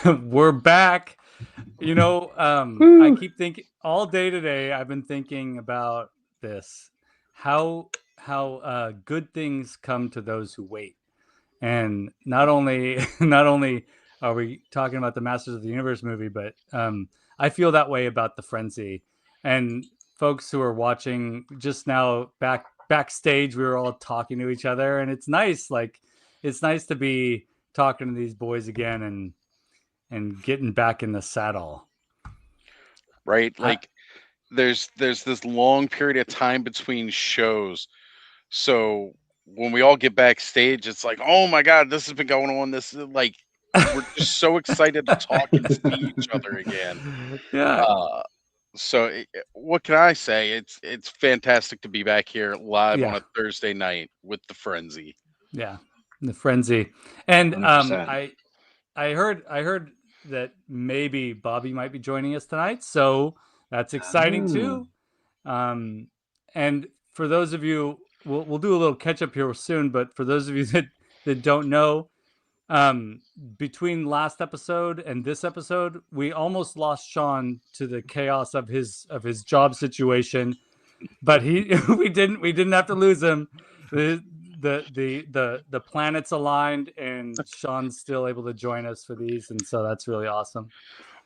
We're back. I Woo. keep thinking all day today. I've been thinking about this, how good things come to those who wait, and not only not only are we talking about the Masters of the Universe movie, but I feel that way about the Frenzy, and folks who are watching just now backstage. We were all talking to each other, and it's nice. Like it's nice to be talking to these boys again and getting back in the saddle. right? I, Like there's this long period of time between shows. So when we all get backstage, it's like, oh my god, this has been going on. This is like we're just so excited to talk and see each other again. yeah, Uh, what can I say? It's fantastic to be back here live on yeah, a Thursday night with the Frenzy. yeah, the Frenzy, and 100%. I heard that maybe Bobby might be joining us tonight, so that's exciting Oh. too. Um, and for those of you, we'll do a little catch up here soon. But for those of you that don't know, um, between last episode and this episode, we almost lost Sean to the chaos of his job situation, but he we didn't have to lose him. The planets aligned, and Sean's still able to join us for these, and so that's really awesome.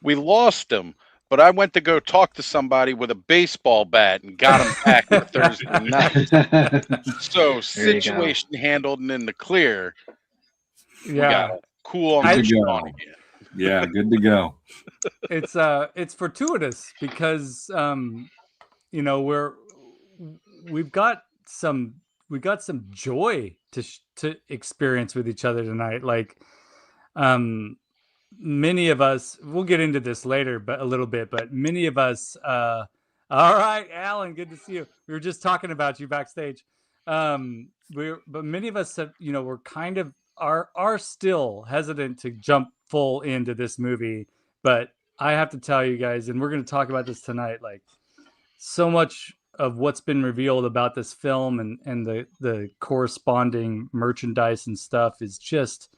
We lost him, but I went to go talk to somebody with a baseball bat and got him back for Thursday night. So There you go. situation handled and in the clear. We got Yeah, to cool on I Good to some go. Sean again. Yeah, good to go. it's fortuitous because you know we've got some joy to experience with each other tonight. Like um many of us, we'll get into this later but a little bit, but many of us all right, Alan, good to see you. We were just talking about you backstage. But many of us have, we're kind of are still hesitant to jump full into this movie. But I have to tell you guys, and we're going to talk about this tonight, like so much of what's been revealed about this film and the corresponding merchandise and stuff is just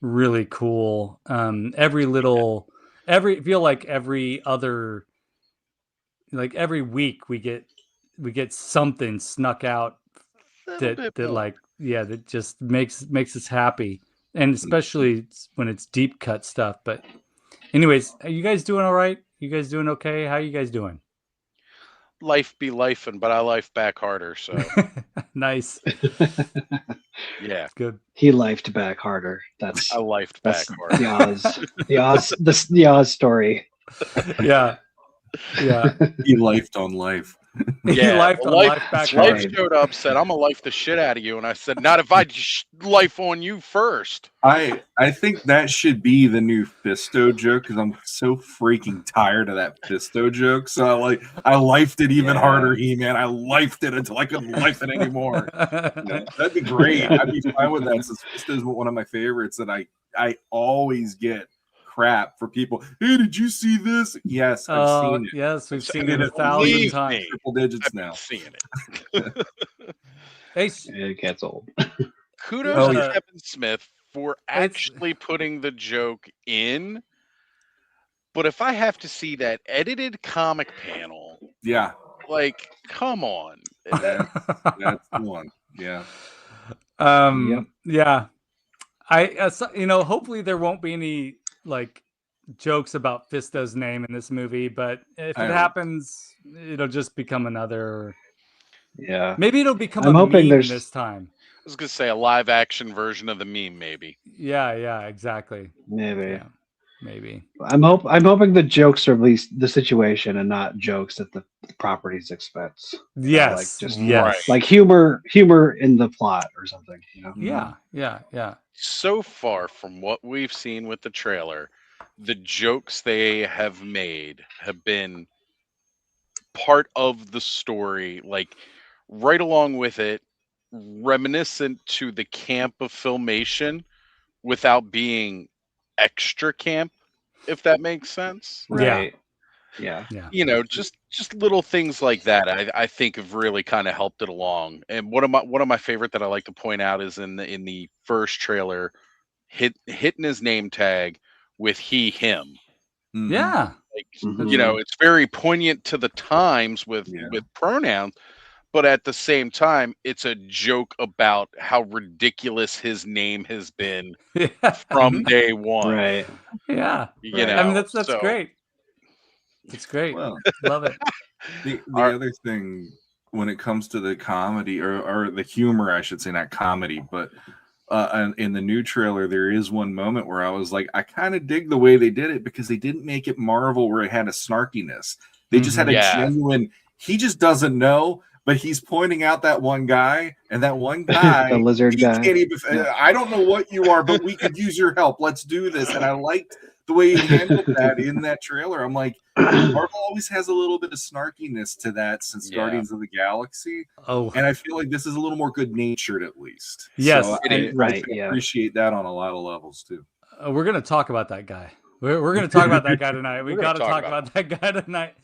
really cool. Feel like every other, like every week we get something snuck out A little that bit that more. like yeah that just makes us happy, and especially when it's deep cut stuff. But anyways, are you guys doing all right? You guys doing okay? How you guys doing? Life be lifing, but I life back harder. So Nice. yeah, Good. He lifed back harder. I lifed back That's harder. the the Oz story. Yeah. Yeah. He lifed on life. He Yeah, lifed well, on life life back Life life hard. showed up, said, "I'm gonna life the shit out of you," and I said, "Not if I life on you first." I think that should be the new Fisto joke because I'm so freaking tired of that Fisto joke. So I lifed it even Yeah. harder, He-Man. I lifed it until I couldn't life it anymore. That'd be great. I'd be fine with that since Fisto is one of my favorites that I always get crap for people. Hey, did you see this? Yes, I've seen it. Yes, we've So, seen and it it 1,000 believe times. me, Triple digits I've been now. seeing it. Hey, It gets old. Kudos Oh, to yeah. Kevin Smith for actually putting the joke in. But if I have to see that edited comic panel, Yeah, like, come on. that's the one. Yeah. Yep. Yeah. Hopefully there won't be any like jokes about Fisto's name in this movie, but if I it hope. happens, it'll just become another. Yeah. Maybe it'll become I'm a hoping meme there's this time. I was gonna say a live action version of the meme, maybe. Yeah, exactly. maybe. Yeah, maybe. I'm hoping the jokes are at least the situation and not jokes at the property's expense. Like Yes, just yes. like humor in the plot or something. Yeah. So far from what we've seen with the trailer, the jokes they have made have been part of the story, like right along with it, reminiscent to the camp of filmation without being extra camp, if that makes sense. Right. Yeah. Yeah. You know, just little things like that I think have really kind of helped it along. And one of my favorite that I like to point out is in the first trailer, hitting his name tag with he, him. Mhm. Yeah. Like, Mhm. you know, it's very poignant to the times with pronouns, but at the same time, it's a joke about how ridiculous his name has been Yeah. from day one. Right. Yeah. You Right. know, I mean, that's so great. It's great. Well, Love it. the Our- other thing when it comes to the comedy or the humor, I should say, not comedy, but in the new trailer, there is one moment where I was like, I kind of dig the way they did it because they didn't make it Marvel where it had a snarkiness. They just had a Yeah. genuine, he just doesn't know, but he's pointing out that one guy, and that one guy, The lizard he guy. can't even, I don't know what you are, but we could use your help. Let's do this. And I liked the way he handled that in that trailer. I'm like, Marvel always has a little bit of snarkiness to that since Yeah. Guardians of the Galaxy. Oh, And I feel like this is a little more good natured, at least. Yes, So it I, is. I Right, can yeah. appreciate that on a lot of levels too. we're gonna talk about that guy. We're gonna talk about that guy tonight. We We're got gonna to talk talk about that guy tonight.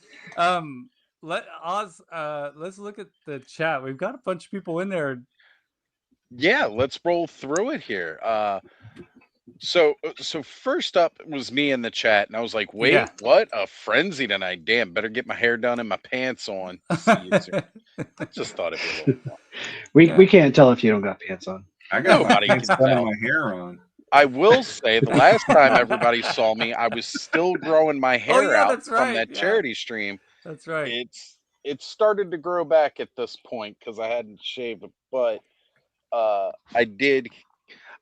Let Oz. Let's look at the chat. We've got a bunch of people in there. Yeah, let's roll through it here. So first up was me in the chat, and I was like, "Wait, Yeah. what? A frenzy tonight? Damn, better get my hair done and my pants on." See you soon. I just thought it'd be a little fun. We can't tell if you don't got pants on. I got Nobody my pants can done and tell. my hair on. I will say the last time everybody saw me, I was still growing my hair yeah, out that's from right, that yeah. charity stream. That's right. It started to grow back at this point because I hadn't shaved it, but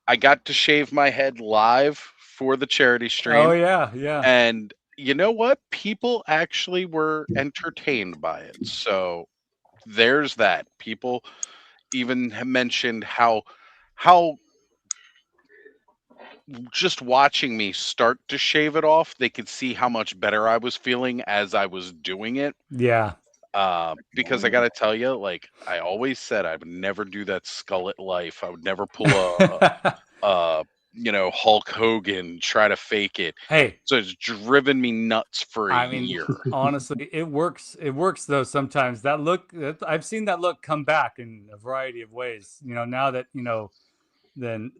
I got to shave my head live for the charity stream. Oh yeah, yeah. And you know what? People actually were entertained by it. So there's that. People even have mentioned how just watching me start to shave it off, they could see how much better I was feeling as I was doing it. Yeah. Because I gotta tell you, like I always said, I would never do that skullet life. I would never pull a Hulk Hogan, try to fake it. Hey, So it's driven me nuts for a year. Honestly, it works. It works though. Sometimes that look, I've seen that look come back in a variety of ways. Now that then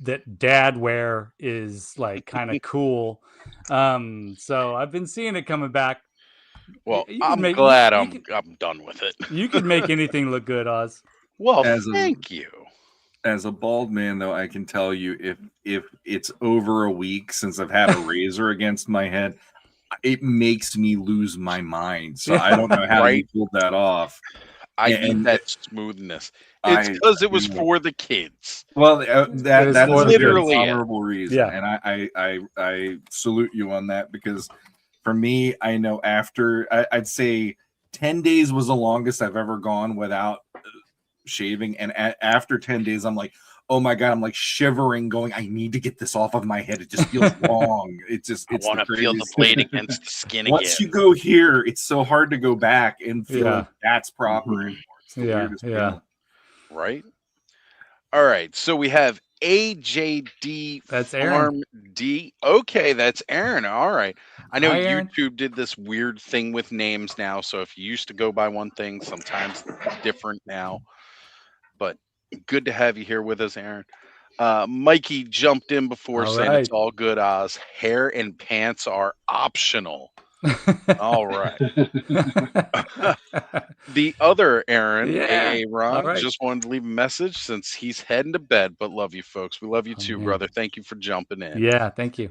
that dad wear is like kind of cool. So I've been seeing it coming back. Well, You can I'm make- glad you I'm can- done with it. You could make anything look good, Oz. Well, As a- thank you. As a bald man, though, I can tell you if it's over a week since I've had a razor against my head, it makes me lose my mind. So I don't know how you Right. pulled that off. I need And- that smoothness. It's because it was for the kids. Well, It that is is for a the very kids. honorable reason, Yeah. and I salute you on that because for me, I know after I'd say 10 days was the longest I've ever gone without shaving, and after 10 days, I'm like, oh my god, I'm like shivering, going, I need to get this off of my head. It just feels wrong. It's I want to feel the craziest blade thing. against the skin Once again. you go here, it's so hard to go back and feel Yeah. like that's proper anymore. It's the Yeah, weirdest yeah. feeling. Right? All right. So we have AJD That's Farm Aaron. D. Okay, that's Aaron. All right. I know Hi, Aaron. YouTube did this weird thing with names now. So if you used to go by one thing, sometimes it's different now. But good to have you here with us, Aaron. Mikey jumped in before All saying right. it's all good, Oz. Hair and pants are optional. All right. The other Aaron, Yeah. AA Ron, All right. just wanted to leave a message since he's heading to bed, but love you folks. We love you Oh, too, man. brother. Thank you for jumping in. Yeah, thank you.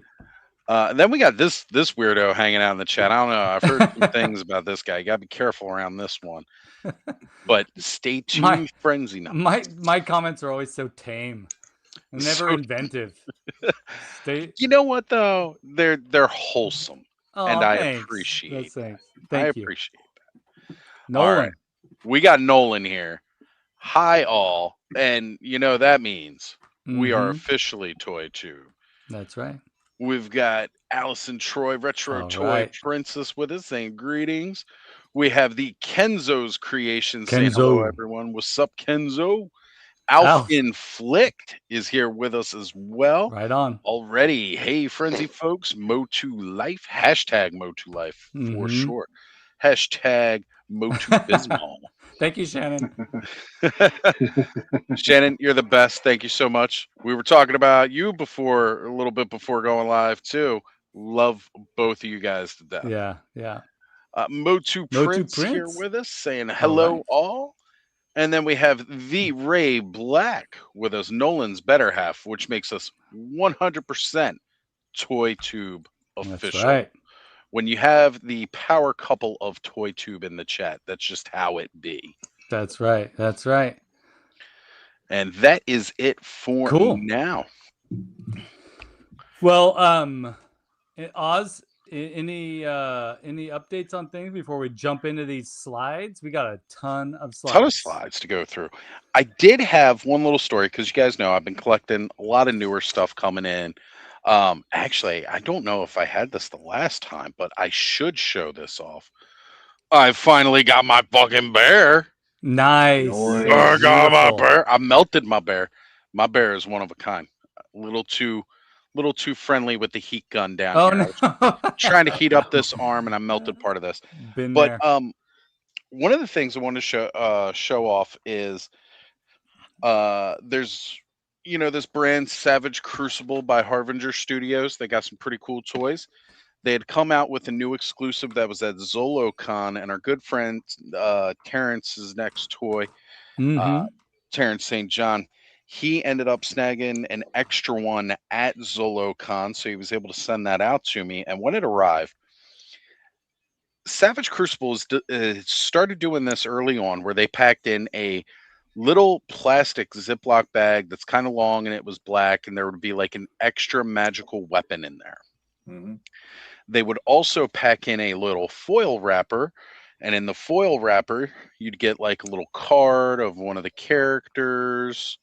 Then we got this weirdo hanging out in the chat. I don't know. I've heard some things about this guy. You gotta be careful around this one. But stay tuned, Frenzy. No. My comments are always so tame. Never So- inventive. You know what though? They're wholesome. Oh, And I thanks. appreciate That's thanks. I Thank you. appreciate that. Nolan. right. We got Nolan here. Hi all. And you know that means we are Mhm. officially Toy Tube. That's right. We've got Allison Troy, Retro All Toy right. Princess, with us saying greetings. We have the Kenzo's Creation saying hello, Kenzo. everyone. What's up, Kenzo? Alf. Alf Inflict is here with us as well. Right on. Already. Hey, Frenzy folks, MOTU Life, hashtag MOTU Life for Mhm. sure. Hashtag MOTU Bismol. Thank you, Shannon. Shannon, you're the best. Thank you so much. We were talking about you before, a little bit before going live too. Love both of you guys to death. Yeah, yeah. MOTU Motu Prince here Prince. with us saying All hello right. all. And then we have the Ray Black with us, Nolan's better half, which makes us 100% Toy Tube official. That's right. When you have the power couple of Toy Tube in the chat, that's just how it be. That's right. That's right. And that is it for Cool. now. Well, Oz, any updates on things before we jump into these slides? We got a ton of slides To go through. I did have one little story because you guys know I've been collecting a lot of newer stuff coming in. Actually, I don't know if I had this the last time, but I should show this off. I finally got my fucking bear. Nice. I got my bear. I melted my bear. My bear is one of a kind. A little too friendly with the heat gun down here. No. I was trying to heat up this arm, and I melted part of this. Been But there. one of the things I want to show off is there's this brand Savage Crucible by Harbinger Studios. They got some pretty cool toys. They had come out with a new exclusive that was at ZoloCon, and our good friend Terrence's next toy, Terrence St. John, he ended up snagging an extra one at ZoloCon, so he was able to send that out to me. And when it arrived, Savage Crucible started doing this early on, where they packed in a little plastic Ziploc bag that's kind of long, and it was black, and there would be like an extra magical weapon in there. Mm-hmm. They would also pack in a little foil wrapper, and in the foil wrapper, you'd get like a little card of one of the characters,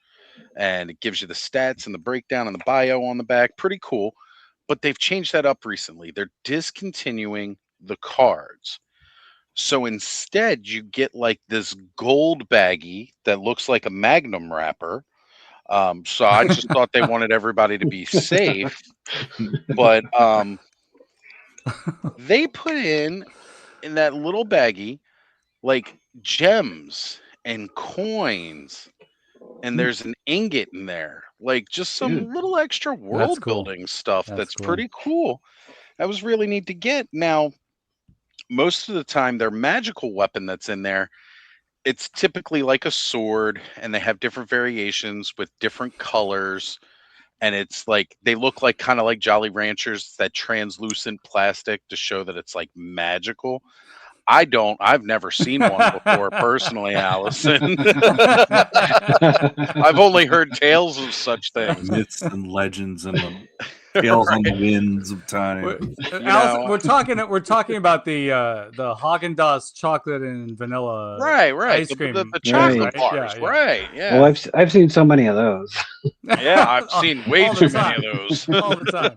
and it gives you the stats and the breakdown and the bio on the back. Pretty cool. But they've changed that up recently. They're discontinuing the cards. So instead, you get like this gold baggie that looks like a Magnum wrapper. So I just thought they wanted everybody to be safe. But they put in that little baggie like gems and coins, and there's an ingot in there, like just some little extra world building stuff. That's cool. Pretty cool. That was really neat to get. Now, most of the time, their magical weapon that's in there, it's typically like a sword, and they have different variations with different colors. And it's like they look like kind of like Jolly Ranchers, that translucent plastic to show that it's like magical. I've never seen one before personally, Allison. I've only heard tales of such things. Myths and legends and the tales on the winds of time. Allison, we're talking about the Haagen-Dazs chocolate and vanilla ice cream. The chocolate bars, right? Yeah. Well, I've seen so many of those. Yeah, I've seen way too many of those. All the time.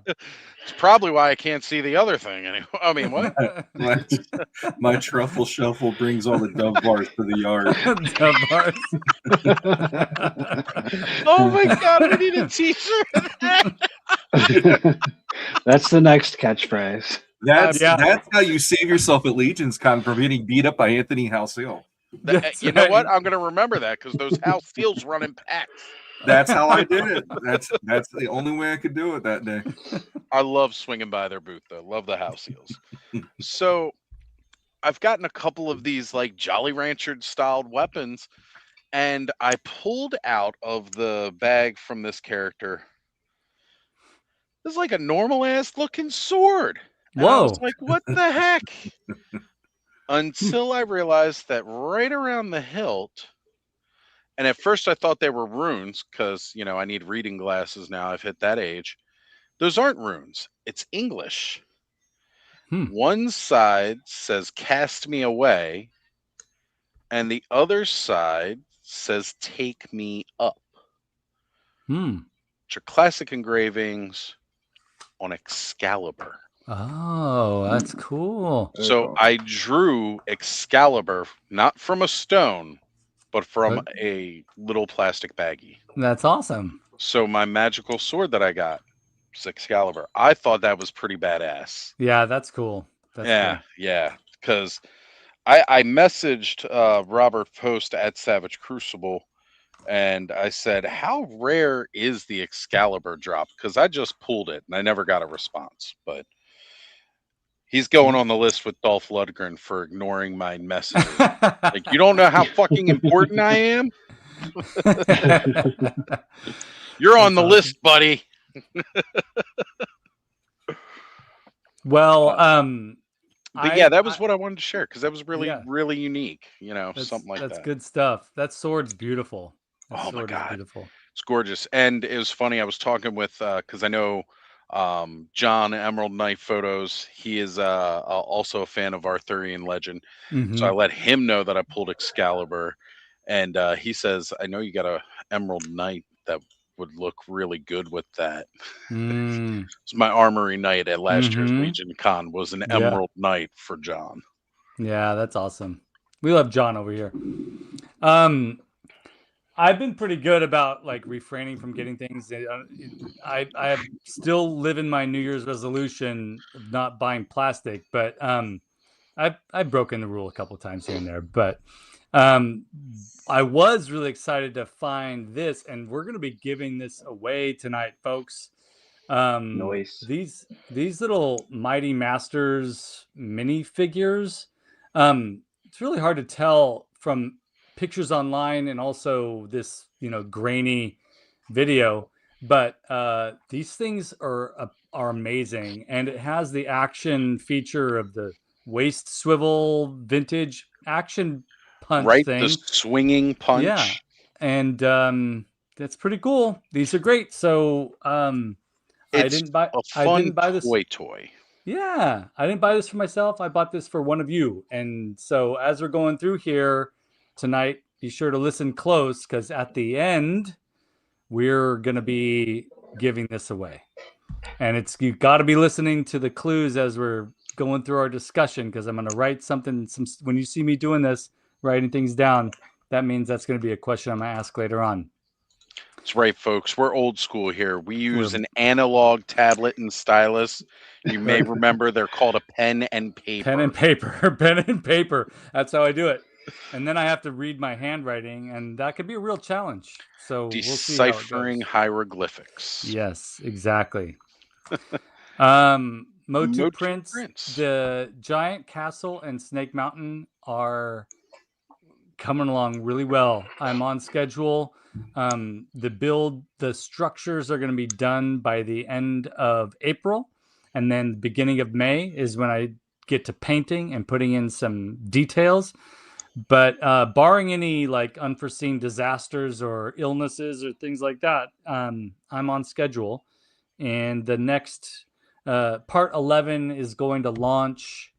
It's probably why I can't see the other thing anymore. I mean, what? My truffle shuffle brings all the Dove bars to the yard. Dove bars. Oh my God, we need a t-shirt of that. That's the next catchphrase. That's how you save yourself at Legion's Con from getting beat up by Anthony Halcyon. You know what? I'm going to remember that because those house seals run in packs. That's how I did it. That's the only way I could do it that day. I love swinging by their booth, though. Love the house seals. So I've gotten a couple of these like Jolly Rancher styled weapons, and I pulled out of the bag from this character. It's like a normal ass looking sword. And I was like, what the heck? Until I realized that right around the hilt, and at first I thought they were runes because, I need reading glasses now. I've hit that age. Those aren't runes. It's English. One side says, cast me away. And the other side says, take me up. Which are classic engravings on Excalibur. Oh, that's cool. So I drew Excalibur, not from a stone, but from a little plastic baggie. That's awesome. So my magical sword that I got is Excalibur. I thought that was pretty badass. Yeah, that's cool. Yeah. Because I messaged Robert Post at Savage Crucible, and I said, "How rare is the Excalibur drop?" Because I just pulled it and I never got a response. But he's going on the list with Dolph Lundgren for ignoring my messages. Like, you don't know how fucking important I am? You're on the list, buddy. Well, But yeah, that was what I wanted to share because that was really, yeah. really unique. You know, something like that's that. good stuff. That sword's beautiful. That Oh my sword is God. beautiful. It's gorgeous. And it was funny. I was talking with, because I know John Emerald Knight Photos. He is also a fan of Arthurian legend. So I let him know that I pulled Excalibur. And he says, I know you got a Emerald Knight that would look really good with that. It's my Armory Knight at last year's Legion Con was an Emerald Knight for John. Yeah, that's awesome. We love John over here. I've been pretty good about like refraining from getting things. I still live in my New Year's resolution of not buying plastic, but I've broken the rule a couple times here and there. But I was really excited to find this, and we're going to be giving this away tonight, folks. Nice. These little Mighty Masters minifigures. It's really hard to tell from pictures online and also this, grainy video, but these things are amazing, and it has the action feature of the waist swivel vintage action punch thing, the swinging punch. Yeah, and that's pretty cool. These are great. So I didn't buy this toy. Yeah, I didn't buy this for myself. I bought this for one of you. And so as we're going through here tonight, be sure to listen close, because at the end, we're going to be giving this away. And you've got to be listening to the clues as we're going through our discussion, because I'm going to write something. When you see me doing this, writing things down, that means that's going to be a question I'm going to ask later on. That's right, folks. We're old school here. We use an analog tablet and stylus. You may remember they're called a pen and paper. Pen and paper. Pen and paper. That's how I do it. And then I have to read my handwriting, and that could be a real challenge. So we'll see how it goes. Deciphering hieroglyphics. Yes, exactly. MOTU prints, the Giant Castle and Snake Mountain are coming along really well. I'm on schedule. The structures are going to be done by the end of April, and then the beginning of May is when I get to painting and putting in some details. But barring any like unforeseen disasters or illnesses or things like that, I'm on schedule. And the next part 11 is going to launch.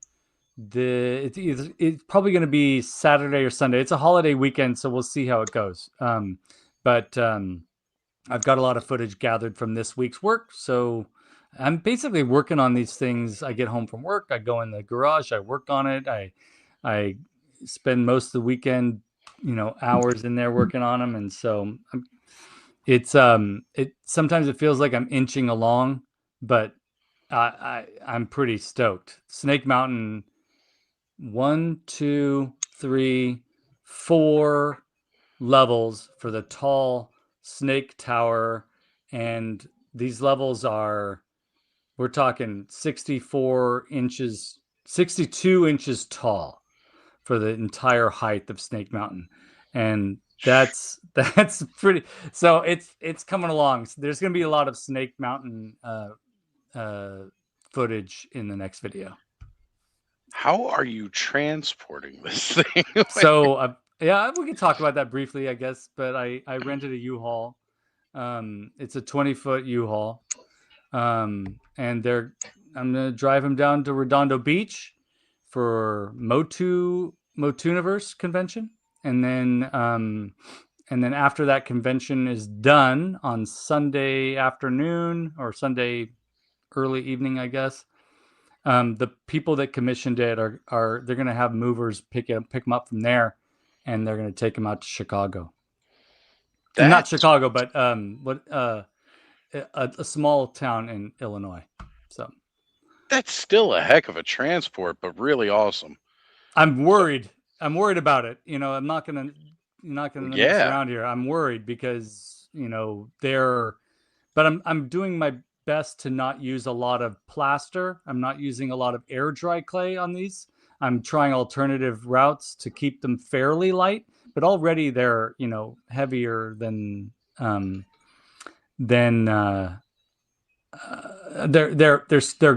It's probably going to be Saturday or Sunday. It's a holiday weekend, so we'll see how it goes. But I've got a lot of footage gathered from this week's work, so I'm basically working on these things. I get home from work, I go in the garage, I work on it. I spend most of the weekend, hours in there working on them, and so sometimes it feels like I'm inching along, but I'm pretty stoked. Snake Mountain, 1, 2, 3, 4 levels for the tall snake tower, and these levels we're talking 62 inches tall for the entire height of Snake Mountain, and that's pretty. So it's coming along. There's going to be a lot of Snake Mountain footage in the next video. How are you transporting this thing? So yeah, we can talk about that briefly, I guess. But I rented a U-Haul. It's a 20-foot U-Haul, and I'm gonna drive them down to Redondo Beach for MOTUniverse convention, and then after that convention is done on Sunday afternoon or Sunday early evening, I guess. The people that commissioned it they're going to have movers pick them up from there, and they're going to take them out to Chicago. Not Chicago, but a small town in Illinois. So that's still a heck of a transport, but really awesome. I'm worried. I'm worried about it. You know, I'm not gonna mess around here. I'm worried because but I'm doing my best to not use a lot of plaster. I'm not using a lot of air dry clay on these. I'm trying alternative routes to keep them fairly light, but already they're heavier than they're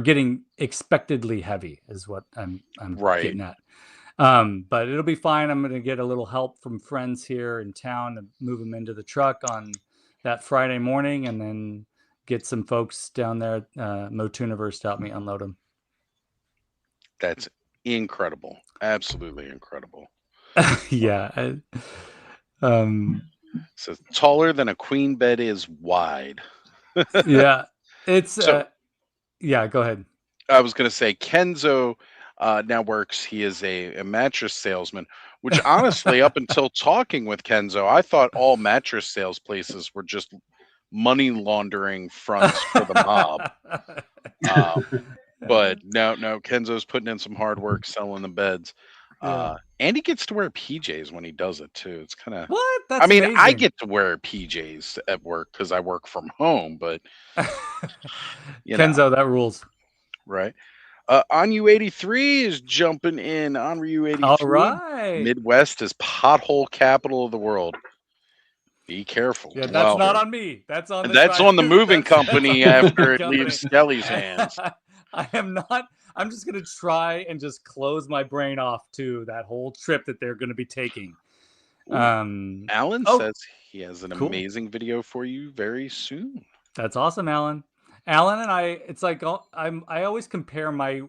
getting expectedly heavy is what I'm getting at. But it'll be fine. I'm going to get a little help from friends here in town to move them into the truck on that Friday morning, and then get some folks down there at MOTUniverse to help me unload them. That's incredible. Absolutely incredible. Yeah. So taller than a queen bed is wide. Yeah. It's yeah, go ahead. I was going to say Kenzo now works. He is a mattress salesman, which honestly, up until talking with Kenzo, I thought all mattress sales places were just money laundering fronts for the mob. But no, Kenzo's putting in some hard work selling the beds. And he gets to wear PJs when he does it too. It's kind of what? That's amazing. I amazing. get to wear PJs at work because I work from home, but Kenzo, that rules. Right. On U83 is jumping in. On U83. All right. Midwest is pothole capital of the world. Be careful. Yeah, that's not on me. That's on the moving company after it leaves Skelly's hands. I am not. I'm just going to try and just close my brain off to that whole trip that they're going to be taking. Alan says he has an amazing video for you very soon. That's awesome, Alan. Alan and I, it's like I always compare my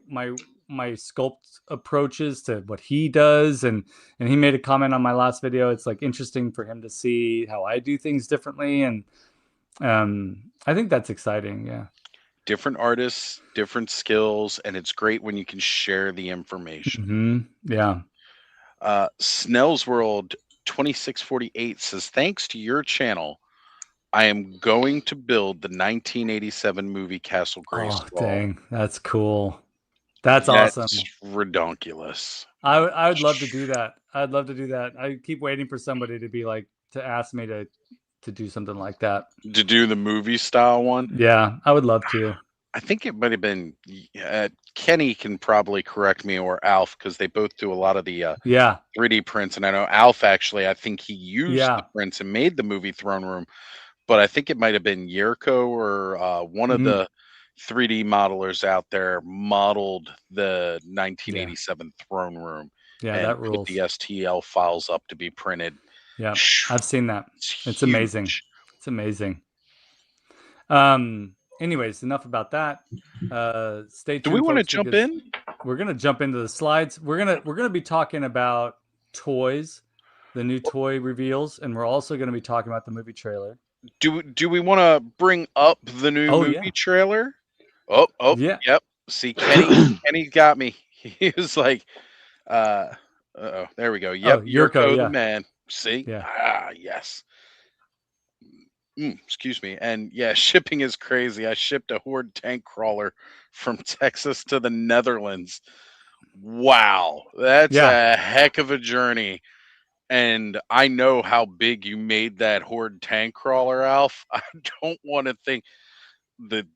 sculpt approaches to what he does, and he made a comment on my last video. It's like interesting for him to see how I do things differently, and I think that's exciting. Yeah. Different artists, different skills, and it's great when you can share the information. Mm-hmm. Yeah. Snell's World 2648 says, thanks to your channel, I am going to build the 1987 movie Castle Grayskull. Oh, dang. That's cool. That's awesome. Redonkulous. I would love to do that. I'd love to do that. I keep waiting for somebody to be like, to ask me to do something like that. To do the movie style one? Yeah, I would love to. I think it might have been Kenny can probably correct me, or Alf, because they both do a lot of the 3D prints. And I know Alf actually, I think he used the prints and made the movie Throne Room. But I think it might have been Yerko or one of the 3D modelers out there modeled the 1987 Throne Room. Yeah, and that rules. Put the STL files up to be printed. Yeah, I've seen that. It's amazing. It's amazing. Anyways, enough about that. Stay tuned. Do we want to jump in? We're gonna jump into the slides. We're gonna be talking about toys, the new toy reveals, and we're also gonna be talking about the movie trailer. Do we want to bring up the new movie trailer? Oh, yeah. Yep. See, Kenny got me. He was like, there we go. Yep, Yerko the man. See? Yeah. Ah, yes. Excuse me. And yeah, shipping is crazy. I shipped a Horde tank crawler from Texas to the Netherlands. Wow. That's a heck of a journey. And I know how big you made that Horde tank crawler, Alf. I don't want to think that.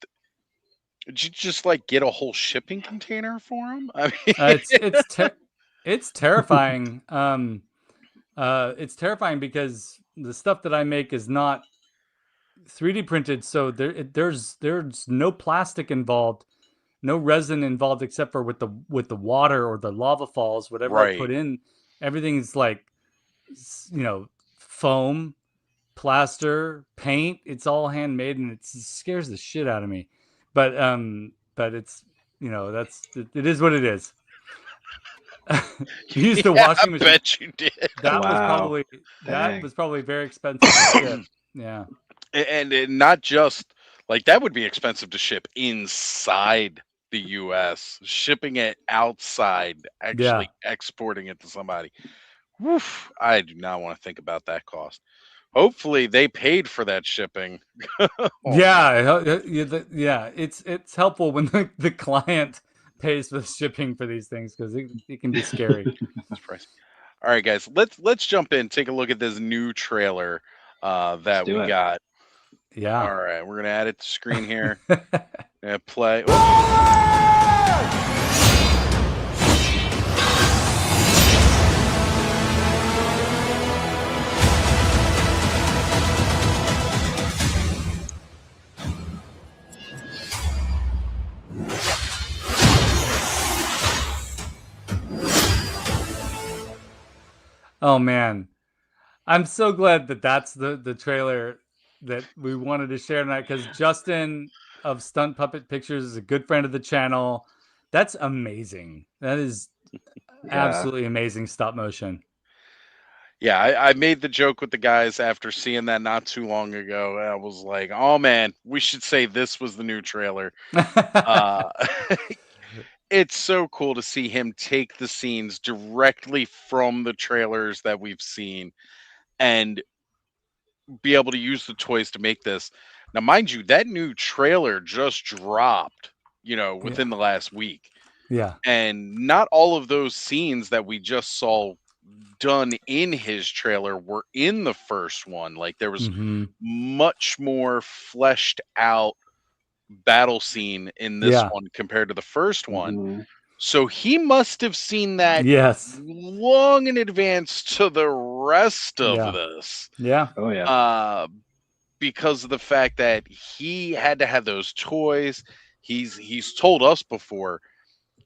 Did you just like get a whole shipping container for him? I mean, it's terrifying. It's terrifying because the stuff that I make is not 3D printed, so there's no plastic involved, no resin involved, except for with the water or the lava falls, whatever I put in. Everything's like, foam, plaster, paint. It's all handmade, and it scares the shit out of me. But it's it is what it is. You used the washing machine. I bet you did. That was probably very expensive to ship. Yeah. And not just like that would be expensive to ship inside the US. Shipping it outside, actually exporting it to somebody. Woof, I do not want to think about that cost. Hopefully they paid for that shipping. Yeah, it's helpful when the client pays for the shipping for these things because it can be scary. It's pricey. All right, guys, let's jump in, take a look at this new trailer that do we it. got. Yeah. All right, we're gonna add it to screen here. Play. Oh man, I'm so glad that that's the trailer that we wanted to share tonight, because Justin of Stunt Puppet Pictures is a good friend of the channel. That's amazing. That is absolutely amazing stop motion. Yeah, I made the joke with the guys after seeing that not too long ago. I was like, oh man, we should say this was the new trailer. It's so cool to see him take the scenes directly from the trailers that we've seen and be able to use the toys to make this. Now, mind you, that new trailer just dropped, within the last week. Yeah. And not all of those scenes that we just saw done in his trailer were in the first one. Like, there was much more fleshed out battle scene in this one compared to the first one. So he must have seen that long in advance to the rest of this. Yeah. Oh yeah. Because of the fact that he had to have those toys. He's told us before,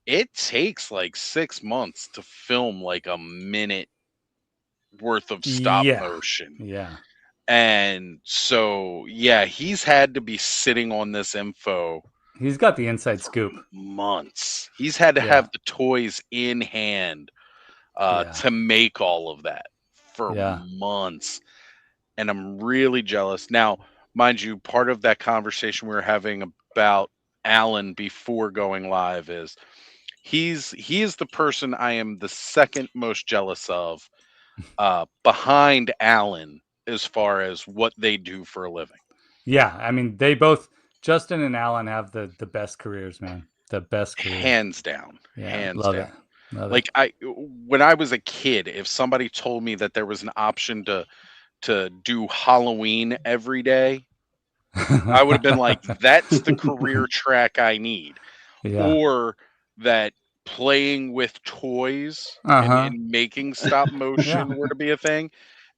it takes like 6 months to film like a minute worth of stop motion. Yeah. And so, yeah, he's had to be sitting on this info. He's got the inside scoop. Months. He's had to have the toys in hand to make all of that for months. And I'm really jealous. Now, mind you, part of that conversation we were having about Alan before going live is he is the person I am the second most jealous of behind Alan as far as what they do for a living. Yeah, I mean, they both, Justin and Alan, have the best careers, man. The best careers. Hands down. Yeah, hands love down. It. Love like it. When I was a kid, if somebody told me that there was an option to do Halloween every day, I would have been like, that's the career track I need. Yeah. Or that playing with toys and making stop motion were to be a thing.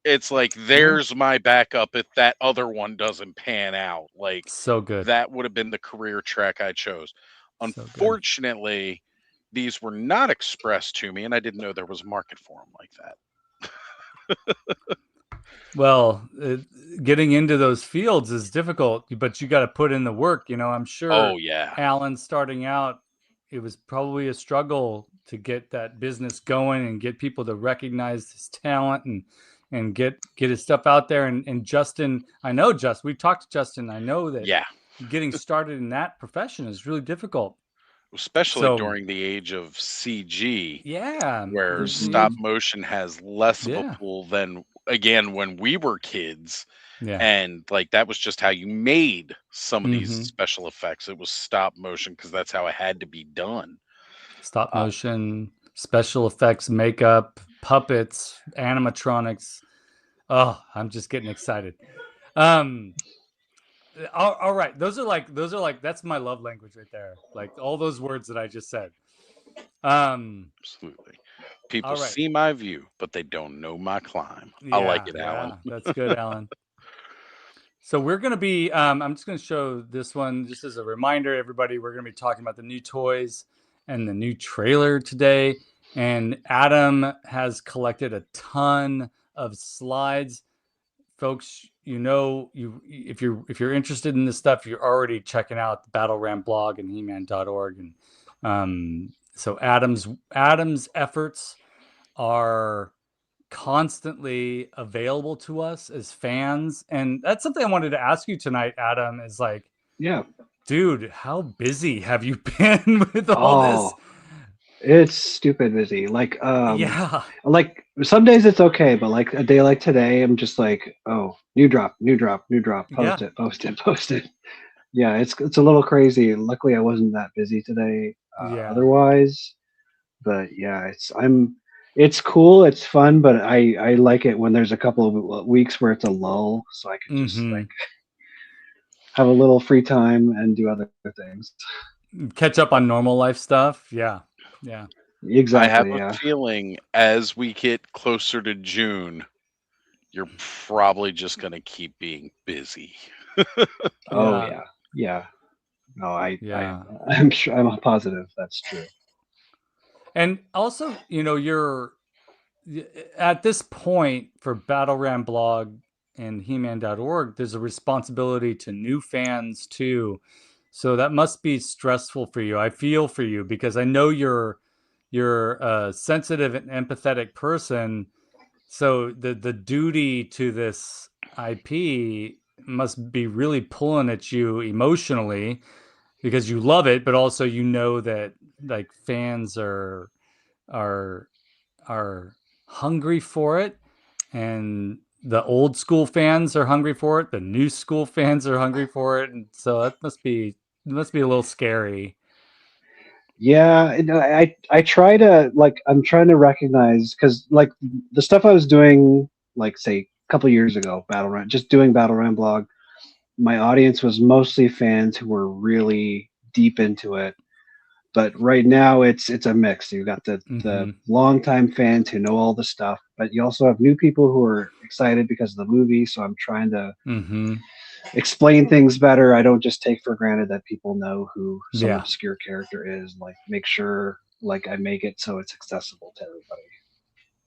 It's like, there's my backup if that other one doesn't pan out. Like, so good. That would have been the career track I chose. Unfortunately, these were not expressed to me, and I didn't know there was a market for them like that. Well, getting into those fields is difficult, but you got to put in the work. I'm sure. Oh yeah. Alan starting out, it was probably a struggle to get that business going and get people to recognize his talent and get his stuff out there. And Justin, I know we've talked to Justin. I know that getting started in that profession is really difficult. Especially during the age of CG. Yeah. Where stop motion has less of a pull than, again, when we were kids. Yeah. And like, that was just how you made some of these special effects. It was stop motion because that's how it had to be done. Stop motion, special effects, makeup, puppets, animatronics. Oh, I'm just getting excited. All right, those are like that's my love language right there. Like all those words that I just said. Absolutely. People see my view, but they don't know my climb. I like it, Alan. That's good, Alan. So we're going to be, I'm just going to show this one just as a reminder, everybody. We're going to be talking about the new toys and the new trailer today. And Adam has collected a ton of slides. Folks, if you're interested in this stuff, you're already checking out the Battle Ram blog and heman.org. And so Adam's efforts are constantly available to us as fans. And that's something I wanted to ask you tonight, Adam, is like, dude, how busy have you been with all this? It's stupid busy. Like, like some days it's okay, but like a day like today, I'm just like, oh, new drop, post it. Yeah, it's a little crazy. Luckily, I wasn't that busy today. otherwise. But yeah, it's cool, it's fun, but I like it when there's a couple of weeks where it's a lull, so I can just like have a little free time and do other things. Catch up on normal life stuff. Yeah. Exactly. I have a feeling as we get closer to June, you're probably just going to keep being busy. Oh yeah. No, I'm sure, I'm positive that's true. And also, you're at this point for Battle Ram blog and He-Man.org, there's a responsibility to new fans too. So that must be stressful for you. I feel for you because I know you're a sensitive and empathetic person. So the duty to this IP must be really pulling at you emotionally because you love it, but also that like fans are hungry for it, and the old school fans are hungry for it. The new school fans are hungry for it, and so that must be a little scary. Yeah, I try to I'm trying to recognize because like the stuff I was doing like say a couple years ago, just doing Battle Ram blog, my audience was mostly fans who were really deep into it. But right now it's a mix. You've got the longtime fans who know all the stuff, but you also have new people who are excited because of the movie. So I'm trying to explain things better. I don't just take for granted that people know who some obscure character is. Like make sure like I make it so it's accessible to everybody.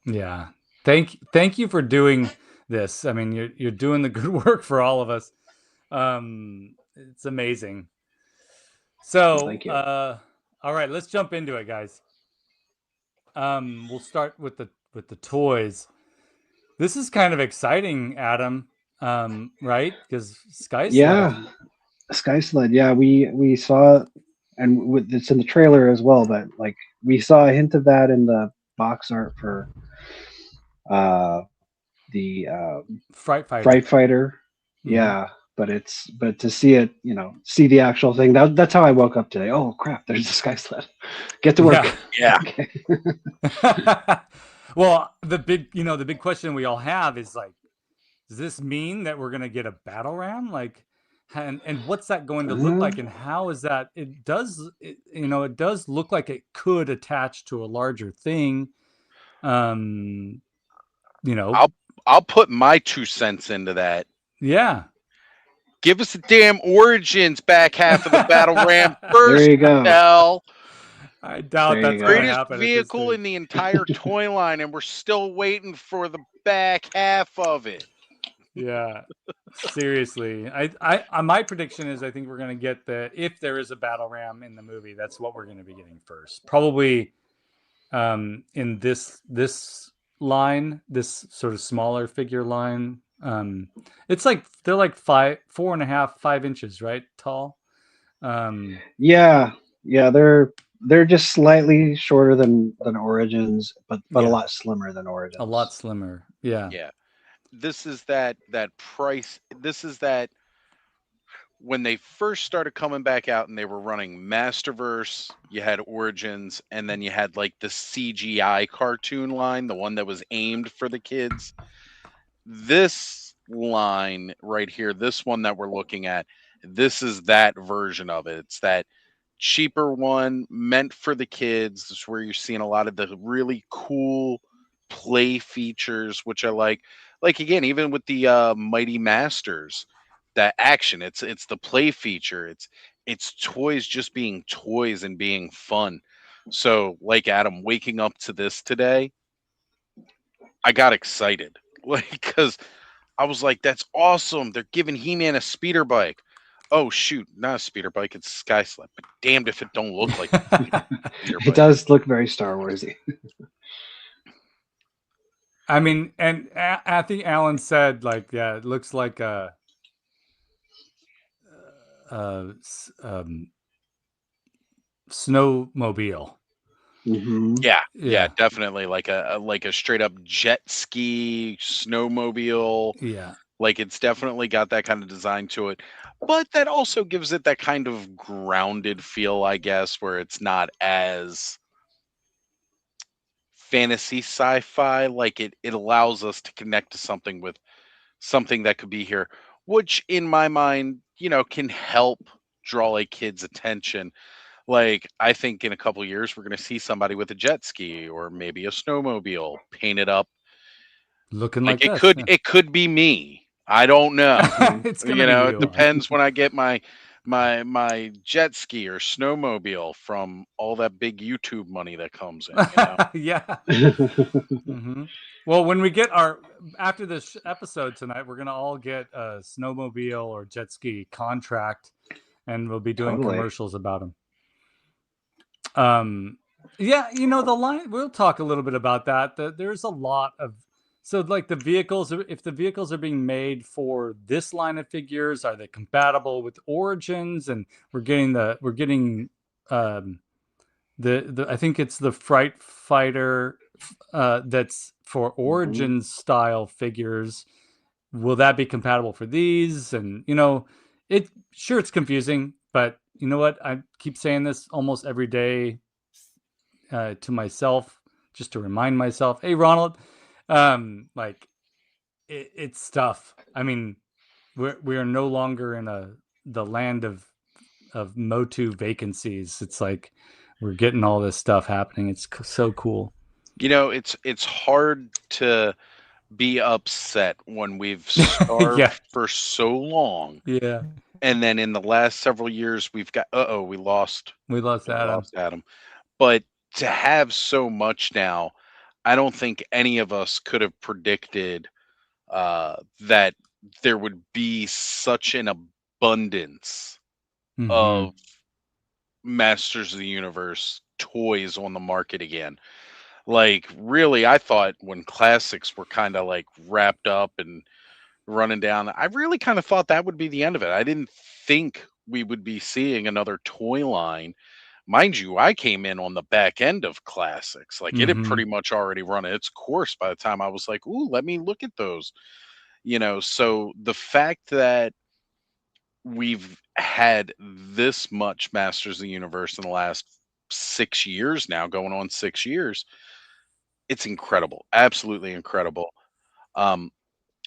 Yeah. Thank you for doing this. I mean, you're doing the good work for all of us. It's amazing. So, thank you. All right, let's jump into it, guys. We'll start with the toys. This is kind of exciting, Adam. Right? Because Sky Sled. Yeah, Sky Sled. Yeah, we saw, and it's in the trailer as well. But like we saw a hint of that in the box art for the Fright Fighter. Fright Fighter. Yeah, but to see it, see the actual thing. That's how I woke up today. Oh crap! There's the Sky Sled. Get to work. Yeah. Well, the big question we all have is like, does this mean that we're gonna get a battle ram? Like, and what's that going to look like? And how is that? It does look like it could attach to a larger thing. I'll put my 2 cents into that. Yeah. Give us the damn Origins back half of the battle ram first. There you go. Hell. I doubt that's going to happen. Greatest vehicle in the entire toy line, and we're still waiting for the back half of it. Yeah, seriously. I my prediction is I think we're going to get if there is a battle ram in the movie, that's what we're going to be getting first. Probably in this line, this sort of smaller figure line. It's like they're like 4.5, 5 inches, right? Tall. Yeah, they're just slightly shorter than Origins, but a lot slimmer than Origins. A lot slimmer. Yeah. Yeah. This is that price. This is that when they first started coming back out and they were running Masterverse, you had Origins, and then you had like the CGI cartoon line, the one that was aimed for the kids. This line right here, this one that we're looking at, this is that version of it. It's that cheaper one meant for the kids. This is where you're seeing a lot of the really cool play features, which I like. Like again, even with the Mighty Masters, that action, it's the play feature. It's toys just being toys and being fun. So like Adam, waking up to this today, I got excited. Like, because I was like, that's awesome. They're giving He-Man a speeder bike. Oh shoot, not a speeder bike, it's a Sky Sled. But damned if it don't look like a speeder It bike. does look very Star Warsy. I mean, and I think Alan said, like, yeah, it looks like a snowmobile. Yeah, definitely like a straight up jet ski snowmobile. Yeah, Like, it's definitely got that kind of design to it, but that also gives it that kind of grounded feel, I guess, where it's not as fantasy sci-fi. Like, it allows us to connect to something with something that could be here, which in my mind, can help draw a kid's attention. Like, I think in a couple years we're going to see somebody with a jet ski or maybe a snowmobile painted up. Looking Like, like it this. could it could be me. I don't know. It's gonna be It you. depends when I get my jet ski or snowmobile from all that big YouTube money that comes in. Yeah. hmm Well, when we get after this episode tonight, we're gonna all get a snowmobile or jet ski contract, and we'll be doing Totally. commercials about them. Yeah, the line. We'll talk a little bit about that. There's a lot of like the vehicles. If the vehicles are being made for this line of figures, are they compatible with Origins? And we're getting the I think it's the Fright Fighter that's for Origins style figures. Will that be compatible for these? And it's confusing, but you know what? I keep saying this almost every day to myself, just to remind myself, hey Ronald, like it's tough. I mean, we are no longer in the land of MOTU vacancies. It's like we're getting all this stuff happening. It's so cool. It's hard to be upset when we've starved Yeah. for so long. Yeah. And then in the last several years, we've got, we lost Adam. Adam. But to have so much now, I don't think any of us could have predicted that there would be such an abundance Mhm. of Masters of the Universe toys on the market again. Like, really, I thought when classics were kind of like wrapped up and running down, I really kind of thought that would be the end of it. I didn't think we would be seeing another toy line. Mind you, I came in on the back end of classics. Like, it had pretty much already run its course by the time I was like, ooh, let me look at those. So the fact that we've had this much Masters of the Universe in the last 6 years now, going on 6 years, it's incredible. Absolutely incredible.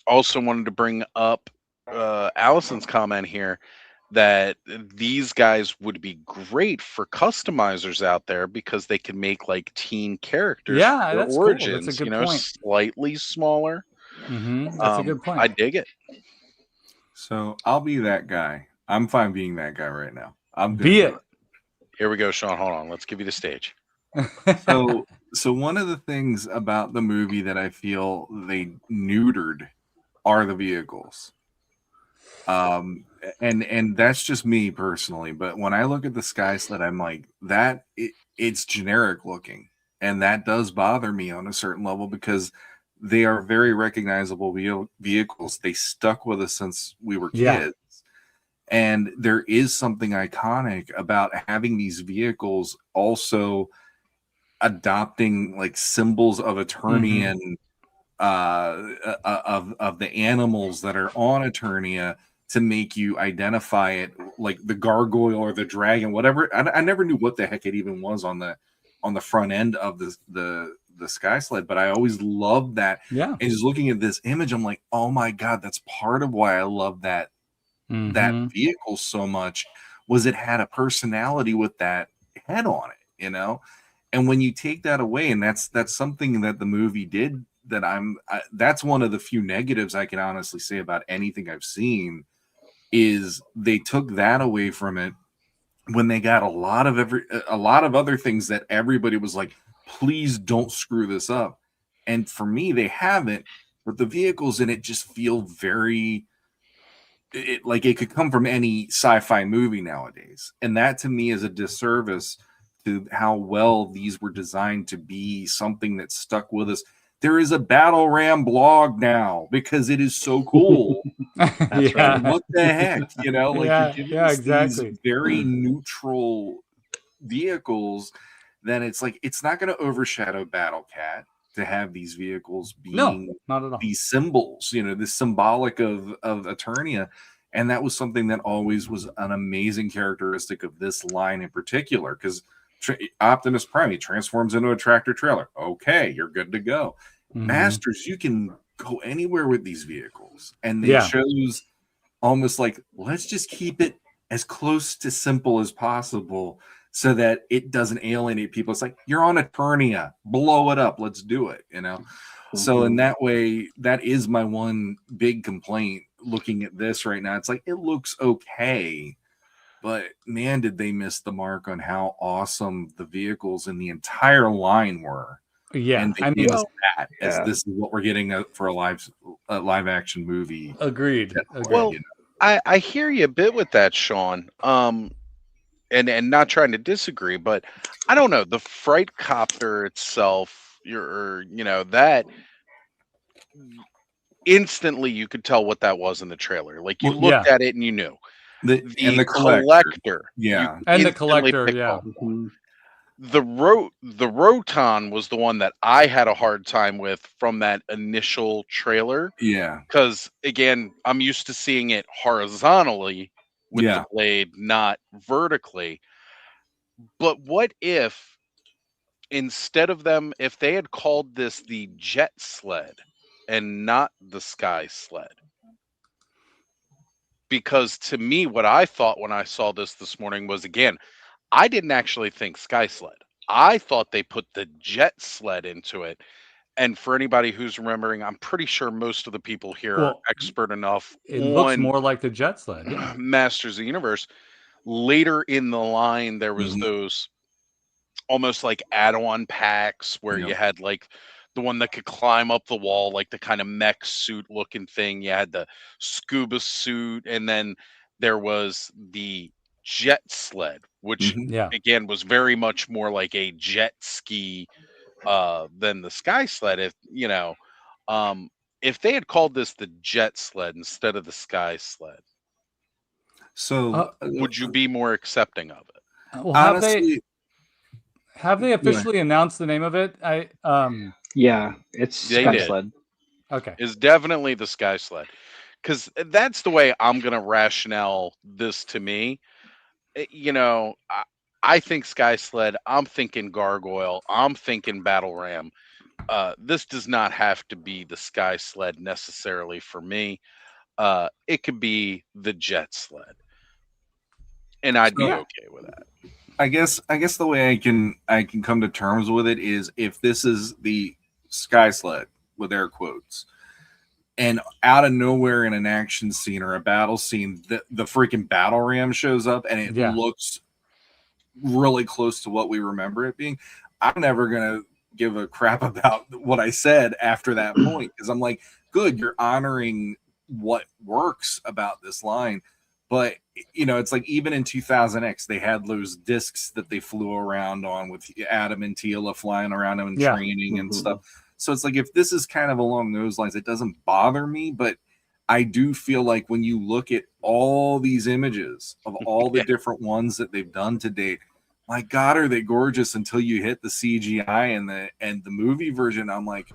Also wanted to bring up Allison's comment here that these guys would be great for customizers out there because they can make like teen characters Yeah, for that's cool. Origins, That's a good point. slightly smaller. That's a good point. I dig it. So I'll be that guy. I'm fine being that guy right now. I'm Be it. Here we go, Sean. Hold on. Let's give you the stage. So one of the things about the movie that I feel they neutered are the vehicles. And that's just me personally, but when I look at the Sky Sled, I'm like, it's generic looking, and that does bother me on a certain level because they are very recognizable vehicles. They stuck with us since we were kids. And there is something iconic about having these vehicles also adopting like symbols of Eternia and of the animals that are on Eternia to make you identify it, like the gargoyle or the dragon, whatever. I never knew what the heck it even was on the front end of the Sky Sled, but I always loved that. Yeah. And just looking at this image, I'm like, oh my god, that's part of why I love that that vehicle so much, was it had a personality with that head on it, And when you take that away, and that's something that the movie did, that that's one of the few negatives I can honestly say about anything I've seen, is they took that away from it when they got a lot of other things that everybody was like, please don't screw this up. And for me, they haven't, but the vehicles in it just feel very like it could come from any sci-fi movie nowadays. And that to me is a disservice to how well these were designed to be something that stuck with us. There is a Battle Ram blog now because it is so cool. That's right. What the heck, like you're giving us exactly. these very neutral vehicles, then it's like it's not going to overshadow Battle Cat. to have these vehicles No, being not at all. these symbols, this symbolic of Eternia. And that was something that always was an amazing characteristic of this line in particular, because Optimus Prime, he transforms into a tractor trailer. Okay, you're good to go. Masters, you can go anywhere with these vehicles. And they chose almost like, let's just keep it as close to simple as possible so that it doesn't alienate people. It's like, you're on Eternia, blow it up, let's do it, So in that way, that is my one big complaint looking at this right now. It's like, it looks okay, but man, did they miss the mark on how awesome the vehicles in the entire line were. Yeah, and they gave us that as this is what we're getting for a live action movie. Agreed. Well, I hear you a bit with that, Sean. And not trying to disagree, but I don't know, the Fright Copter itself, that instantly you could tell what that was in the trailer. Like you looked at it and you knew. The collector. Yeah. And the collector, The Roton was the one that I had a hard time with from that initial trailer. Yeah. Because again, I'm used to seeing it horizontally with the blade, not vertically. But what if instead of them, if they had called this the Jet Sled and not the Sky Sled? Because to me, what I thought when I saw this morning was, again, I didn't actually think Sky Sled. I thought they put the Jet Sled into it. And for anybody who's remembering, I'm pretty sure most of the people here are expert enough. It looks more like the Jet Sled. Masters of the Universe. Later in the line, there was those almost like add-on packs where you had like the one that could climb up the wall, like the kind of mech suit looking thing. You had the scuba suit, and then there was the Jet Sled, which again was very much more like a jet ski than the Sky Sled. If they had called this the Jet Sled instead of the Sky Sled, so would you be more accepting of it? Well, honestly, have they officially announced the name of it? It's Sky Sled. Okay, it's definitely the Sky Sled, because that's the way I'm gonna rationale this. To me, I think Sky Sled, I'm thinking Gargoyle, I'm thinking Battle Ram. This does not have to be the Sky Sled necessarily for me. It could be the Jet Sled, and I'd be okay with that. I guess the way I can come to terms with it is if this is the Sky Sled with air quotes, and out of nowhere in an action scene or a battle scene, the freaking Battle Ram shows up and it looks really close to what we remember it being, I'm never gonna give a crap about what I said after that point, because I'm like, good, you're honoring what works about this line. But it's like even in 2000X, they had those discs that they flew around on with Adam and Teela flying around them and training and stuff. So it's like, if this is kind of along those lines, it doesn't bother me, but I do feel like when you look at all these images of all the different ones that they've done to date, my God, are they gorgeous until you hit the CGI and the movie version. I'm like,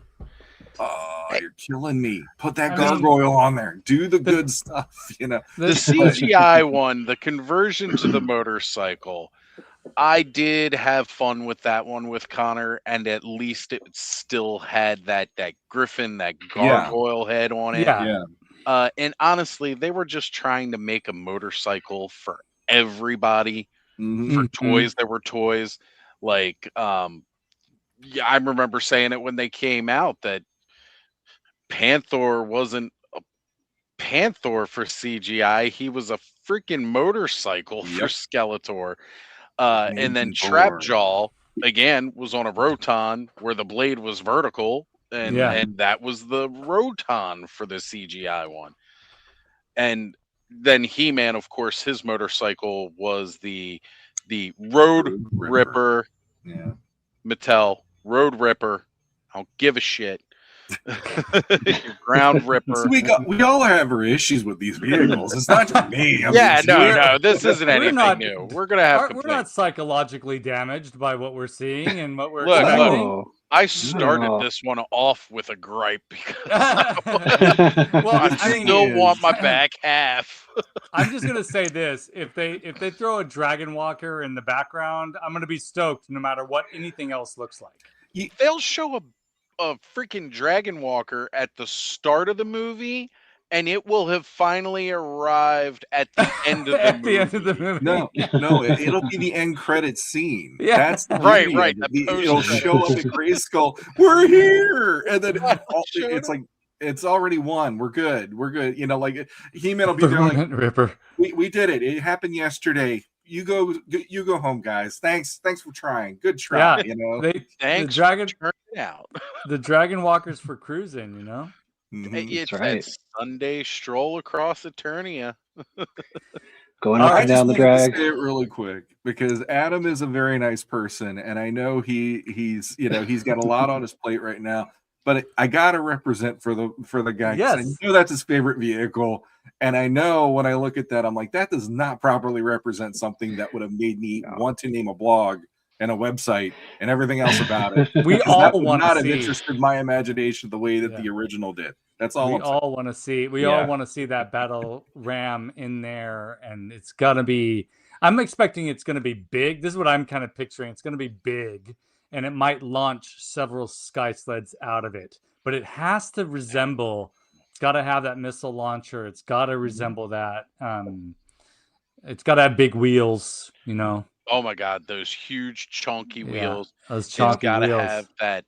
oh, you're killing me. Put that gargoyle on there. Do the good stuff, The CGI one, the conversion to the motorcycle, I did have fun with that one with Connor, and at least it still had that griffin, that gargoyle head on it. And honestly, they were just trying to make a motorcycle for everybody. For toys, there were toys. Like, I remember saying it when they came out that Panther wasn't a Panther for CGI. He was a freaking motorcycle for Skeletor. And then Trapjaw, again, was on a Roton where the blade was vertical. And that was the Roton for the CGI one. And then He-Man, of course, his motorcycle was the Road Ripper. Mattel Road Ripper. I don't give a shit. Ground Ripper. So we all have our issues with these vehicles. It's not just me. No, this isn't anything new. We're gonna have. We're not psychologically damaged by what we're seeing and what we're expecting. I started Oh. this one off with a gripe because Well, I I mean, still want my back half. I'm just gonna say this: if they throw a Dragon Walker in the background, I'm gonna be stoked no matter what anything else looks like. They'll show a freaking Dragon Walker at the start of the movie, and it will have finally arrived at the end of the At movie. the end of the movie. No, it'll be the end credits scene. Yeah. That's the Right, beauty right, of it. the It'll post-credits. show up at Grayskull. We're here, and then Showed it's up. like it's already won. We're good. We're good. You know, like He-Man will be The there, like Remnant Ripper. we did it. It happened yesterday. You go home, guys. Thanks for trying. Good try. Yeah, You know. Thanks the Dragon for turning it out. the Dragon Walkers for cruising, you know. Mhm. It's right. that Sunday stroll across Eternia. Going All up right, and down the wanted to drag. say it really quick because Adam is a very nice person, and I know he's got a lot on his plate right now. But I gotta represent for the guy. 'Cause Yes. I know that's his favorite vehicle, and I know when I look at that, I'm like, that does not properly represent something that would have made me want to name a blog and a website and everything else about it. We 'Cause that all would want not to have see. interested my imagination the way that Yeah. the original did. That's all We I'm saying. all want to see. We Yeah. all want to see that battle ram in there, and it's gonna be. I'm expecting it's gonna be big. This is what I'm kind of picturing. It's gonna be big, and it might launch several sky sleds out of it. But it has to resemble. It's got to have that missile launcher. It's got to resemble that. It's got to have big wheels. You know. Oh my God, those huge chunky Yeah, wheels. those It's chunky got to wheels. have that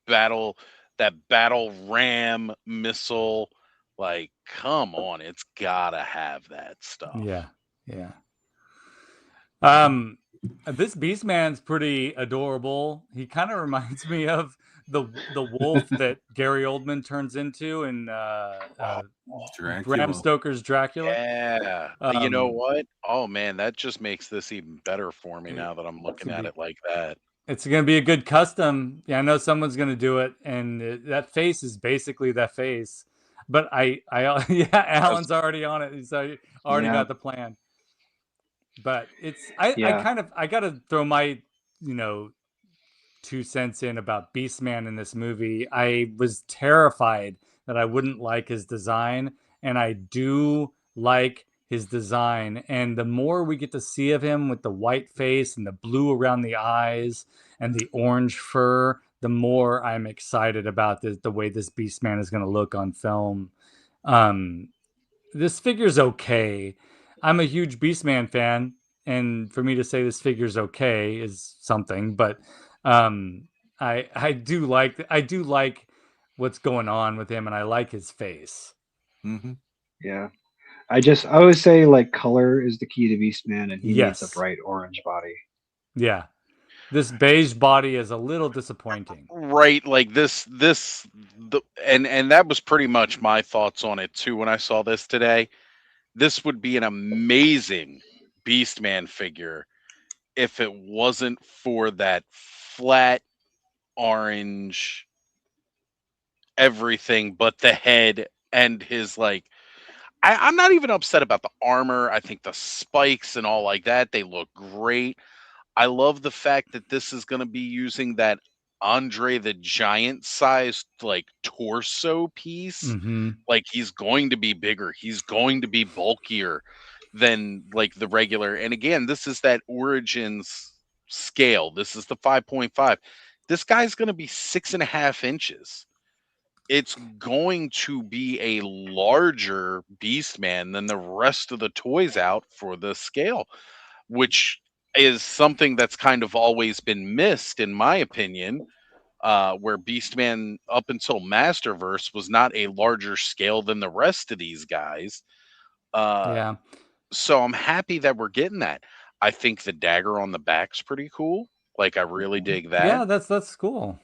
battle ram missile. Like, come on, it's got to have that stuff. Yeah, yeah. This Beastman's pretty adorable. He kind of reminds me of the wolf that Gary Oldman turns into in Bram Dracula. Stoker's Dracula. Yeah. You know Um, what? Oh man, that just makes this even better for me now that I'm looking at it like that. It's going to be a good custom. Yeah, I know someone's going to do it, and that face is basically that face. But yeah, Alan's already on it. So already Yeah. got the plan. But I gotta throw my 2 cents in about Beastman in this movie. I was terrified that I wouldn't like his design, and I do like his design. And the more we get to see of him with the white face and the blue around the eyes and the orange fur, the more I'm excited about the way this Beastman is going to look on film. This figure's okay. I'm a huge Beastman fan, and for me to say this figure's okay is something. But I do like what's going on with him, and I like his face. Mm-hmm. Yeah. I always say like color is the key to Beastman, and he needs a Yes. bright orange body. Yeah, this beige body is a little disappointing. Right, like and that was pretty much my thoughts on it too when I saw this today. This would be an amazing Beastman figure if it wasn't for that flat orange everything but the head and his I'm not even upset about the armor. I think the spikes and all like that, they look great. I love the fact that this is going to be using that Andre the Giant sized torso piece. Mm-hmm. Like he's going to be bigger. He's going to be bulkier than the regular. And again, this is that Origins scale. This is the 5.5. This guy's going to be 6.5 inches. It's going to be a larger Beastman than the rest of the toys out for the scale, which is something that's kind of always been missed, in my opinion, where Beastman up until Masterverse was not a larger scale than the rest of these guys. Yeah. So I'm happy that we're getting that. I think the dagger on the back's pretty cool. Like I really dig that. Yeah, that's cool.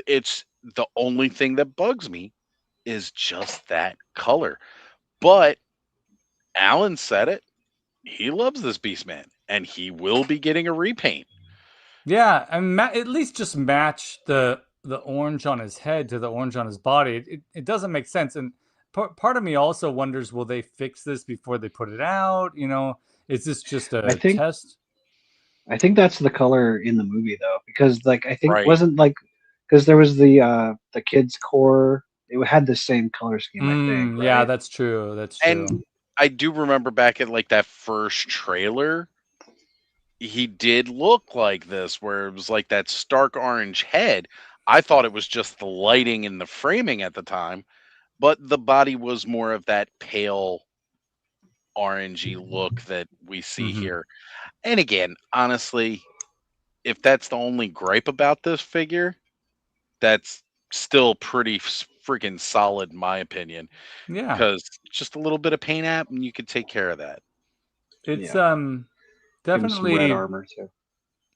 It's the only thing that bugs me is just that color. But Alan said it. He loves this Beastman, and he will be getting a repaint. Yeah, and at least just match the orange on his head to the orange on his body. It doesn't make sense. And part of me also wonders, will they fix this before they put it out? Is this just a test? I think that's the color in the movie though, because I think Right. wasn't because there was the kids core. It had the same color scheme, I think. Yeah, Right? that's true. That's true. And I do remember back at like that first trailer, he did look like this, where it was like that stark orange head. I thought it was just the lighting and the framing at the time, but the body was more of that pale orangey look that we see Mhm. here. And again, honestly, if that's the only gripe about this figure, that's still pretty freaking solid, in my opinion. Yeah, Because just a little bit of paint app, and you could take care of that. it's Give him some red definitely armor too.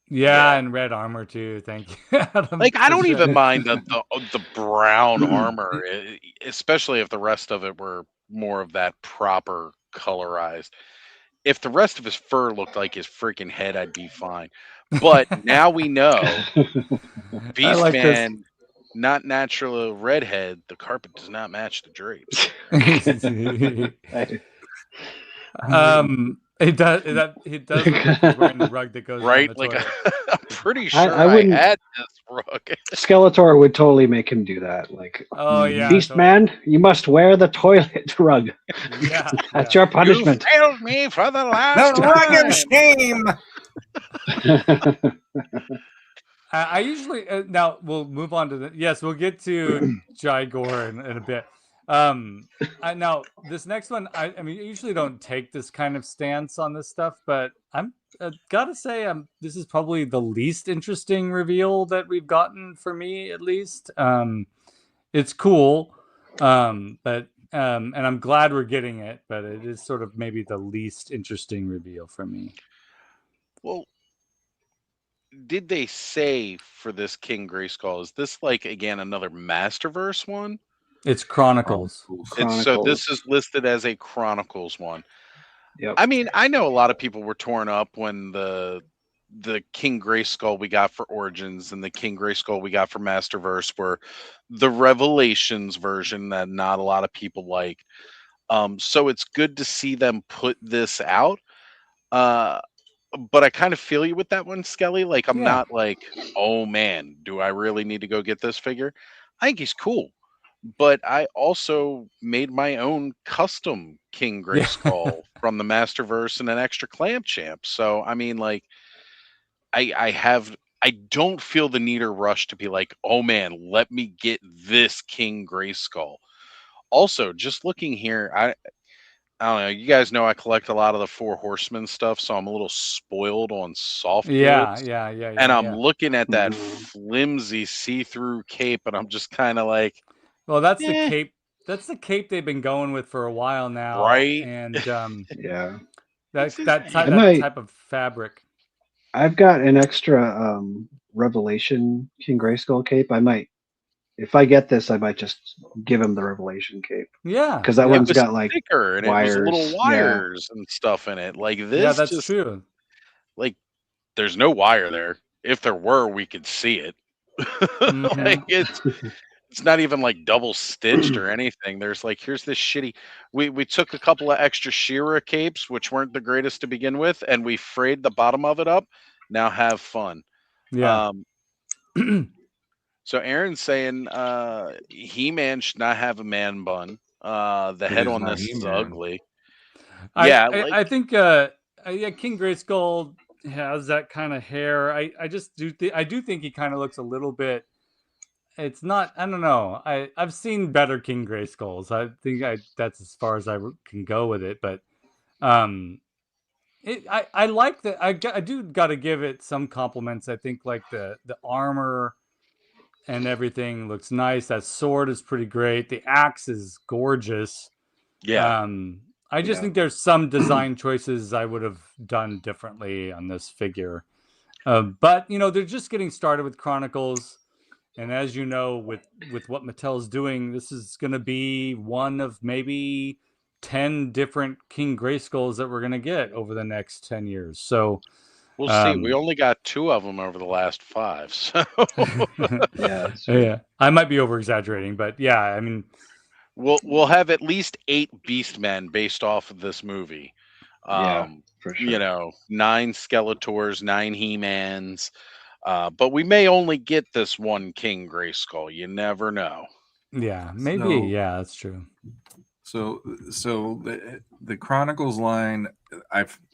yeah, Yeah. and red armor too. Thank you, Adam, Like I for don't sure. even mind the brown armor, especially if the rest of it were more of that proper colorized. If the rest of his fur looked like his freaking head, I'd be fine. But now we know I like this. Beastman, not natural redhead. The carpet does not match the drapes. It does. He does look like he's wearing the rug that goes down Right? the Like toilet. I'm pretty sure I I wouldn't. had this rug. Skeletor would totally make him do that. Like, Oh yeah, Beast totally. Man, you must wear the toilet rug. Yeah, That's yeah. your punishment. You failed me for the last The rug time. of shame. I usually now we'll move on to the yes, we'll get to Jigor in a bit. Now this next one, I mean, I usually don't take this kind of stance on this stuff, but I'm gotta say, this is probably the least interesting reveal that we've gotten for me, at least. It's cool, but and I'm glad we're getting it, but it is sort of maybe the least interesting reveal for me. Well, did they say for this King Grayskull, is this like again another Masterverse one? It's Chronicles. It's so this Chronicles. is listed as a Chronicles one. Yep. I mean, I know a lot of people were torn up when the King Grayskull we got for Origins and the King Grayskull we got for Masterverse were the Revelations version that not a lot of people like. So it's good to see them put this out. But I kind of feel you with that one, Skelly. Like I'm Yeah. not like, oh man, do I really need to go get this figure? I think he's cool. But I also made my own custom King Yeah. Grayskull from the Masterverse and an extra Clamp Champ. So I mean, like, I don't feel the need or rush to be like, oh man, let me get this King Grayskull. Also, just looking here, I don't know. You guys know I collect a lot of the Four Horsemen stuff, so I'm a little spoiled on soft Yeah, goods. yeah. And I'm Yeah. looking at that Mhm. flimsy see-through cape, and I'm just kind of like, Well, that's the eh, cape. That's the cape they've been going with for a while now, right? and Yeah. It's just, I that might. type of fabric. I've got an extra Revelation King Grayskull cape. I might, if I get this, I might just give him the Revelation cape Yeah, because that yeah, it one's was got like thicker and it was little wires. Yeah. wires and stuff in it. Like yeah. this, That's just true. like there's no wire there. If there were, we could see it. Mhm. Like it's not even like double stitched or anything. There's like here's this shitty. We took a couple of extra Shira capes, which weren't the greatest to begin with, and we frayed the bottom of it up. Now have fun. Yeah. Um, so Aaron's saying He-Man should not have a man bun. The It head is on not this is He-Man. ugly. Yeah, like I think yeah, King Grayskull has that kind of hair. I just I do think he kind of looks a little bit. It's not. I don't know. I've seen better King Grayskulls. I think that's as far as can go with it. But um, I like that. I do got to give it some compliments. I think like the armor and everything looks nice. That sword is pretty great. The axe is gorgeous. yeah. I just Yeah. think there's some design choices I would have done differently on this figure. But you know, they're just getting started with Chronicles, and as you know, with what Mattel's doing, this is going to be one of maybe 10 different King Grayskulls that we're going to get over the next 10 years. So, We'll see. We only got 2 of them over the last 5. So Yeah. That's true. yeah, I might be over exaggerating, but yeah, I mean, we'll have at least 8 Beastmen based off of this movie. Yeah, for sure. You know, 9 Skeletors, 9 He-Mans. But we may only get this one King Grayskull. You never know. Yeah, maybe. So- Yeah, that's true. So the Chronicles line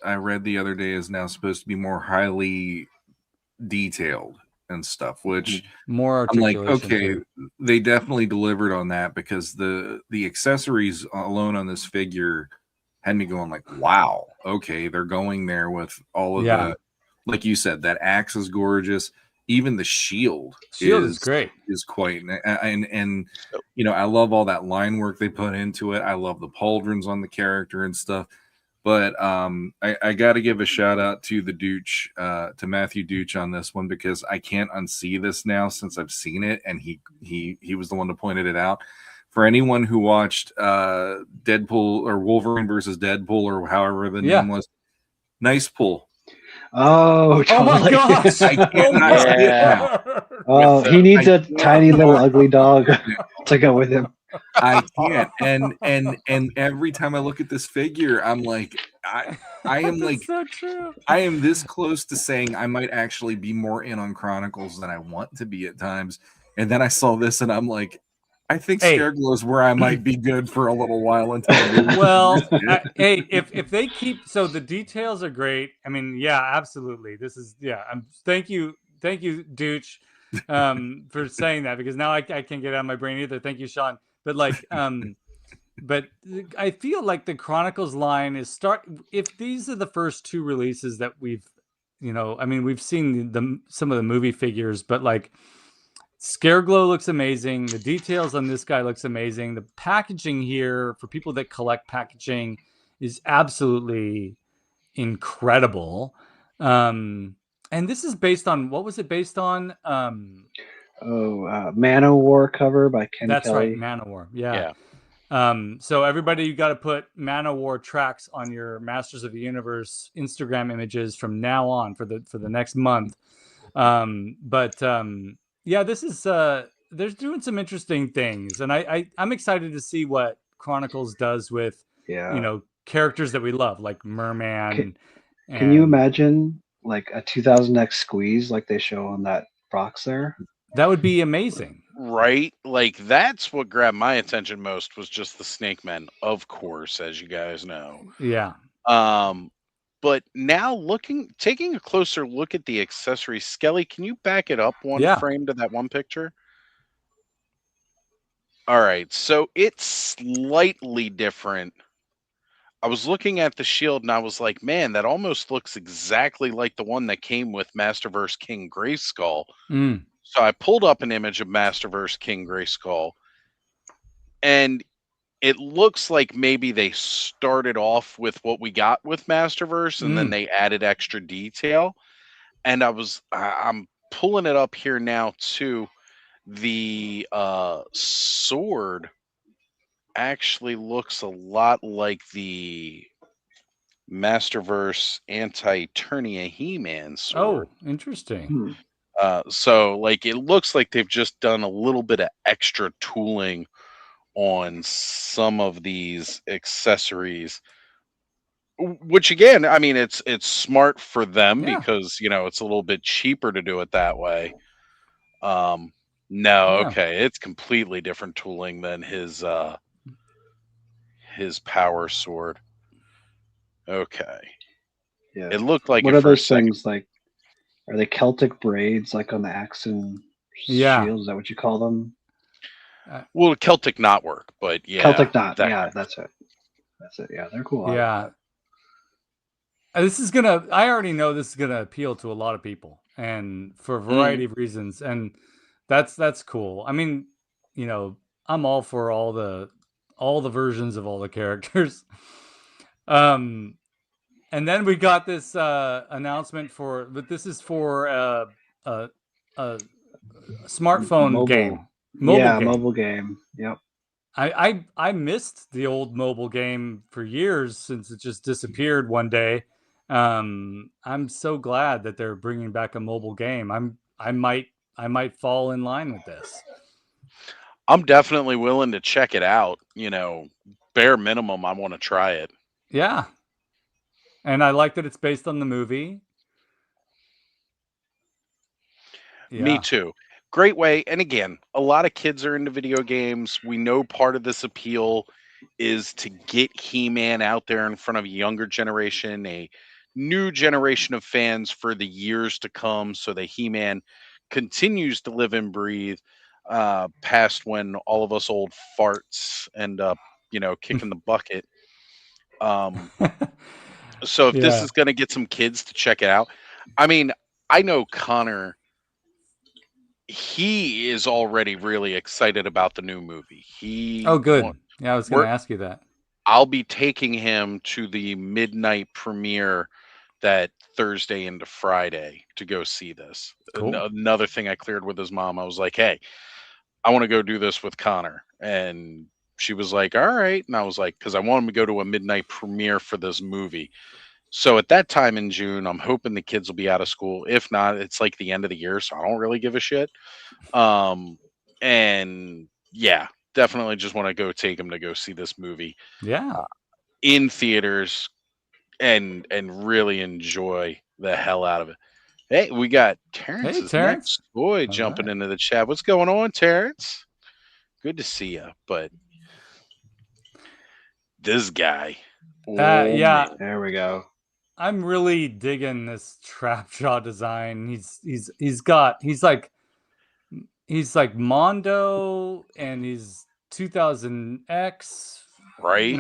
I read the other day is now supposed to be more highly detailed and stuff, which More I'm like, articulation. okay, too. they definitely delivered on that, because the accessories alone on this figure had me going like, wow, okay, they're going there with all of Yeah. the, like you said, that axe is gorgeous. Even the shield Is great. is quite, and you know, I love all that line work they put into it. I love the pauldrons on the character and stuff. But I got to give a shout out to the Dooch, to Matthew Dooch on this one, because I can't unsee this now since I've seen it, and he was the one that pointed it out. For anyone who watched Deadpool or Wolverine versus Deadpool or however the name was, nice pull. Oh, Oh my totally. gosh! I can't Oh not my see it now. word. Oh, With he needs I a can't tiny little not- ugly dog to go with him. I can't. And every time I look at this figure, I'm like, I am That's like, so true. I am this close to saying I might actually be more in on Chronicles than I want to be at times. And then I saw this and I'm like, I think Hey. Scareglow is where I might be good for a little while until the movie. Well, hey, if they keep, so the details are great. I mean, yeah, absolutely. This is, yeah. Thank you, Dooch, for saying that, because now I can't get it out of my brain either. Thank you, Sean. But like, but I feel like the Chronicles line is if these are the first two releases that we've, you know, I mean, we've seen some of the movie figures, but like, Scareglow looks amazing. The details on this guy looks amazing. The packaging here, for people that collect packaging, is absolutely incredible. And this is based on, what was it based on? Manowar cover by Ken That's right, Kelly. Manowar. Yeah. So everybody, you got to put Manowar tracks on your Masters of the Universe Instagram images from now on for the next month. Yeah, this is they're doing some interesting things, and I'm excited to see what Chronicles does with you know, characters that we love, like Merman. Can you imagine like a 2000X squeeze like they show on that box there? That would be amazing. Right? Like, that's what grabbed my attention most, was just the Snake Men, of course, as you guys know. Yeah. But now taking a closer look at the accessories, Skelly, can you back it up one Yeah. frame to that one picture? All right, so it's slightly different. I was looking at the shield and I was like, man, that almost looks exactly like the one that came with Masterverse King Grayskull. Mm. So I pulled up an image of Masterverse King Grayskull, and it looks like maybe they started off with what we got with Masterverse, and then they added extra detail. And I'm pulling it up here now too. The sword actually looks a lot like the Masterverse Anti-Eternia He-Man sword. Oh, interesting. So like, it looks like they've just done a little bit of extra tooling on some of these accessories, which again, I mean, it's smart for them, because, you know, it's a little bit cheaper to do it that way. Okay, it's completely different tooling than his power sword. Okay. Yeah. It looked like What it are for a those second. things like? Are they Celtic braids like on the axe and shield? Is that what you call them? Well, Celtic knotwork, but yeah. Celtic knot. Yeah, that's it. That's it. Yeah, they're cool. Yeah. This is I already know this is gonna appeal to a lot of people, and for a variety of reasons, and that's cool. I mean, you know, I'm all for all the versions of all the characters. And then we got this announcement but this is for a smartphone game. Mobile game. Yep. I missed the old mobile game for years, since it just disappeared one day. I'm so glad that they're bringing back a mobile game. I might fall in line with this. I'm definitely willing to check it out. You know, bare minimum, I want to try it. Yeah. And I like that it's based on the movie. Me Yeah. too. Great way. And again, a lot of kids are into video games. We know part of this appeal is to get He-Man out there in front of a younger generation, a new generation of fans for the years to come, so that He-Man continues to live and breathe past when all of us old farts end up, kicking the bucket. Um, so if this Yeah. is going to get some kids to check it out, I mean, I know Connor, he is already really excited about the new movie. Oh, good. Yeah, I was going We're to ask you that. I'll be taking him to the midnight premiere that Thursday into Friday to go see this. Cool. Another thing I cleared with his mom, I was like, "Hey, I want to go do this with Connor," and she was like, "All right," and I was like, "Because I want him to go to a midnight premiere for this movie." So at that time in June, I'm hoping the kids will be out of school. If not, it's like the end of the year, so I don't really give a shit. Um, and yeah, definitely just want to go take him to go see this movie Yeah. in theaters and really enjoy the hell out of it. Hey, we got Hey, Terrence's Terrence. next boy All jumping right. into the chat. What's going on, Terrence? Good to see you. But this guy, oh man, Yeah, There we go. I'm really digging this Trapjaw design. He's like Mondo, and he's 2000X, right?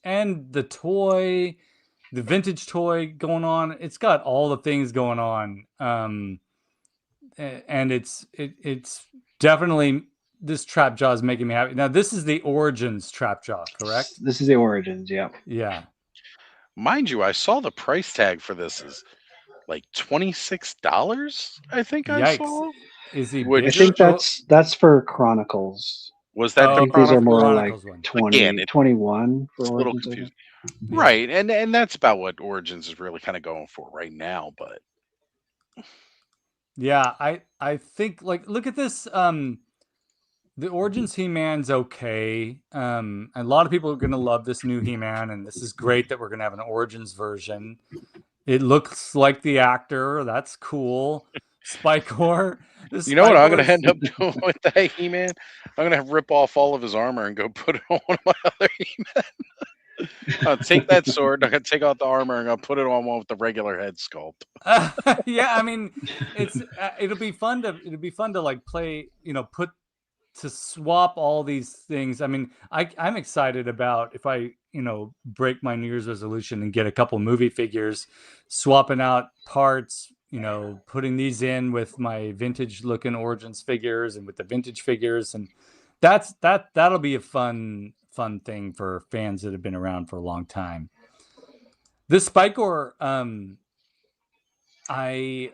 and the vintage toy going on. It's got all the things going on. And it's definitely, this Trapjaw is making me happy. Now, this is the Origins Trapjaw, correct? This is the Origins. Yeah. Yeah. Mind you, I saw the price tag for this is like $26. I think I Yikes. saw. Is he I Which think bitch? that's for Chronicles. was I that Oh, the think these are more Chronicles? like Chronicles one. Again, 20, it's 21 for a little Origins, I think. confusing. Yeah. Right, and that's about what Origins is really kind of going for right now. But Yeah, I think, like, look at this. The Origins He-Man's okay. A lot of people are gonna love this new He-Man, and this is great that we're gonna have an Origins version. It looks like the actor. That's cool. Spikor. This you know what I'm gonna Spikor's end up doing with that He-Man? I'm gonna rip off all of his armor and go put it on one of my other He-Man. I'll take that sword. I'm gonna take out the armor and I'll put it on one with the regular head sculpt. yeah, I mean, it'll be fun to like play, put to swap all these things. I mean, I'm excited about if I, break my New Year's resolution and get a couple movie figures, swapping out parts, putting these in with my vintage looking Origins figures and with the vintage figures. And that'll be a fun thing for fans that have been around for a long time. This Spikor, I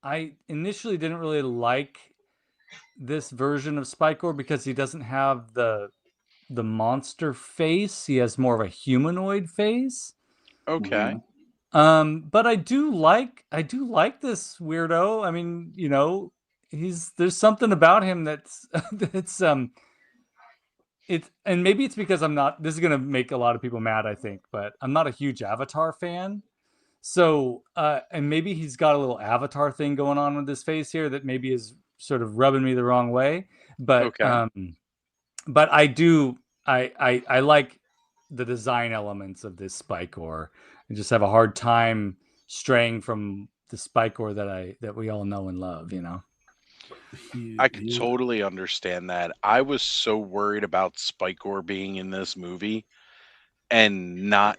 I initially didn't really like this version of Spikor because he doesn't have the monster face. He has more of a humanoid face. Okay. But I do like this weirdo. I mean, there's something about him that's that's and maybe it's because this is gonna make a lot of people mad, I think, but I'm not a huge Avatar fan. So, and maybe he's got a little Avatar thing going on with his face here that maybe is sort of rubbing me the wrong way. But, Okay. but I like the design elements of this Spikor. I just have a hard time straying from the Spikor that we all know and love. I could totally understand that. I was so worried about Spikor being in this movie and not.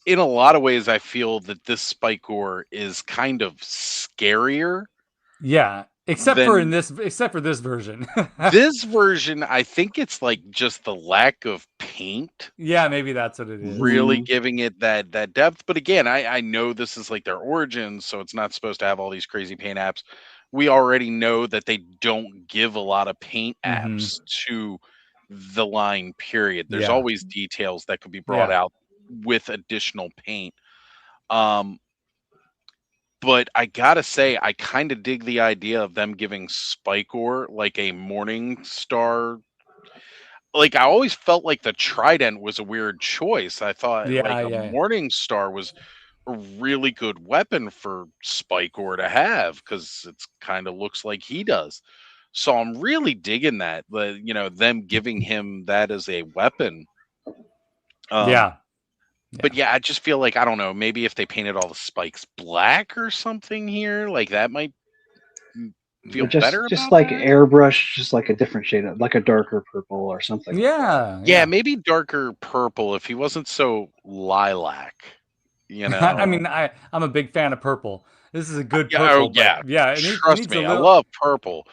In a lot of ways, I feel that this Spikor is kind of scarier Yeah, except for than this version. this version. I think it's like just the lack of paint Yeah, maybe that's what it is. really giving it that depth. But again, I know this is like their origins, so it's not supposed to have all these crazy paint apps. We already know that they don't give a lot of paint Mm-hmm. apps to the line, period. There's Yeah. always details that could be brought Yeah. out with additional paint. Um, but I gotta say, I kind of dig the idea of them giving Spikor like a Morning Star. Like, I always felt like the Trident was a weird choice. I thought like Yeah, a yeah. Morning Star was a really good weapon for Spikor to have because it's kind of looks like he does. So I'm really digging that, them giving him that as a weapon. Um, Yeah. but yeah, I just feel like I don't know. Maybe if they painted all the spikes black or something here, like that might feel better Just about like that. airbrush, just like a different shade of, like a darker purple or something like that. Yeah. Yeah, maybe darker purple if he wasn't so lilac. I mean, I'm a big fan of purple. This is a good Yeah. Oh purple, but yeah. yeah, it Trust needs a me, I little love purple.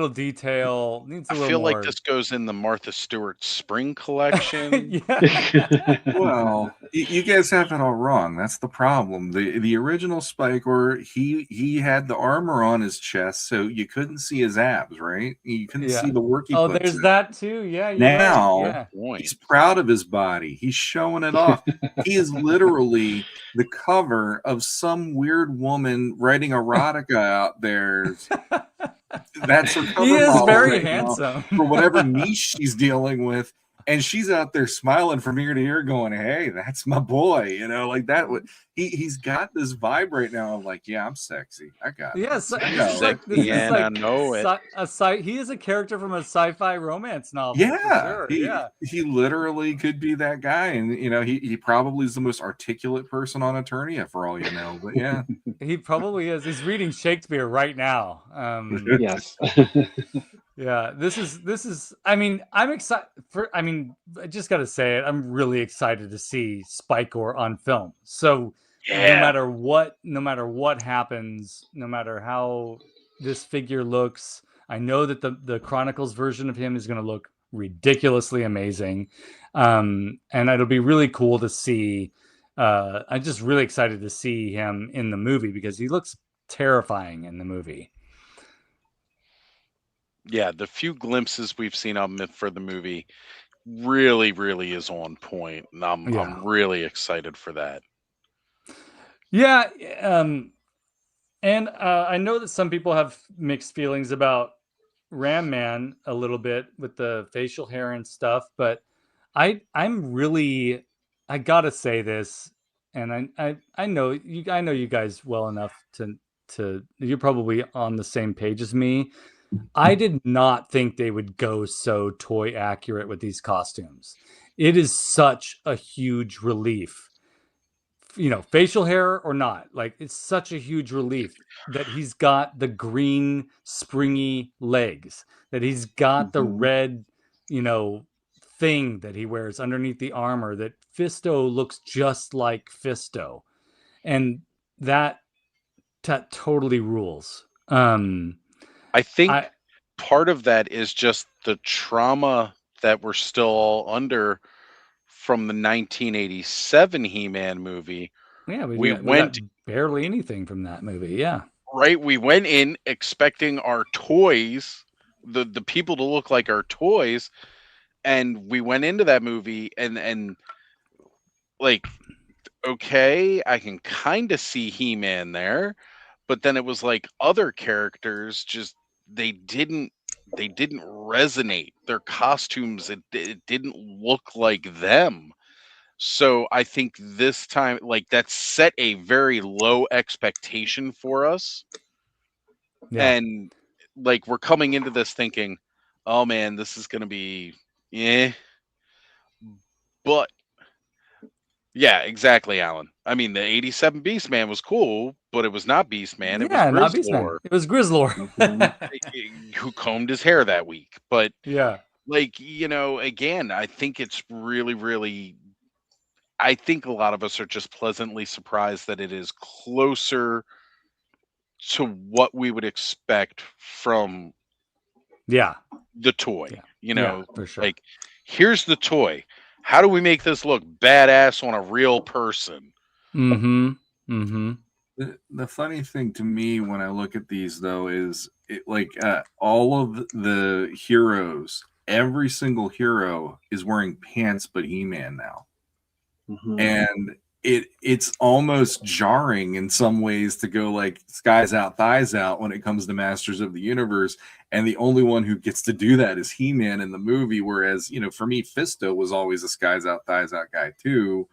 detail, needs I a little feel like more. this goes in the Martha Stewart spring collection. Yeah. Well, you guys have it all wrong. That's the problem. The original Spikor, he had the armor on his chest, so you couldn't see his abs, right? You couldn't Yeah. see the work he Oh, puts there's in. that too. Yeah, you're right. Now Yeah. Point. he's proud of his body. He's showing it off. He is literally the cover of some weird woman writing erotica out there. That's her He cover is model very right now handsome. for whatever niche she's dealing with. And she's out there smiling from ear to ear, going, "Hey, that's my boy," like that. He's got this vibe right now of like, "Yeah, I'm sexy. I got it." Yes, I'm this is like sexy and I know it. he is a character from a sci-fi romance novel for Yeah, sure. he Yeah. he literally could be that guy, and he probably is the most articulate person on Eternia for all you know. But yeah, He probably is. He's reading Shakespeare right now. Yes. Yeah, this is I mean, I'm excited I just got to say it. I'm really excited to see Spikor on film. So no Yeah. matter what happens, no matter how this figure looks, I know that the Chronicles version of him is going to look ridiculously amazing. And it'll be really cool to see I'm just really excited to see him in the movie because he looks terrifying in the movie. Yeah, the few glimpses we've seen of him for the movie really, really is on point, and I'm really excited for that. Yeah, and I know that some people have mixed feelings about Ram Man a little bit with the facial hair and stuff, but I'm really I gotta say this, and I know you guys well enough to you're probably on the same page as me. I did not think they would go so toy accurate with these costumes. It is such a huge relief, facial hair or not. Like, it's such a huge relief that he's got the green springy legs, that he's got the red, thing that he wears underneath the armor, that Fisto looks just like Fisto. And that totally rules. I think I part of that is just the trauma that we're still all under from the 1987 He-Man movie. Yeah, We we got went barely anything from that movie. Yeah. right. We went in expecting our toys, the people to look like our toys, and we went into that movie and like, okay, I can kind of see He-Man there, but then it was like other characters just they didn't resonate. Their costumes it didn't look like them. So I think this time, like, that set a very low expectation for us. Yeah. And like we're coming into this thinking, oh man, this is gonna be but yeah, exactly, Alan. I mean, the 87 Beastman was cool, but it was not Beastman, it was Yeah, not Beastman. Grizzlor It was Grizzlor. who combed his hair that week. But Yeah. like, again, I think it's really, really I think a lot of us are just pleasantly surprised that it is closer to what we would expect from Yeah. the toy. Yeah, for sure. Like, here's the toy. How do we make this look badass on a real person? Mm-hmm. Mm-hmm. The funny thing to me when I look at these though is all of the heroes, every single hero is wearing pants but He-Man now. And it's almost jarring in some ways to go like skies out, thighs out when it comes to Masters of the Universe. And the only one who gets to do that is He-Man in the movie. Whereas, for me, Fisto was always a skies out, thighs out guy too.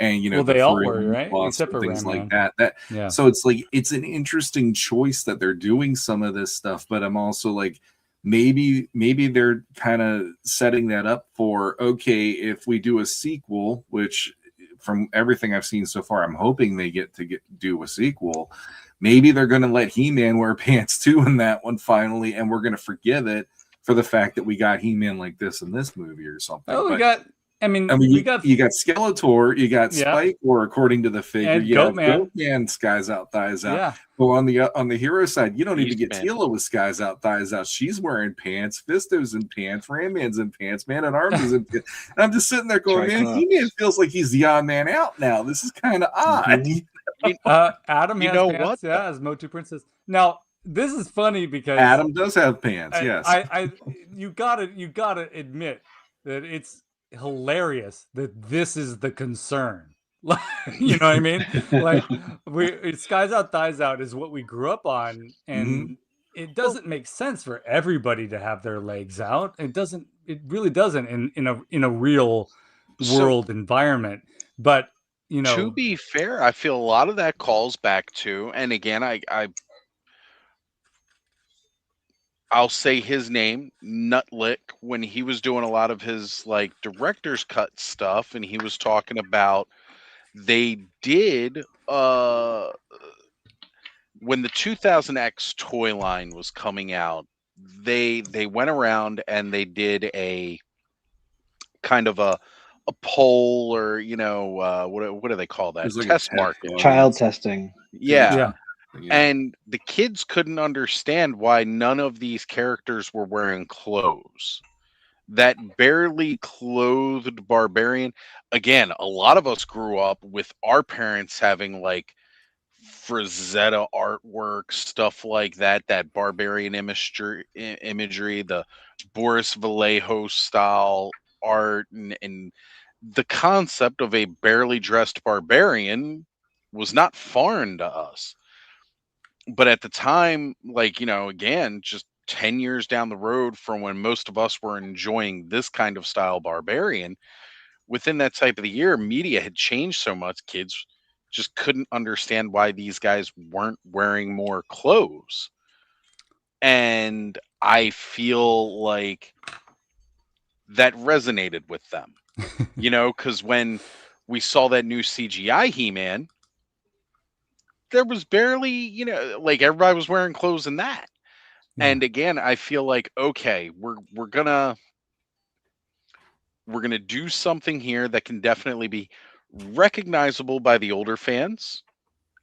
and Well, the they all furry were, right? onslaughts Except and for things Ram like Man. that. Yeah. So it's like it's an interesting choice that they're doing some of this stuff, but I'm also like, maybe they're kind of setting that up for, okay, if we do a sequel, which from everything I've seen so far, I'm hoping they get to do a sequel. Maybe they're going to let He-Man wear pants too in that one finally, and we're going to forgive it for the fact that we got He-Man like this in this movie or something. Oh, we But got. I mean, we got. you got Skeletor, you got Yeah. Spike, or according to the figure, And you have Goatman. Goatman, skies out, thighs out. Yeah. Well, on the hero side, you don't even get Beastman. Teela with skies out, thighs out. She's wearing pants. Fisto's in pants. Ram Man's in pants. Man at Arms is in pants. And I'm just sitting there going, man, Triclops. He-Man feels like he's the odd man out now. This is kind of odd. Mhm. Adam You has know pants, what, yeah, as MOTU Princess. Now, this is funny because Adam does have pants, yes. you gotta admit that it's hilarious that this is the concern. You know what I mean? Like skies out, thighs out is what we grew up on, and it doesn't make sense for everybody to have their legs out. It doesn't. It really doesn't in a real world environment. But to be fair, I feel a lot of that calls back to, and again, I'll say his name, Nutlick, when he was doing a lot of his like director's cut stuff, and he was talking about they did when the 2000X toy line was coming out, they went around and they did a kind of a poll, or what do they call that? There's like a Test test market. Child testing. Yeah. yeah. And the kids couldn't understand why none of these characters were wearing clothes. That barely clothed barbarian. Again, a lot of us grew up with our parents having like Frazetta artwork, stuff like that, that barbarian imagery, the Boris Vallejo style art, and the concept of a barely dressed barbarian was not foreign to us. But at the time, like, again, just 10 years down the road from when most of us were enjoying this kind of style barbarian, within that type of the year, media had changed so much, kids just couldn't understand why these guys weren't wearing more clothes. And I feel like that resonated with them, because when we saw that new CGI He-Man, there was barely, like everybody was wearing clothes in that. Yeah. And again, I feel like, okay, we're gonna do something here that can definitely be recognizable by the older fans.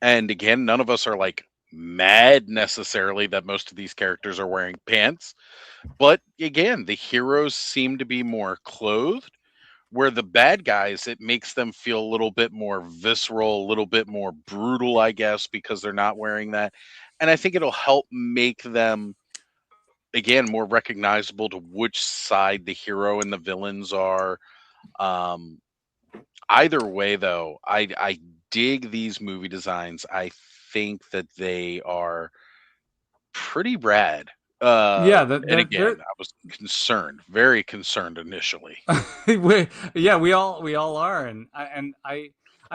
And again, none of us are like mad necessarily that most of these characters are wearing pants. But again, the heroes seem to be more clothed, where the bad guys, it makes them feel a little bit more visceral, a little bit more brutal, I guess, because they're not wearing that. And I think it'll help make them, again, more recognizable to which side the hero and the villains are. Either way, though, I dig these movie designs. I think that they are pretty rad. Yeah, And again, I was very concerned initially. we all are, and I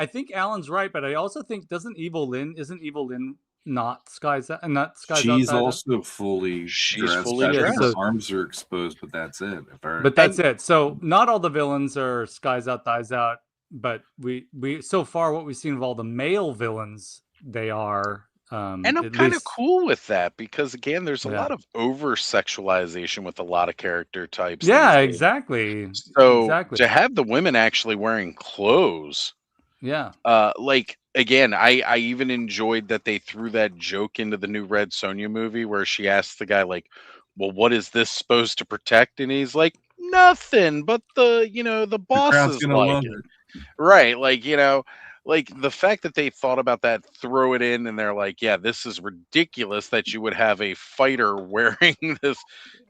think Alan's right, but I also think isn't Evil Lyn not skies out, She's outside? also fully She's dressed. fully I think her dressed. arms are exposed, but that's it. But that's it. So not all the villains are skies out, thighs out. But we so far what we've seen of all the male villains, they are. And I'm kind of cool with that because, again, there's a lot of over sexualization with a lot of character types. Yeah, exactly. So to have the women actually wearing clothes. Yeah. Like, again, I even enjoyed that they threw that joke into the new Red Sonja movie where she asks the guy, like, well, what is this supposed to protect? And he's like, nothing, but the bosses like it. Right. Like, like the fact that they thought about that, throw it in, and they're like, yeah, this is ridiculous that you would have a fighter wearing this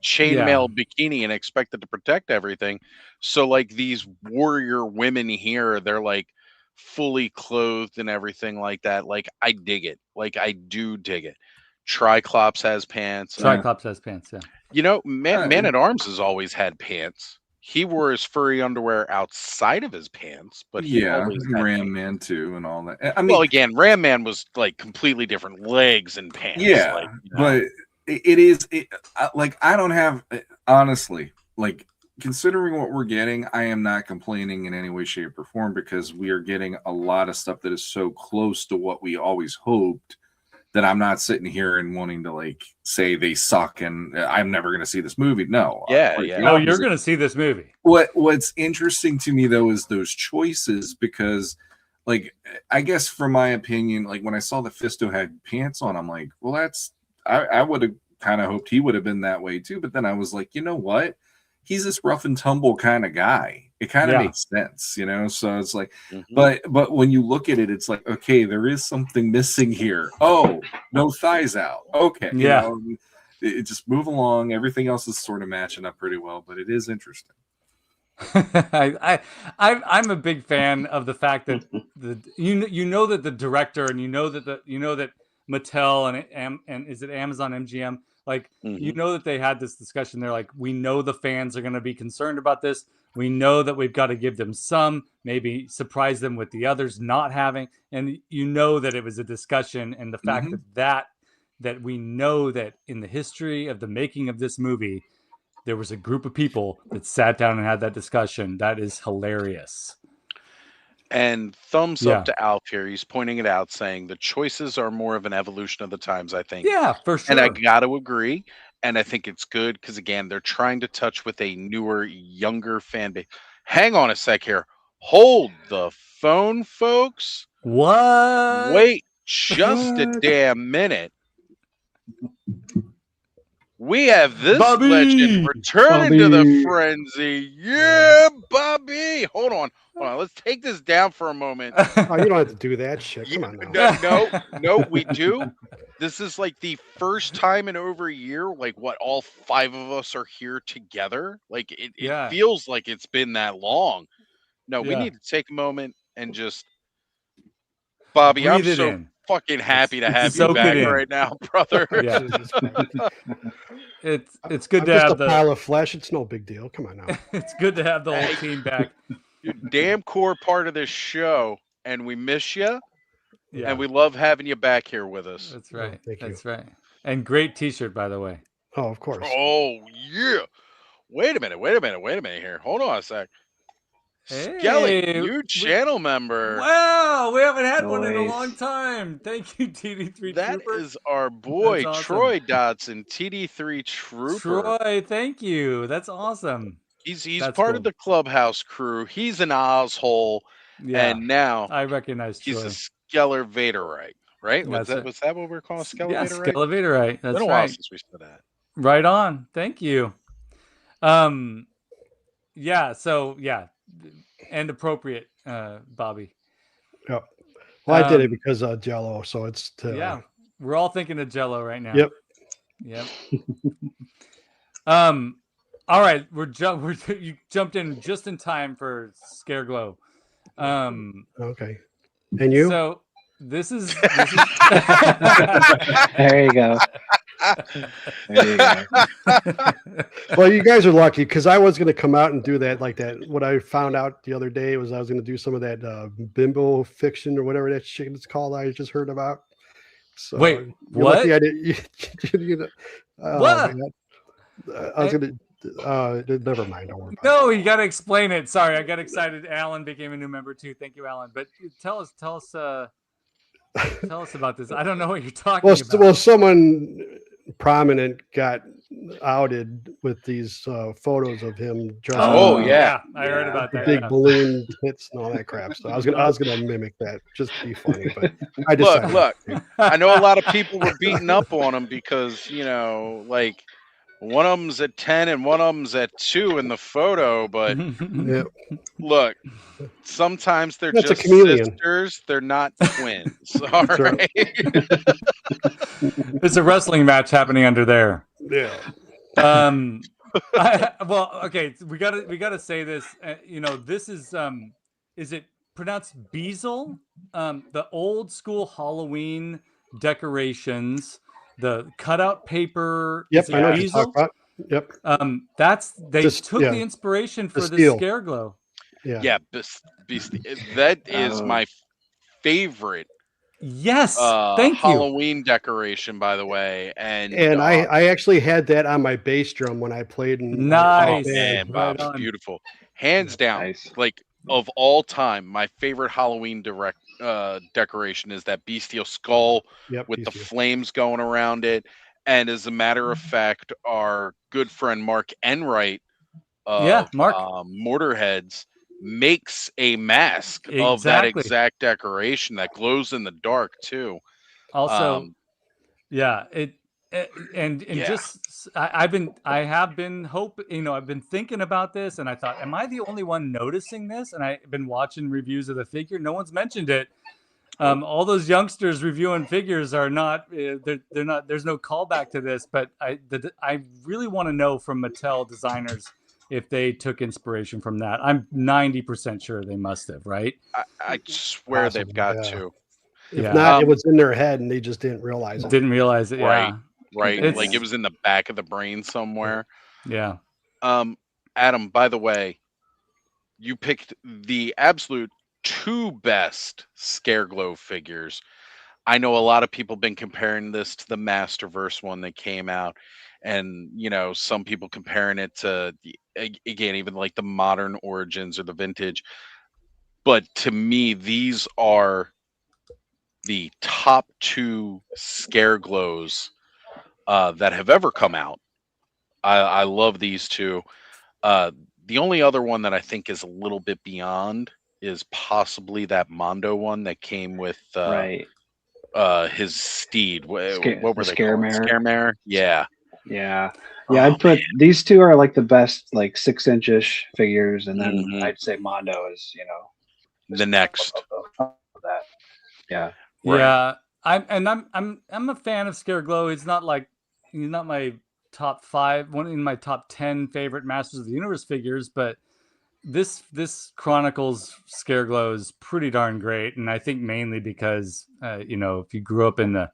chainmail bikini and expect it to protect everything. So, like, these warrior women here, they're like fully clothed and everything like that. Like, I dig it. Like, I do dig it. Triclops has pants. Triclops has pants, yeah. Man at Arms has always had pants. he wore his furry underwear outside of his pants, but he Yeah, always had Ram pants. Man too, and all that. I mean, Well, again, Ram Man was like completely different legs and pants. yeah, like, but it is like I don't have honestly like considering what we're getting. I am not complaining in any way, shape, or form because we are getting a lot of stuff that is so close to what we always hoped that I'm not sitting here and wanting to like say they suck and I'm never going to see this movie. No, Yeah, quite yeah. the Oh, you're opposite. going to see this movie. What's interesting to me though is those choices because like I guess from my opinion, like when I saw that Fisto had pants on, I'm like, well, I would have kind of hoped he would have been that way too. But then I was like, you know what? He's this rough and tumble kind of guy. It kind of Yeah. makes sense, you know? So it's like, Mhm. but when you look at it, it's like, okay, there is something missing here. Oh, no thighs out. Okay. Yeah. You know, it just move along. Everything else is sort of matching up pretty well, but it is interesting. I'm a big fan of the fact that you know that the director and you know that Mattel and is it Amazon MGM, like you know that they had this discussion. They're like, we know the fans are going to be concerned about this. We know that we've got to give them some, maybe surprise them with the others not having, and you know that it was a discussion, and the fact that we know that in the history of the making of this movie, there was a group of people that sat down and had that discussion. That is hilarious. And thumbs up to Alf here. He's pointing it out, saying the choices are more of an evolution of the times, I think. Yeah, for sure. And I got to agree. And I think it's good because, again, they're trying to touch with a newer, younger fan base. Hang on a sec here. Hold the phone, folks. What? Wait just a damn minute. We have this Bobby! legend returning to the frenzy. Yeah, Bobby. Hold on. Let's take this down for a moment. Oh, you don't have to do that shit. Come on now. No, we do. This is like the first time in over a year, like what, all 5 of us are here together. Like it feels like it's been that long. No, we need to take a moment and just, Bobby, Breathe I'm it so in. fucking happy to have you soak it back in. right now, brother. Yeah. It's good I'm to just have a pile of flesh. It's no big deal. Come on now. It's good to have the whole team back. You're a damn core part of this show, and we miss you. Yeah. And we love having you back here with us. That's right. Thank you. That's right. And great T-shirt, by the way. Oh, of course. Oh yeah. Wait a minute here. Hold on a sec. Skelly, new channel member. Wow, we haven't had one in a Nice. long time. Thank you, TD3 That Trooper. is our boy That's awesome. Troy Dotson, TD3 Trooper. Troy, thank you. That's awesome. He's That's part cool. of the Clubhouse crew. He's an Ozhole, Yeah, and now I recognize Troy. he's a Skeller Vaderite, right? Was That's that what we're calling Skeller Yeah, Vaderite? Skelevatorite. That's It's been a while right. since we said that. Right on. Thank you. Yeah. So yeah, and appropriate, Bobby. Yep. Well, I did it because of Jello, so it's to, Yeah, we're all thinking of Jello right now. Yep. All right, you jumped in just in time for Scareglow. Okay. And you? So this is There you go. There you go. Well, you guys are lucky because I was going to come out and do that like that. What I found out the other day was I was going to do some of that bimbo fiction or whatever that shit is called I just heard about. So Wait, you're what? lucky I didn't, What? man. I was going to. Never mind. Don't worry about No, you got to explain it. Sorry, I got excited. Alan became a new member too. Thank you, Alan. But tell us about this. I don't know what you're talking about. Well, someone prominent got outed with these photos of him dressed. Oh, in yeah. I heard about that. big yeah. balloon tits and all that crap. So I was gonna mimic that just to be funny, but I decided. Look. I know a lot of people were beating up on him because, like one of them's at 10 and one of them's at 2 in the photo, but Yeah. look, sometimes they're That's a just chameleon. sisters. They're not twins. All right. There's a wrestling match happening under there. Yeah. Okay, we gotta say this. This is it pronounced Beazle? The old school Halloween decorations, the cutout paper. Yep. Is it I know what you're Beazle? talking about. Yep. They Just- took yeah. the inspiration for the steel. Scareglow. Yeah. That is Oh. my favorite Yes, thank you. Halloween decoration, by the way. And I actually had that on my bass drum when I played in Nice. man, Right Bob, on. beautiful. Hands down, Nice. like of all time, my favorite Halloween decoration is that bestial skull Yep. with the Beastie. flames going around it. And as a matter of fact, our good friend Mark Enright Yeah, of Mark. Mortarheads makes a mask of that Exactly. exact decoration that glows in the dark too. Also, yeah, and Yeah. just I have been I've been thinking about this, and I thought, am I the only one noticing this? And I've been watching reviews of the figure. No one's mentioned it. All those youngsters reviewing figures are not. They're not. There's no callback to this. But I really want to know from Mattel designers if they took inspiration from that. I'm 90% sure they must have. Right? I swear they've Possibly, got yeah. to. If Yeah. not, it was in their head and they just didn't realize it. Didn't realize it. Right. Yeah. Right. It's- Like it was in the back of the brain somewhere. Yeah. Adam, by the way, you picked the absolute two best Scareglow figures. I know a lot of people been comparing this to the Masterverse one that came out, and some people comparing it to again even like the modern origins or the vintage. But to me, these are the top two Scareglows that have ever come out. I love these two. The only other one that I think is a little bit beyond is possibly that Mondo one that came with Right. his steed. What The were they called? Scaremare. Scaremare? Yeah. Yeah. Oh, I'd put these two are like the best, like 6-inch-ish figures, and then Mhm. I'd say Mondo is, The next. above that. Yeah. Right. Yeah, I'm a fan of Scareglow. He's not my top 5, one in my top 10 favorite Masters of the Universe figures, but this Chronicles Scareglow is pretty darn great, and I think mainly because if you grew up in the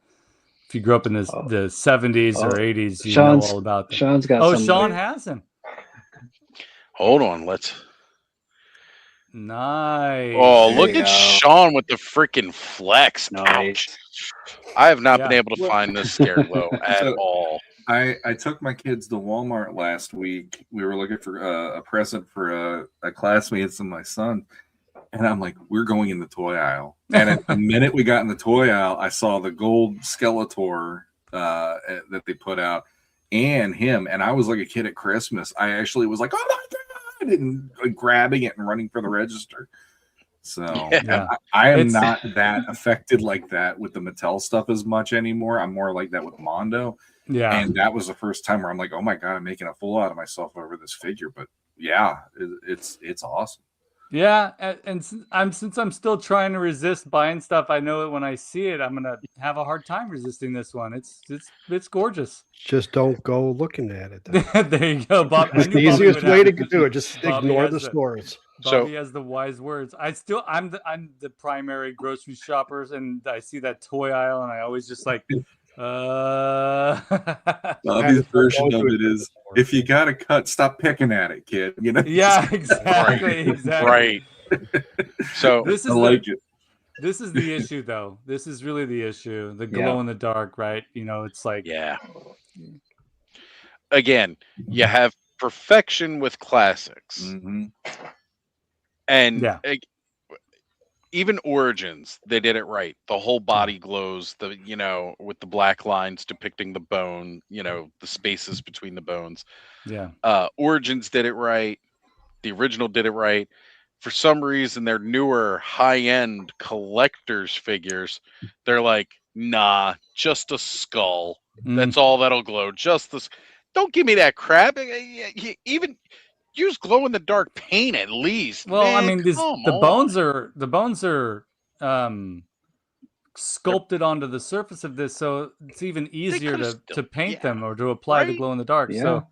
70s or 80s, you know all about them. Sean's got Oh, some. Sean has him. Hold on. Let's. Nice. Oh, There look you at go. Sean with the freaking flex pouch. Nice. I have not been Yeah. able to find this Scareglow at So- all. I took my kids to Walmart last week. We were looking for a present for a classmate and my son. And I'm like, we're going in the toy aisle. And at the minute we got in the toy aisle, I saw the gold Skeletor that they put out and him. And I was like a kid at Christmas. I actually was like, oh my God, and like, grabbing it and running for the register. So Yeah. I am It's- not that affected like that with the Mattel stuff as much anymore. I'm more like that with Mondo. Yeah. And that was the first time where I'm like, oh my God, I'm making a fool out of myself over this figure. But yeah, it's awesome. Yeah, and since I'm still trying to resist buying stuff, I know that when I see it, I'm gonna have a hard time resisting this one. It's gorgeous. Just don't go looking at it. then. There you go, Bob. I That's knew the Bobby easiest would way have- to do it. Just Bobby ignore has the the- stores. So- Bobby has the wise words. I'm the primary grocery shopper, and I see that toy aisle, and I always just like, Bobby's just version don't of do it it. is, if you got a cut, stop picking at it, kid. yeah, exactly, exactly. Right. So This I is like it. This is the issue, though. This is really the issue. The Yeah. glow in the dark, right? It's like, yeah. Again, you have perfection with classics. Mhm. And Yeah. even Origins, they did it right. The whole body glows, with the black lines depicting the bone, the spaces between the bones. yeah, Origins did it right. The original did it right. For some reason, their newer high-end collectors figures, they're like, nah, just a skull. That's all that'll glow. Just this. Don't give me that crap. Even use glow in the dark paint at least. Well, I Man, mean, come the on. bones are sculpted onto the surface of this, so it's even easier could've to still- paint yeah, them or to apply the right? glow in the dark. Yeah. So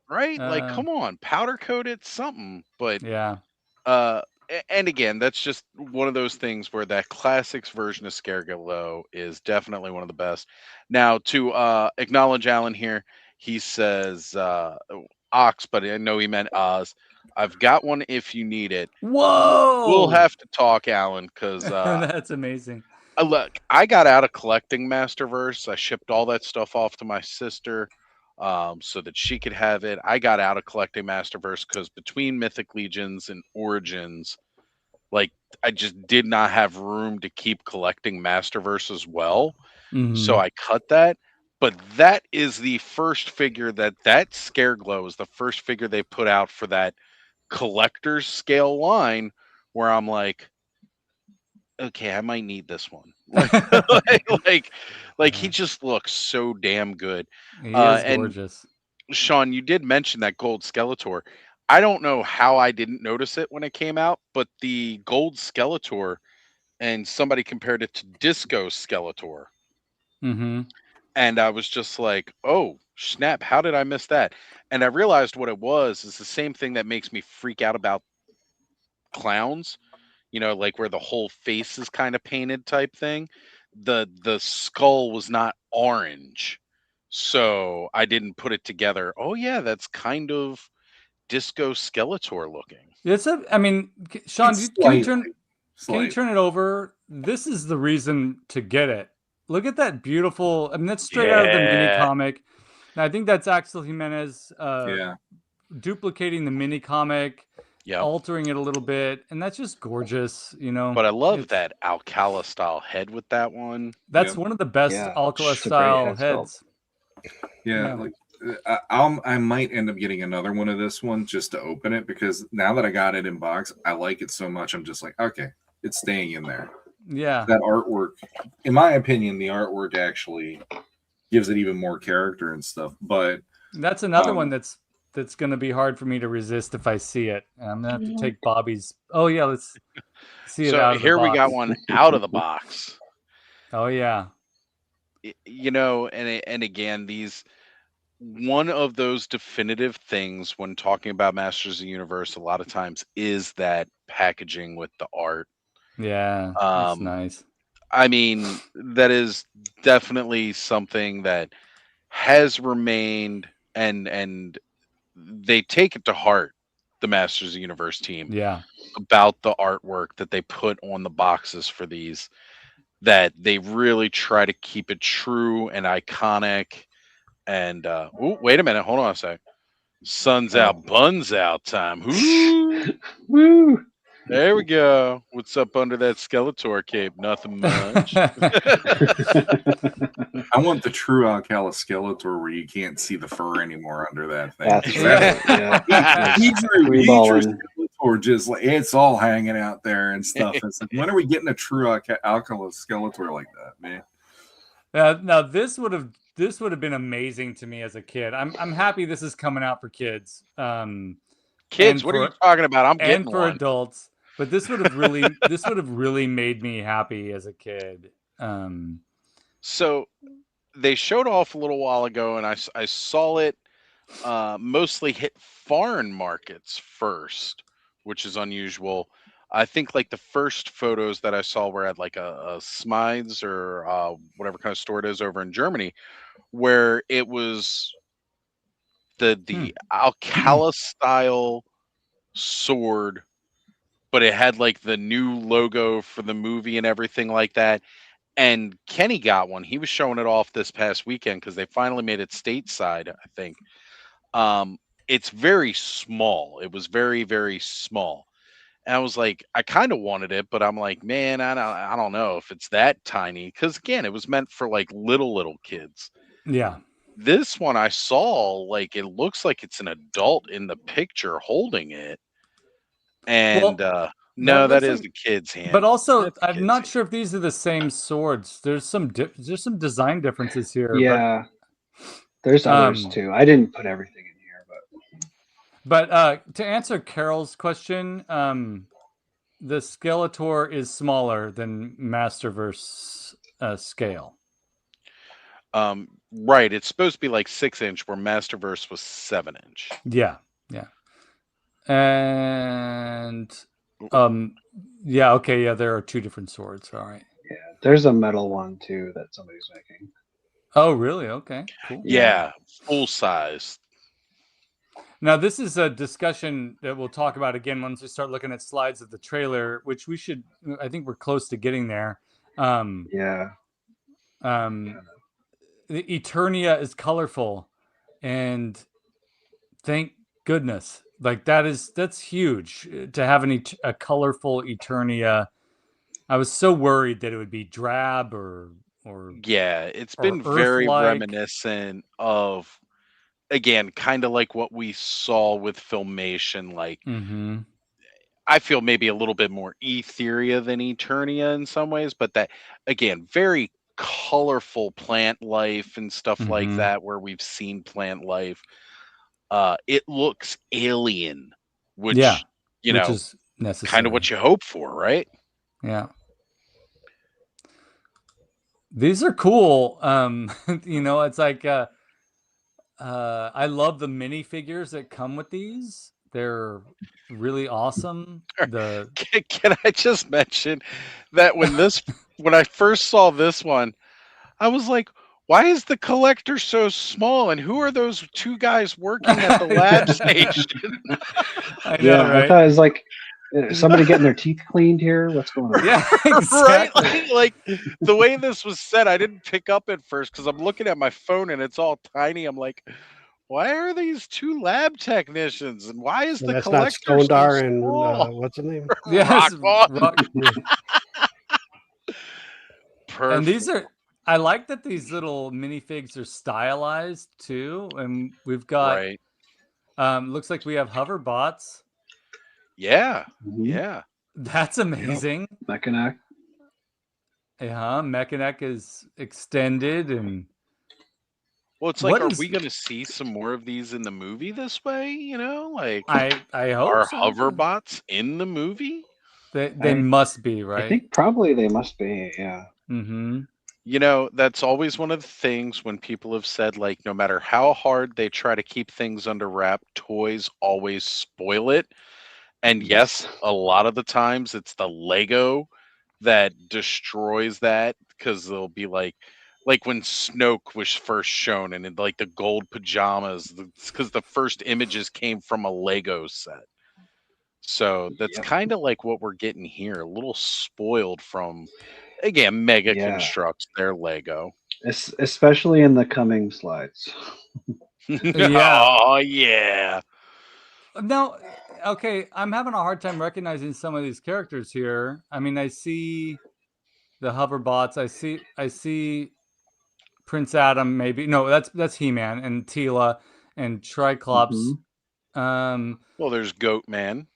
right? Like, Uh, come on, powder coat it, something. But yeah, and again, that's just one of those things where that classics version of Scareglow is definitely one of the best. Now, to acknowledge Alan here, he says Ox, but I know he meant Oz. I've got one if you need it. Whoa! We'll have to talk, Alan, because That's amazing. look, I got out of collecting Masterverse. I shipped all that stuff off to my sister so that she could have it. I got out of collecting Masterverse because between Mythic Legions and Origins, like I just did not have room to keep collecting Masterverse as well. So I cut that. But that is the first figure that Scareglow is the first figure they put out for that collector's scale line where I'm like, okay, I might need this one. Like he just looks so damn good. He is And gorgeous. Sean, you did mention that gold Skeletor. I don't know how I didn't notice it when it came out, but the gold Skeletor, and somebody compared it to Disco Skeletor. Mm-hmm. And I was just like, oh, snap, how did I miss that? And I realized what it was is the same thing that makes me freak out about clowns, like where the whole face is kind of painted type thing. The skull was not orange. So I didn't put it together. Oh yeah, that's kind of Disco Skeletor looking. I mean, Sean, It's can you slightly. turn it over? This is the reason to get it. Look at that beautiful. I mean, that's straight out of the mini Yeah. comic. And I think that's Axel Jimenez Yeah. duplicating the mini comic, Yeah. altering it a little bit, and that's just gorgeous. But I love that Alcala style head with that one. That's Yep. one of the best Yeah, Alcala it's a great style head sculpt. heads. Yeah, Yeah. like I might end up getting another one of this one just to open it because now that I got it in box, I like it so much. I'm just like, okay, it's staying in there. Yeah. That artwork, in my opinion, the artwork actually gives it even more character and stuff. But That's another one that's going to be hard for me to resist if I see it. I'm going to have to take Bobby's. Oh yeah, let's see it out of the box. Here we got one out of the box. Oh yeah. And again, these one of those definitive things when talking about Masters of the Universe a lot of times is that packaging with the art. Yeah, that's nice. I mean, that is definitely something that has remained, and they take it to heart, the Masters of the Universe team. Yeah. About the artwork that they put on the boxes for these, that they really try to keep it true and iconic. And wait a minute, hold on a sec. Sun's out, buns out time. Woo! There we go. What's up under that Skeletor cape? Nothing much. I want the true Alcala Skeletor where you can't see the fur anymore under that thing. That's right. Yeah. He drew Freeballing. Skeletor just like it's all hanging out there and stuff. It's like, when are we getting a true Alcala Skeletor like that, man? Now this would have been amazing to me as a kid. I'm happy this is coming out for kids. Kids, what are you talking about? I'm getting and for one. adults. But this would have really made me happy as a kid. So they showed off a little while ago, and I saw it mostly hit foreign markets first, which is unusual. I think like the first photos that I saw were at like a Smythes or whatever kind of store it is over in Germany, where it was the Alcala style sword, but it had like the new logo for the movie and everything like that. And Kenny got one. He was showing it off this past weekend because they finally made it stateside, I think. It's very small. It was very, very small. And I was like, I kind of wanted it, but I'm like, man, I don't know if it's that tiny. Because again, it was meant for like little kids. Yeah. This one I saw, like it looks like it's an adult in the picture holding it. And no, that is the kid's hand. But also, I'm not sure if these are the same swords. There's some design differences here. Yeah, there's others too. I didn't put everything in here, but to answer Carol's question, the Skeletor is smaller than Masterverse scale. Right. It's supposed to be like 6-inch, where Masterverse was 7-inch. Yeah. And yeah, okay, yeah, there are two different swords. All right. yeah, there's a metal one too that somebody's making. Oh, really? Okay, cool. Yeah, full size. Now, this is a discussion that we'll talk about again once we start looking at slides of the trailer, which we should. I think we're close to getting there. Yeah. The Eternia is colorful, and thank goodness. Like that's huge to have a colorful Eternia. I was so worried that it would be drab or Yeah, it's been very Earth-like. reminiscent of, again, kind of like what we saw with Filmation. Like, Mm-hmm. I feel maybe a little bit more Etheria than Eternia in some ways, but that, again, very colorful plant life and stuff like Mhm. that, where we've seen plant life. It looks alien, which, Yeah, you which know, is necessary. kind of what you hope for, right? Yeah. These are cool. It's like I love the minifigures that come with these. They're really awesome. The Can I just mention that when I first saw this one, I was like, why is the collector so small? And who are those two guys working at the lab station? I know, Yeah, I right? thought it was like somebody getting their teeth cleaned here. What's going on? Yeah, Right? exactly. Like the way this was said, I didn't pick up at first because I'm looking at my phone and it's all tiny. I'm like, why are these two lab technicians? And why is So the that's not collector so Stondar and small? what's the name? Yes, Rock on. rock. Perfect. And these are. I like that these little minifigs are stylized too, and we've got. Right. Looks like we have hover bots. Yeah. Mhm. Yeah. That's amazing. Mechanac. Yeah, Mechanic is extended, and Well, it's like, what are is? we going to see some more of these in the movie this way? You know, like, I hope are so. hoverbots in the movie? They I- must be, I right? think probably they must be. Yeah. Mm-hmm. You know, that's always one of the things when people have said, like, no matter how hard they try to keep things under wrap, toys always spoil it. And yes, a lot of the times it's the Lego that destroys that, because they'll be like when Snoke was first shown and in like the gold pajamas, because the first images came from a Lego set. So that's Yep. kind of like what we're getting here, a little spoiled from, again, Mega Yeah. constructs their Lego. Especially in the coming slides. Yeah. Oh yeah. Now, okay, I'm having a hard time recognizing some of these characters here. I mean, I see the hoverbots. I see Prince Adam. Maybe no, that's He-Man and Tila and Triclops. Mhm. Well, there's Goat Man.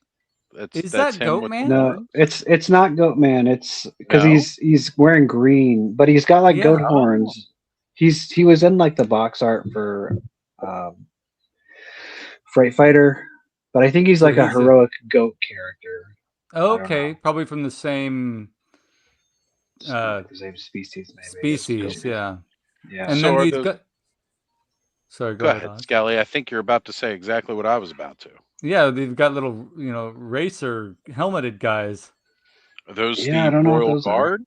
Is That's that him Goat with Man? the No, horns. it's not Goat Man. It's because No? he's wearing green, but he's got like goat Yeah. horns. He was in like the box art for um, Freight Fighter, but I think he's So like a he's a- heroic goat character. don't Okay, know. probably from the same Like the same species, maybe. species. Yeah. Yeah. And So then are these those? got. Sorry, Go ahead, Oz. Scally. I think you're about to say exactly what I was about to. Yeah, they've got little, racer helmeted guys. Are those Yeah, the I don't know what Royal those are. Guard?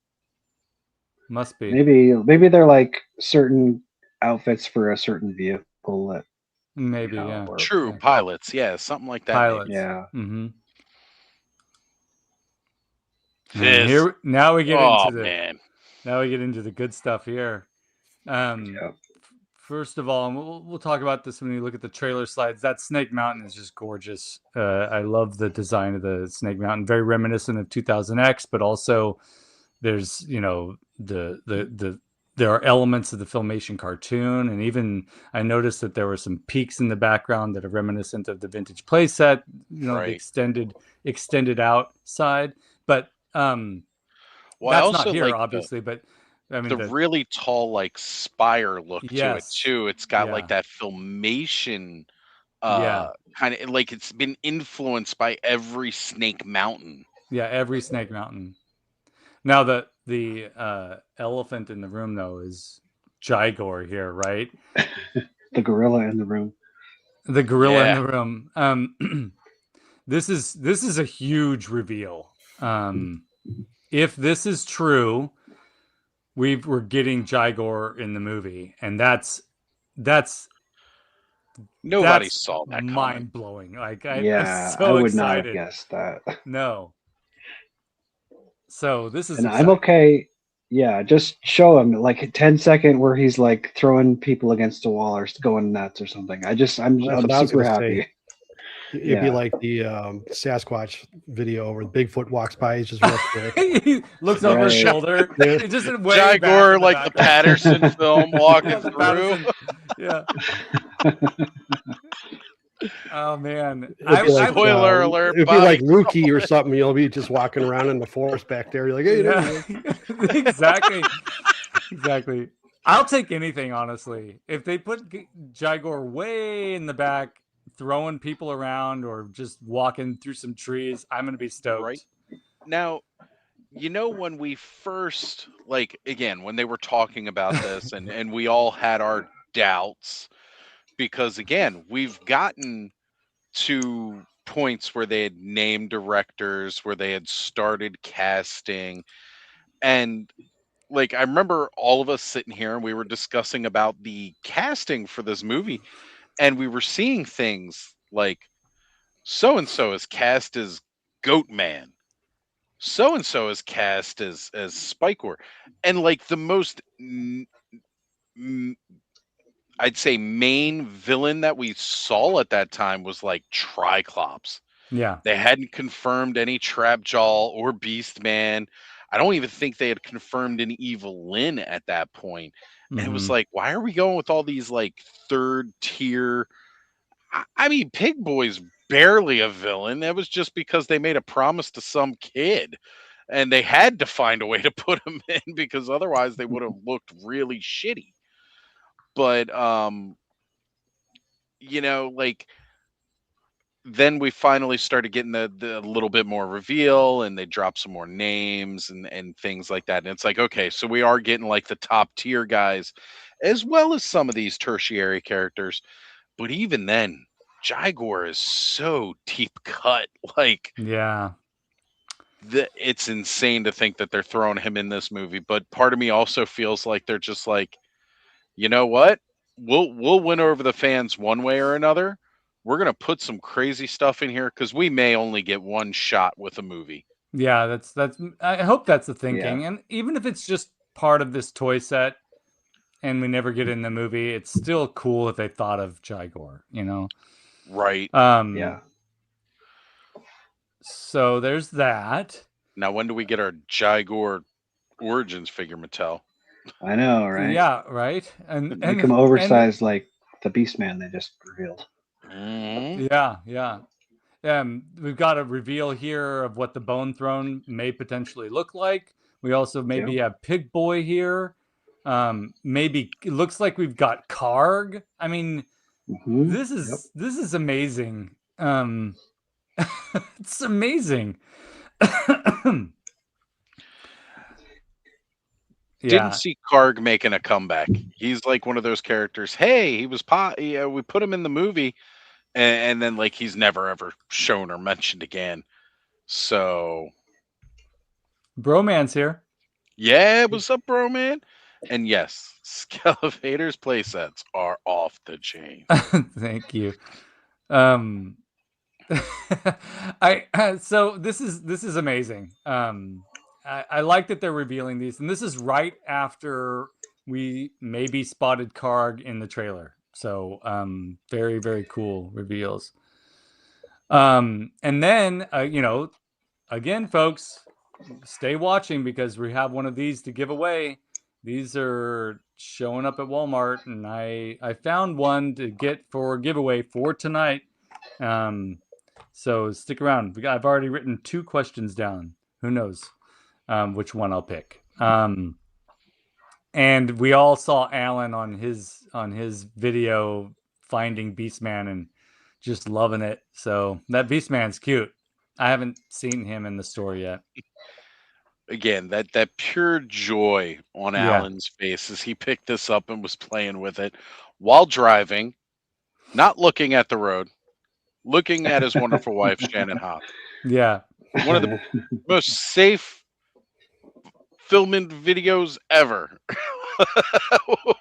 Must be. Maybe they're like certain outfits for a certain vehicle that Maybe, you know, yeah. or- True, yeah. pilots. Yeah, something like that. Pilots. Yeah. Mm-hmm. This. Now we get Oh into the man. now we get into the good stuff here. Yeah. First of all, and we'll talk about this when you look at the trailer slides. That Snake Mountain is just gorgeous. I love the design of the Snake Mountain, very reminiscent of 2000X, but also there's there are elements of the Filmation cartoon, and even I noticed that there were some peaks in the background that are reminiscent of the vintage playset. The Right. extended out side, but Well, I that's also not here, like obviously. But I mean, the really tall, like, spire look to it Yes. too. It's got Yeah. like that Filmation Yeah. kind of, like, it's been influenced by every Snake Mountain. Yeah, every Snake Mountain. Now the elephant in the room though is Jigor here, right? The gorilla in the room. The gorilla Yeah. in the room. This is a huge reveal. If this is true, we're getting Jygor in the movie, and that's Nobody saw that coming. mind blowing. Like I'm Yeah, I so would not have excited. guessed that. No. So this is And exciting. I'm okay. Yeah, just show him like a 10-second where he's like throwing people against the wall or going nuts or something. That's I'm what I was super gonna happy. say. It'd be Yeah. like the Sasquatch video where Bigfoot walks by. He's just real quick. He looks over his Right. shoulder. Yeah. He just way back in Jygor, the like the background. Patterson film, walking Yeah, the through. Patterson. Yeah. Oh man. It'd be like, Spoiler alert, It'd be Bobby like Mookie or something. You'll be just walking around in the forest back there. You're like, hey, there you go. Exactly. Exactly. I'll take anything, honestly. If they put Jygor way in the back, throwing people around or just walking through some trees, I'm gonna be stoked. Right. Now, when we first, like, again, when they were talking about this and we all had our doubts, because again, we've gotten to points where they had named directors, where they had started casting, and like I remember all of us sitting here and we were discussing about the casting for this movie, and we were seeing things like so and so is cast as Goat Man, so and so is cast as Spikor, and like the most I'd say main villain that we saw at that time was like Triclops. Yeah. They hadn't confirmed any Trapjaw or Beastman. I don't even think they had confirmed an Evil Lyn at that point. And it was like, why are we going with all these like third tier? I mean, Pig Boy's barely a villain. That was just because they made a promise to some kid and they had to find a way to put him in because otherwise they would have looked really shitty. But like then we finally started getting the little bit more reveal, and they dropped some more names and things like that. And it's like, okay, so we are getting like the top tier guys as well as some of these tertiary characters. But even then, Jygor is so deep cut. Like, yeah. It's insane to think that they're throwing him in this movie. But part of me also feels like they're just like, you know what? We'll win over the fans one way or another. We're gonna put some crazy stuff in here because we may only get one shot with a movie. Yeah, that's. I hope that's the thinking, and even if it's just part of this toy set, and we never get in the movie, it's still cool if they thought of Jygor. Right. Yeah. So there's that. Now, when do we get our Jygor Origins figure, Mattel? I know, right? Yeah, right. And make him oversized like the Beastman they just revealed. Mm-hmm. Yeah. We've got a reveal here of what the Bone Throne may potentially look like. We also maybe have Pig Boy here. Maybe it looks like we've got Karg. I mean, this is amazing. It's amazing. Didn't see Karg making a comeback. He's like one of those characters. Hey, he was we put him in the movie, and then like he's never ever shown or mentioned again. So, Broman's here. Yeah, what's up, Broman? And yes, Skelevator's playsets are off the chain. Thank you. So this is amazing. I like that they're revealing these, and this is right after we maybe spotted Karg in the trailer. So very, very cool reveals. And then again, folks, stay watching because we have one of these to give away. These are showing up at Walmart, and I found one to get for giveaway for tonight. So stick around. I've already written 2 questions down. Who knows which one I'll pick. And we all saw Alan on his video finding Beastman and just loving it. So that Beastman's cute. I haven't seen him in the store yet. Again, that pure joy on Alan's face as he picked this up and was playing with it while driving, not looking at the road, looking at his wonderful wife, Shannon Hopp. Yeah. One of the most safe filming videos ever.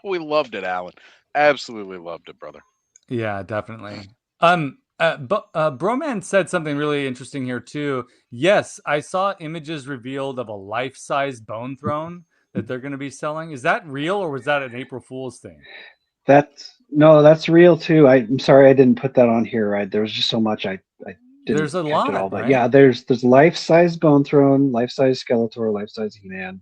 We loved it, Alan. Absolutely loved it, brother. Yeah, definitely. But Broman said something really interesting here too. Yes, I saw images revealed of a life-size bone throne that they're going to be selling. Is that real, or was that an April Fool's thing? That's real too. I'm sorry I didn't put that on here. There was just so much I didn't There's a catch it all. lot, But right? yeah, there's life-size Bone Throne, life-size Skeletor, life-size He-Man.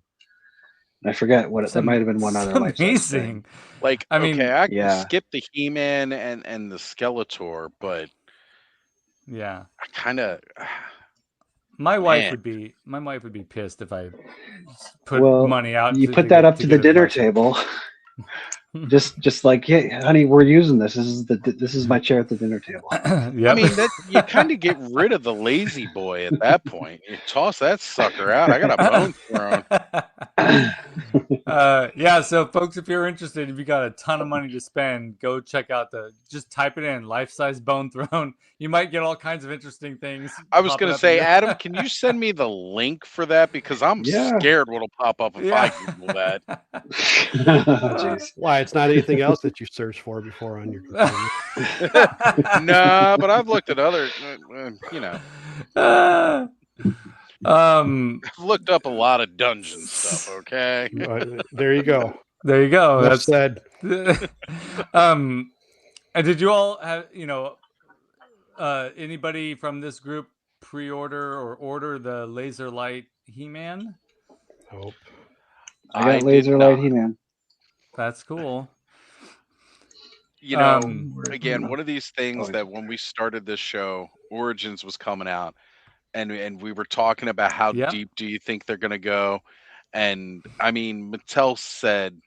And I forget what there might have been one It's other life-size thing. amazing. Like, I okay, mean, I can Yeah. skip the He-Man and the Skeletor, but yeah. I kind of, My wife man. would be pissed if I put Well, money out you to put that get up to the it dinner life-size. table. just like, hey, honey, we're using this. This is my chair at the dinner table. I Yep. mean, that you kind of get rid of the lazy boy at that point. You toss that sucker out. I got a bone throne. Yeah, so folks, if you're interested, if you got a ton of money to spend, go check out just type it in, life-size bone throne. You might get all kinds of interesting things. I was popping going to up say, in your- Adam, can you send me the link for that? Because I'm Yeah. scared what'll pop up if Yeah. I Google that. Jeez. Why? It's not anything else that you search for before on your computer. Nah, but I've looked at other, um, I've looked up a lot of dungeon stuff, okay? There you go. there you go. Enough said. And did you all have, anybody from this group pre-order or order the laser light He-Man? Nope. I got did laser not. light He-Man. That's cool. Again, one of these things that when we started this show, Origins was coming out, and we were talking about how Yeah. deep do you think they're going to go, and I mean, Mattel said,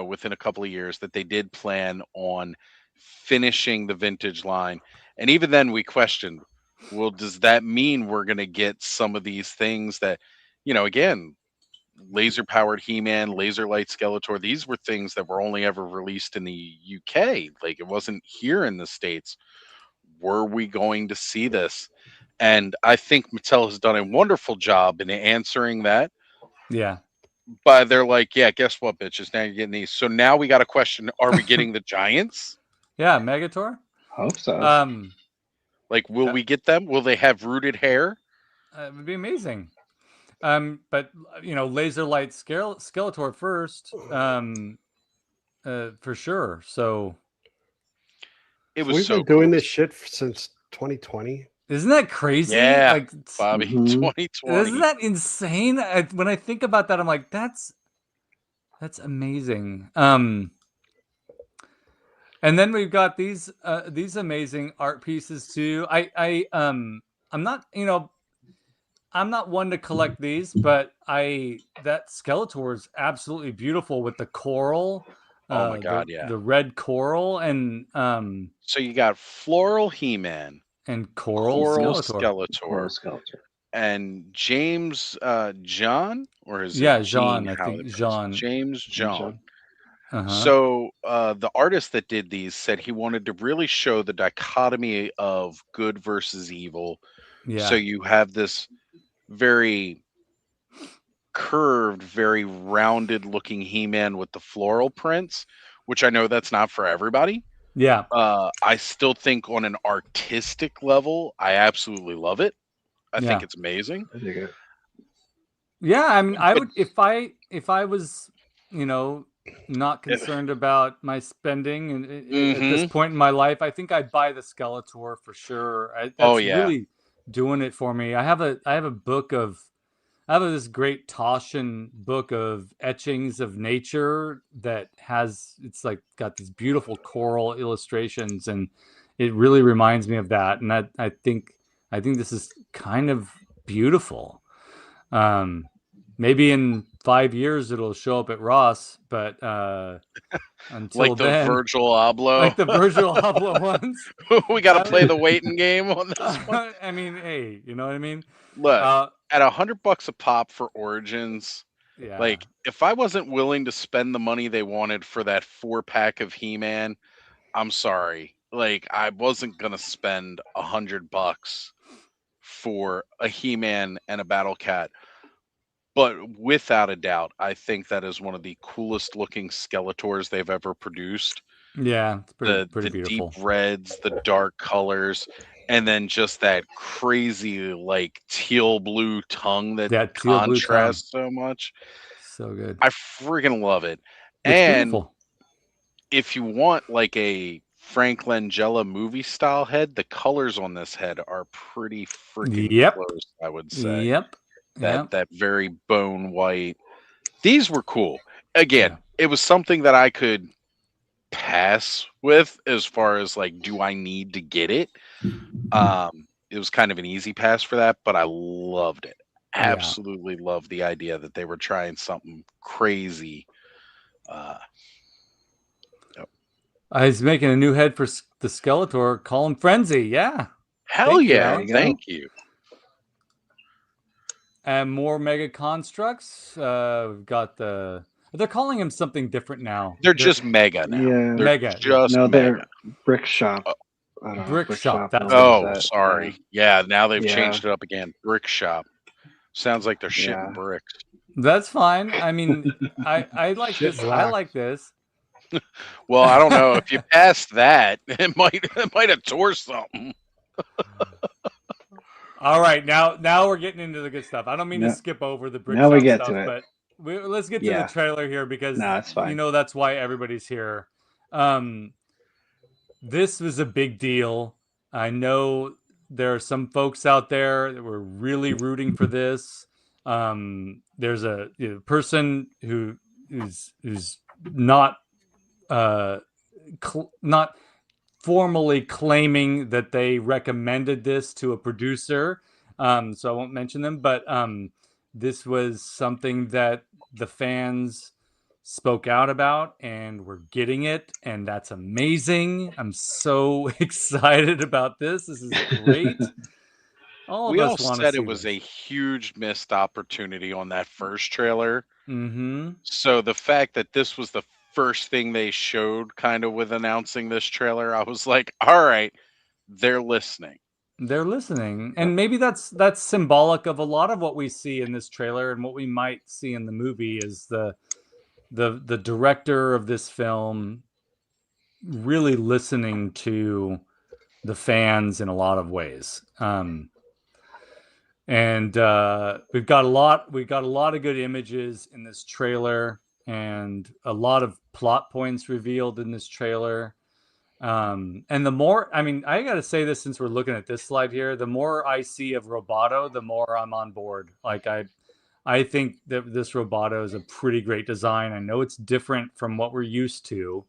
within a couple of years that they did plan on finishing the vintage line, and even then we questioned, well, does that mean we're going to get some of these things that, again, laser powered He-Man, laser light Skeletor, these were things that were only ever released in the UK. Like, it wasn't here in the States. Were we going to see this? And I think Mattel has done a wonderful job in answering that. Yeah. But they're like, yeah, guess what, bitches? Now you're getting these. So now we got a question: are we getting the Giants? Yeah, Megator. Hope so. Like, will we get them? Will they have rooted hair? It would be amazing. But laser light Skeletor first, for sure. So It was We've so been doing cool. this shit since 2020. isn't that crazy? Yeah, Like, Bobby, Mhm. 2020. isn't that insane? When I think about that, I'm like, that's amazing. And then we've got these amazing art pieces too. I'm not I'm not one to collect these, but that Skeletor is absolutely beautiful with the coral. Oh my God, yeah. The red coral and So you got floral He-Man, coral coral Skeletor. Coral Skeletor, Skeletor. and James John, or is Yeah, it Jean, Gene? I How think they pronounce it? Jean. James John. Uh-huh. So the artist that did these said he wanted to really show the dichotomy of good versus evil. Yeah. So you have this very curved, very rounded looking He-Man with the floral prints, which I know that's not for everybody. Yeah. I still think on an artistic level, I absolutely love it. I think it's amazing. I dig it. Yeah, I mean, I But- would if I was, not concerned about my spending and at this point in my life, I think I'd buy the Skeletor for sure. That's really doing it for me. I have a book of I have this great Toshin book of etchings of nature that it's like got these beautiful coral illustrations, and it really reminds me of that. And I think this is kind of beautiful. Maybe in 5 years it'll show up at Ross, but until like the then, Virgil Abloh. like the Virgil Abloh ones. We got to play the waiting game on this one. I mean, hey, you know what I mean? Look, at $100 a pop for Origins, Yeah. like, if I wasn't willing to spend the money they wanted for that 4-pack of He-Man, I'm sorry. Like, I wasn't gonna spend $100 for a He-Man and a Battle Cat. But without a doubt, I think that is one of the coolest looking Skeletors they've ever produced. Yeah, it's pretty The deep beautiful. reds, the dark colors, and then just that crazy like teal blue tongue that That teal blue tongue. contrasts so much. So good. I freaking love it. It's And beautiful. if you want like a Frank Langella movie style head, the colors on this head are pretty freaking Yep. close, I would say. Yep. That very bone white. These were cool. Again, Yeah. it was something that I could pass with as far as like, do I need to get it? It was kind of an easy pass for that, but I loved it. Yeah. Absolutely loved the idea that they were trying something crazy. He's making a new head for the Skeletor. Call him Frenzy. Yeah. Hell Thank you, yeah. Alex. Thank you. And more Mega Constructs. We've got the. They're calling him something different now. They're just Mega now. Yeah. They're Mega. just No, they're Mega. Brick Shop. I don't know, Brick Shop, that's knows Oh, that, sorry. Yeah, now they've Yeah. changed it up again. Brick Shop. Sounds like they're shitting Yeah. bricks. That's fine. I mean, I like Shit this. I blocks. like this. Well, I don't know if you passed that, it might have tore something. All right, now we're getting into the good stuff. I don't mean to No- skip over the brick now we shop get stuff, to it. but let's get to Yeah. the trailer here because No, it's fine. you know that's why everybody's here. This was a big deal. I know there are some folks out there that were really rooting for this. There's a person who's not not formally claiming that they recommended this to a producer, so I won't mention them, but this was something that the fans spoke out about, and we're getting it, and that's amazing. I'm so excited about this. This is great. We all want to said see it was this. a huge missed opportunity on that first trailer. Mm-hmm. So the fact that this was the first thing they showed kind of with announcing this trailer, I was like, all right, they're listening. They're listening, and maybe that's symbolic of a lot of what we see in this trailer and what we might see in the movie. Is the director of this film really listening to the fans in a lot of ways. And we've got a lot of good images in this trailer and a lot of plot points revealed in this trailer. And the more, I mean, I got to say this since we're looking at this slide here, the more I see of Roboto, the more I'm on board. Like I think that this Roboto is a pretty great design. I know it's different from what we're used to,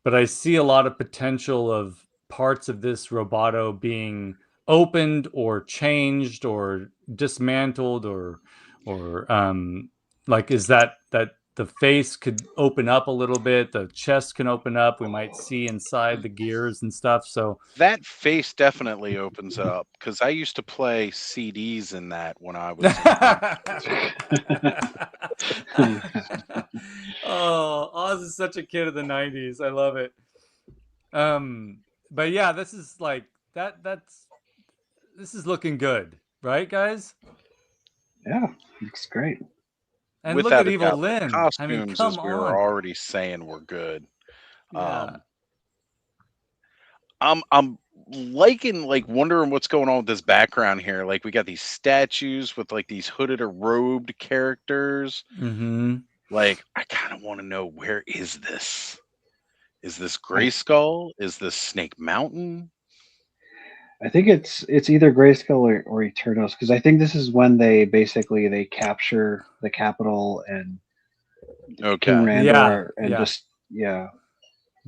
but I see a lot of potential of parts of this Roboto being opened or changed or dismantled or like is that the face could open up a little bit, the chest can open up, we might see inside the gears and stuff. So That face definitely opens it up because I used to play CDs in that when I was. oh, Oz is such a kid of the 90s. I love it. But yeah, this is like this is looking good, right, guys? Yeah, looks great. And look Without at a Evil doubt, the Lynn. costumes, I mean, come as we on. were already saying, were good. Yeah. I'm liking, like, wondering what's going on with this background here. Like, we got these statues with like these hooded or robed characters. Mm-hmm. Like, I kind of want to know, where is this? Is this Grayskull? Is this Snake Mountain? I think it's either Grayskull or Eternos, because I think this is when they capture the capital and King Randor and just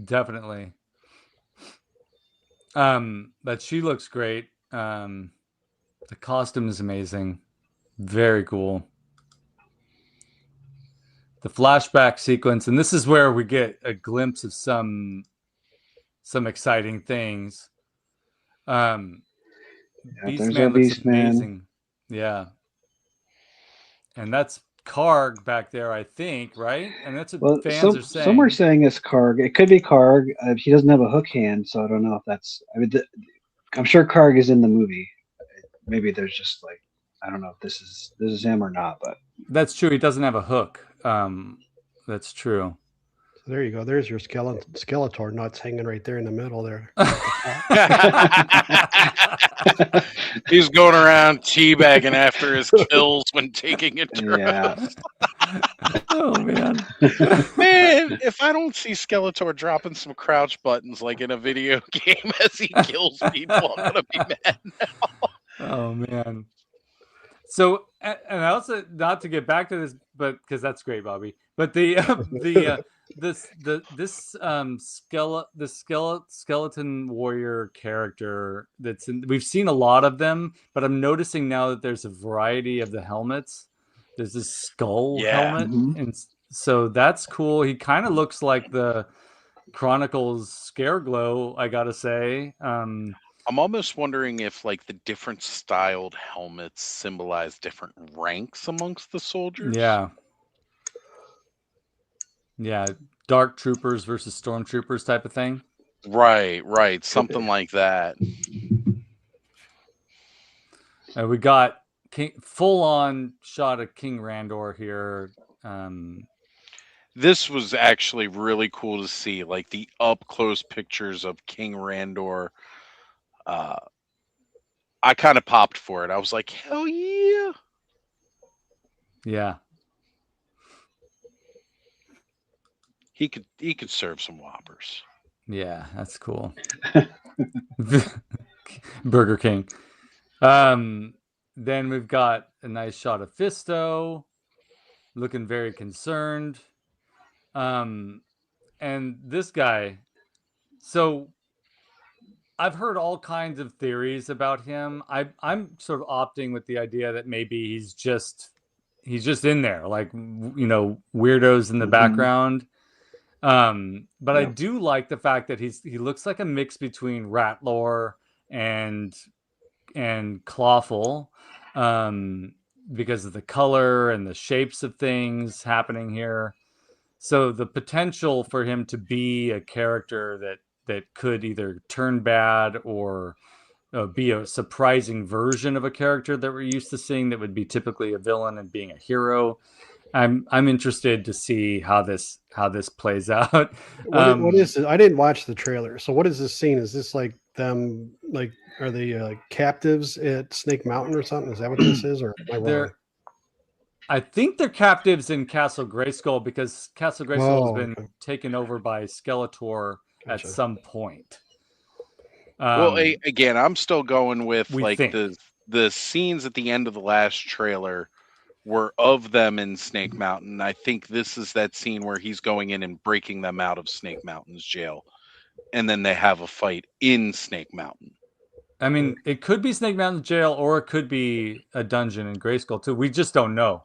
definitely. But she looks great. The costume is amazing. Very cool. The flashback sequence, and this is where we get a glimpse of some exciting things. Beastman looks amazing. Yeah. And that's Karg back there, I think, right? And that's what fans are saying. Some are saying it's Karg. It could be Karg. He doesn't have a hook hand, so I don't know if that's. I mean, I'm sure Karg is in the movie. Maybe there's just like, I don't know if this is him or not, but That's true. He doesn't have a hook. That's true. So there you go. There's your Skeletor nuts hanging right there in the middle there. He's going around teabagging after his kills when taking a turn. yeah. Oh man. Man, if I don't see Skeletor dropping some crouch buttons like in a video game as he kills people, I'm gonna be mad. Oh man. So, and I also, not to get back to this, but because that's great, Bobby. But skeleton warrior character that's in, we've seen a lot of them, but I'm noticing now that there's a variety of the helmets. There's this skull helmet, and so that's cool. He kind of looks like the Chronicles Scareglow, I gotta say. I'm almost wondering if like the different styled helmets symbolize different ranks amongst the soldiers. Yeah. Yeah, dark troopers versus stormtroopers type of thing. Right. Something like that. We got full-on shot of King Randor here. This was actually really cool to see, like the up-close pictures of King Randor. I kind of popped for it. I was like, hell yeah. Yeah. He could serve some Whoppers. Yeah, that's cool. Burger King. Then we've got a nice shot of Fisto looking very concerned. And this guy, so I've heard all kinds of theories about him. I'm sort of opting with the idea that maybe he's just in there, like, you know, weirdos in the background. But I do like the fact that he looks like a mix between Ratlore and Clawful, because of the color and the shapes of things happening here. So the potential for him to be a character that could either turn bad or be a surprising version of a character that we're used to seeing that would be typically a villain and being a hero. I'm interested to see how this plays out. What is it? I didn't watch the trailer. So what is this scene? Is this like them, like, are they captives at Snake Mountain or something? Is that what this is, or am I wrong? I think they're captives in Castle Grayskull, because Castle Grayskull has been taken over by Skeletor at some point. Well, again, I'm still going with like think. the scenes at the end of the last trailer were of them in Snake Mountain. I think this is that scene where he's going in and breaking them out of Snake Mountain's jail, and then they have a fight in Snake Mountain. I mean, it could be Snake Mountain jail, or it could be a dungeon in Grayskull too. We just don't know.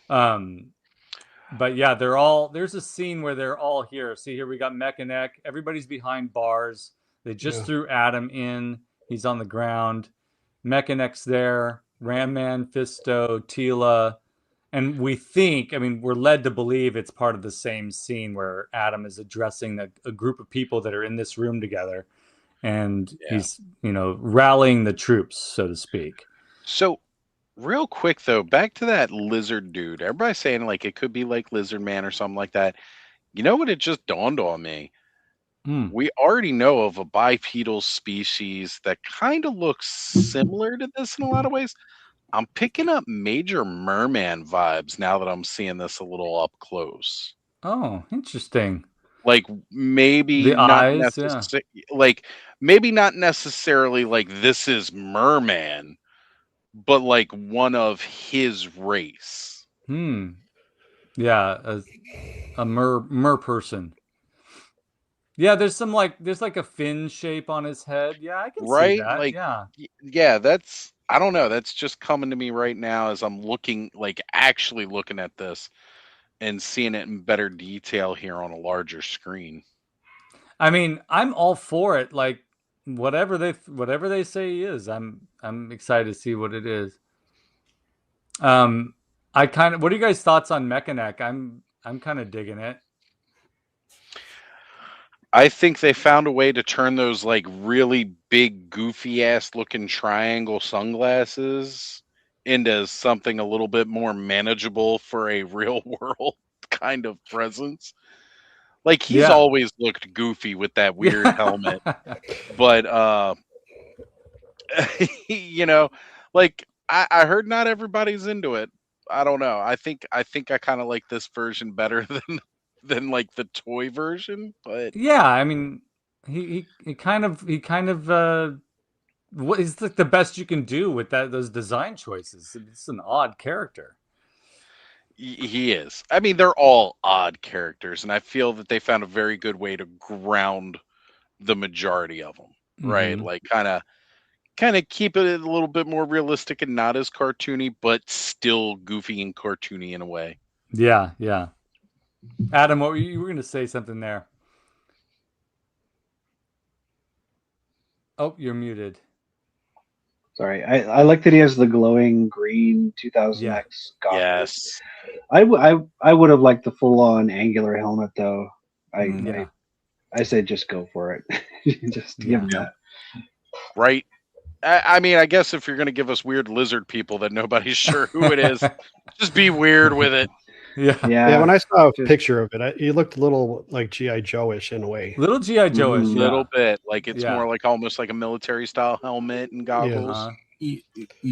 But yeah, there's a scene where they're all here. See, here we got Mechaneck. Everybody's behind bars. They just threw Adam in. He's on the ground. Mechaneck's there. Ram Man, Fisto, Tila. And we think, I mean, we're led to believe it's part of the same scene where Adam is addressing a group of people that are in this room together. And he's, you know, rallying the troops, so to speak. So, real quick, though, back to that lizard dude. Everybody's saying, like, it could be like Lizard Man or something like that. You know what? It just dawned on me. We already know of a bipedal species that kind of looks similar to this in a lot of ways. I'm picking up Major Merman vibes now that I'm seeing this a little up close. Oh, interesting. Like maybe the not eyes, like maybe not necessarily like this is Merman, but like one of his race. Yeah, a mer person. Yeah, there's like a fin shape on his head. Yeah, I can see that. Like, yeah, that's, I don't know. That's just coming to me right now as I'm looking, like actually looking at this and seeing it in better detail here on a larger screen. I mean, I'm all for it. Like whatever they say he is, I'm excited to see what it is. What are you guys' thoughts on Mechaneck? I'm kind of digging it. I think they found a way to turn those like really big, goofy ass looking triangle sunglasses into something a little bit more manageable for a real world kind of presence. Like he's Yeah. always looked goofy with that weird helmet, but you know, like I heard not everybody's into it. I don't know. I think I kind of like this version better than like the toy version, but Yeah, I mean, he kind of what is like the best you can do with those design choices. It's an odd character. he is. I mean, they're all odd characters, and I feel that they found a very good way to ground the majority of them, right? Mhm. Like kind of keep it a little bit more realistic and not as cartoony, but still goofy and cartoony in a way. Yeah, yeah. Adam, what you were going to say something there? Oh, you're muted. Sorry, I like that he has the glowing green 2000X goggles. Yes. I would have liked the full on angular helmet though. Yeah. I say just go for it. Just give him that. Right. I mean, I guess if you're going to give us weird lizard people that nobody's sure who it is, just be weird with it. Yeah. Yeah, when I saw a picture of it, he looked a little like G.I. Joe-ish in a way. Little G.I. Joe-ish, A little bit. Like it's Yeah. more like almost like a military style helmet and goggles. You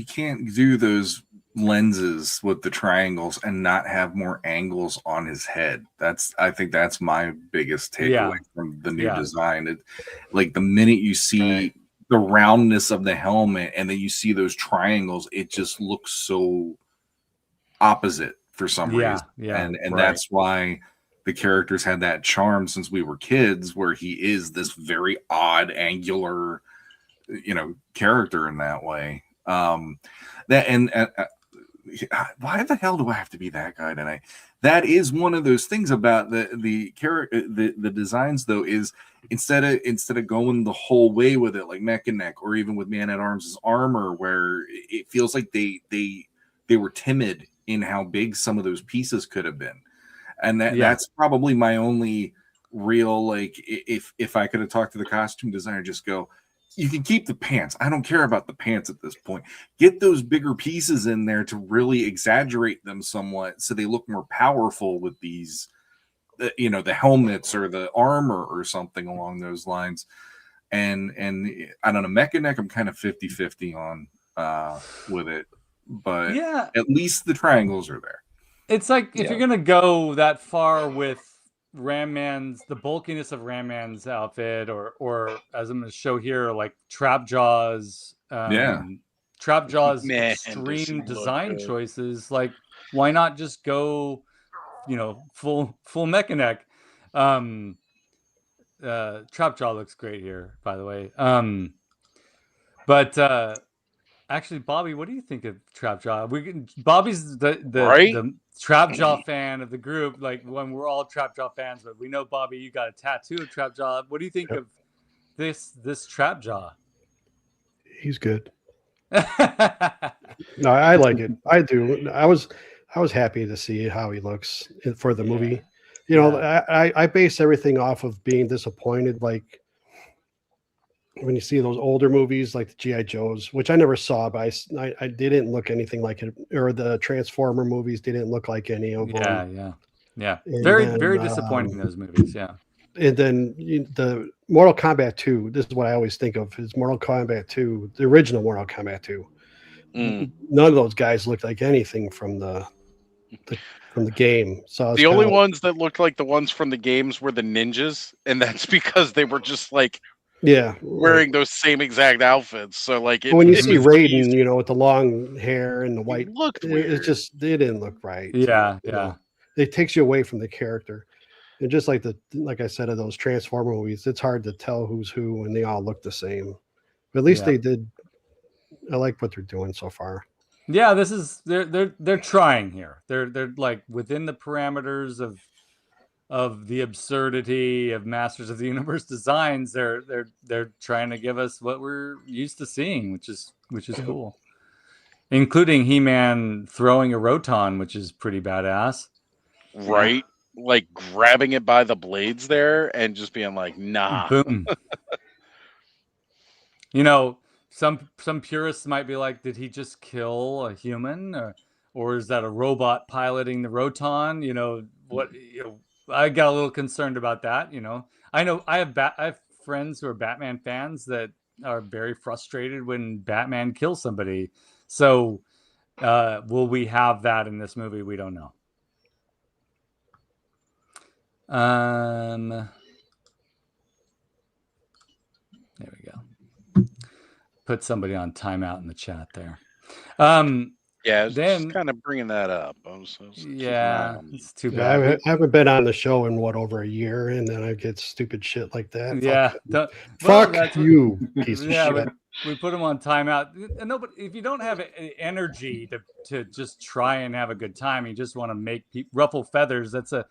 can't do those lenses with the triangles and not have more angles on his head. I think that's my biggest takeaway from the new design. Like the minute you see the roundness of the helmet and then you see those triangles, it just looks so opposite for some reason. And that's why the characters had that charm since we were kids, where he is this very odd, angular, character in that way. Why the hell do I have to be that guy tonight? That is one of those things about the designs, though, is instead of going the whole way with it, like Mech or even with Man at Arms' armor, where it feels like they were timid in how big some of those pieces could have been, and that's probably my only real, like, if I could have talked to the costume designer, just go, you can keep the pants. I don't care about the pants at this point. Get those bigger pieces in there to really exaggerate them somewhat so they look more powerful with these, the helmets or the armor or something along those lines. And I don't know, Mech I'm kind of 50-50 on with it, but at least the triangles are there. It's like if you're going to go that far with the bulkiness of Ram Man's outfit, or as I'm going to show here, like Trapjaw's extreme design choices, like why not just go, full Mechaneck? Trapjaw looks great here, by the way. But actually, Bobby, what do you think of Trapjaw? Bobby's the Trapjaw fan of the group. Like, when we're all Trapjaw fans, but we know, Bobby, you got a tattoo of Trapjaw. What do you think of this Trapjaw? He's good. No, I like it. I do. I was happy to see how he looks for the movie. I base everything off of being disappointed, like when you see those older movies like the G.I. Joes, which I never saw, but I didn't look anything like it, or the Transformer movies didn't look like any of them. Yeah. Very disappointing, those movies. Yeah. And then the Mortal Kombat 2, this is what I always think of, is Mortal Kombat 2, the original Mortal Kombat 2. None of those guys looked like anything from the game. So the only ones that looked like the ones from the games were the ninjas, and that's because they were just like wearing those same exact outfits. So like when you see Raiden, with the long hair and the white, looked weird. It didn't look right. Yeah. It takes you away from the character. And just like I said, of those Transformer movies, it's hard to tell who's who when they all look the same. But at least they did. I like what they're doing so far. Yeah, they're trying here. They're like within the parameters of the absurdity of Masters of the Universe designs. They're trying to give us what we're used to seeing, which is cool. Including He-Man throwing a Roton, which is pretty badass. Right? Like grabbing it by the blades there and just being like, nah. Boom. some purists might be like, did he just kill a human, or is that a robot piloting the Roton? I got a little concerned about that. I know I have friends who are Batman fans that are very frustrated when Batman kills somebody. So, will we have that in this movie? We don't know. There we go. Put somebody on timeout in the chat there. Yeah, I was then just kind of bringing that up. I was keeping an eye yeah, on it's too Yeah, bad. I haven't been on the show in over a year, and then I get stupid shit like that. Yeah, Fuck that's what- you, piece of yeah, shit. we put them on timeout. No, but if you don't have energy to just try and have a good time, you just want to make ruffle feathers. That's a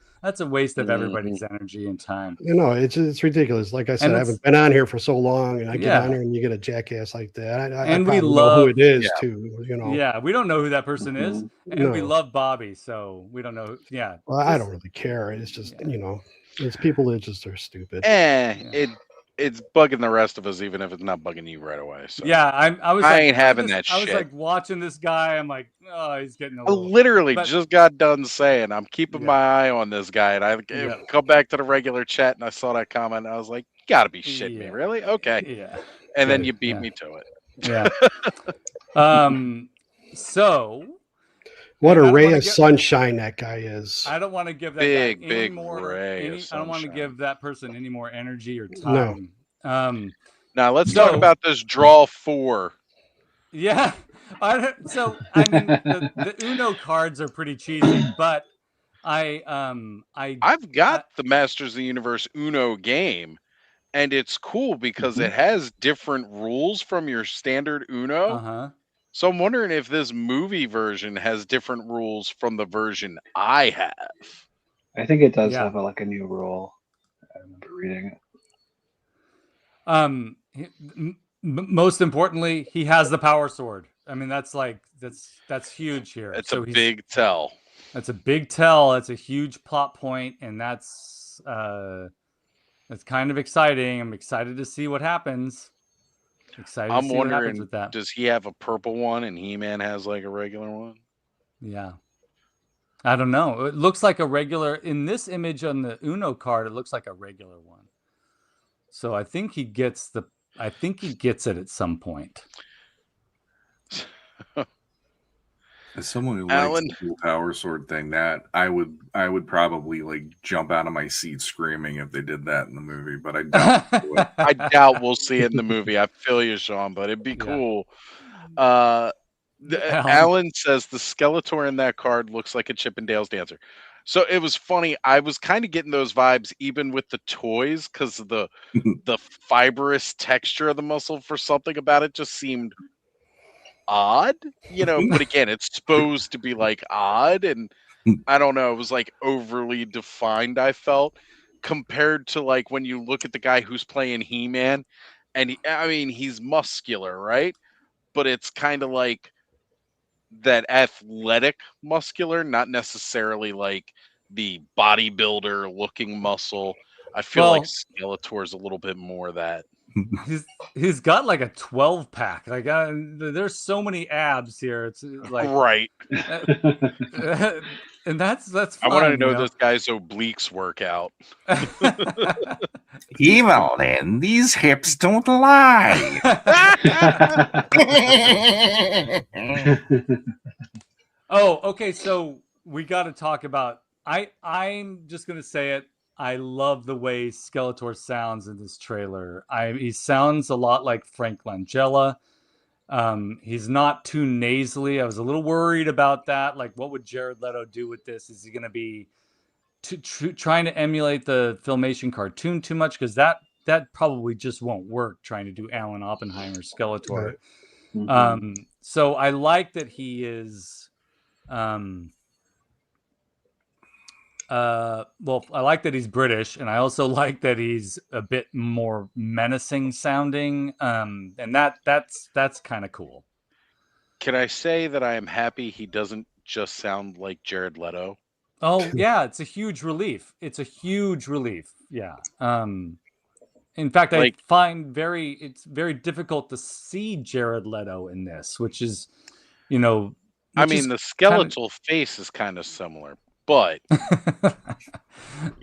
waste of everybody's energy and time. It's ridiculous. Like I said, I haven't been on here for so long, and I get on here and you get a jackass like that. I And we probably love know who it is too. Yeah, we don't know who that person is, and we No. love Bobby, so we don't know. Yeah, Well, I don't really care. It's just it's people that just are stupid. It's bugging the rest of us, even if it's not bugging you right away. So yeah, I ain't having that shit. I was like watching this guy. I'm like, oh, he's getting a I little. literally just got done saying I'm keeping Yeah. my eye on this guy, and I come back to the regular chat, and I saw that comment, and I was like, "You gotta be shitting me, really? Okay." Yeah. And then you beat me to it. Yeah. So. What a ray of sunshine that guy is. I don't want to give that big guy any more. ray of I don't sunshine. want to give that person any more energy or time. No. Now let's talk about this draw 4. Yeah. The Uno cards are pretty cheesy, but I've got the Masters of the Universe Uno game, and it's cool because it has different rules from your standard Uno. So I'm wondering if this movie version has different rules from the version I have. I think it does have a new rule. I remember reading it. Most importantly, he has the power sword. I mean, that's huge here. It's a big tell. That's a big tell. That's a huge plot point, and that's kind of exciting. I'm excited to see what happens. I'm wondering, with that. Does he have a purple one and He-Man has like a regular one? Yeah. I don't know. It looks like a regular, in this image on the Uno card, it looks like a regular one. So I think he gets it at some point. As someone who likes the dual power sword thing, that I would probably like jump out of my seat screaming if they did that in the movie, but I doubt I doubt we'll see it in the movie. I feel you, Sean, but it'd be cool. Alan says the Skeletor in that card looks like a Chippendales dancer. So it was funny. I was kind of getting those vibes even with the toys because of the fibrous texture of the muscle. For something about it just seemed odd, but again, it's supposed to be like odd, and I don't know, it was like overly defined, I felt, compared to like when you look at the guy who's playing He-Man, and he's muscular, right? But it's kind of like that athletic muscular, not necessarily like the bodybuilder looking muscle. I feel like Skeletor's a little bit more of that. He's got like a 12-pack. Like there's so many abs here. It's like right. And that's fine, I want to know this guy's obliques workout. Evelyn, these hips don't lie. Oh, okay. So we got to talk about. I'm just gonna say it. I love the way Skeletor sounds in this trailer. He sounds a lot like Frank Langella. He's not too nasally. I was a little worried about that. Like, what would Jared Leto do with this? Is he going to be trying to emulate the Filmation cartoon too much? Because that probably just won't work, trying to do Alan Oppenheimer's Skeletor. Right. So I like that he is... I like that he's British, and I also like that he's a bit more menacing sounding, and that's kind of cool. Can I say that I am happy he doesn't just sound like Jared Leto? Oh yeah, it's a huge relief. Yeah. In fact, Like- I find it's very difficult to see Jared Leto in this, which is, you know, I which is mean, the skeletal face is kind of similar, but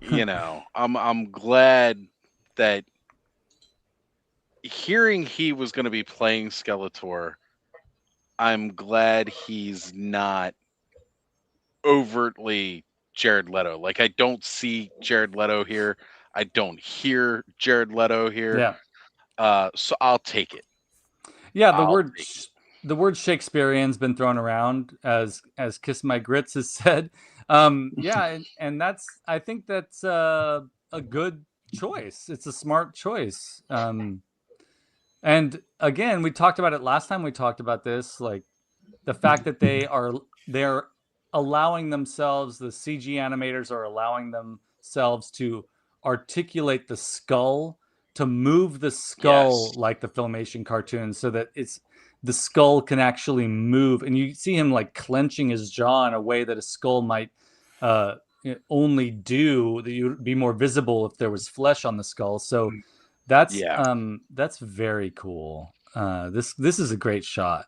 you know, I'm glad that hearing he was going to be playing Skeletor, I'm glad he's not overtly Jared Leto. Like, I don't see Jared Leto here. I don't hear Jared Leto here. yeah, So I'll take it. yeah. I'll take it. The word Shakespearean's been thrown around, as Kiss My Grits has said. Yeah, and I think that's a good choice. It's a smart choice. And again, we talked about it last time we talked about this, like the fact that they're allowing themselves, the CG animators are allowing themselves to articulate the skull, to move the skull Yes. like the Filmation cartoon, so that the skull can actually move, and you see him like clenching his jaw in a way that a skull might only do, that you would be more visible if there was flesh on the skull. So that's very cool. This is a great shot.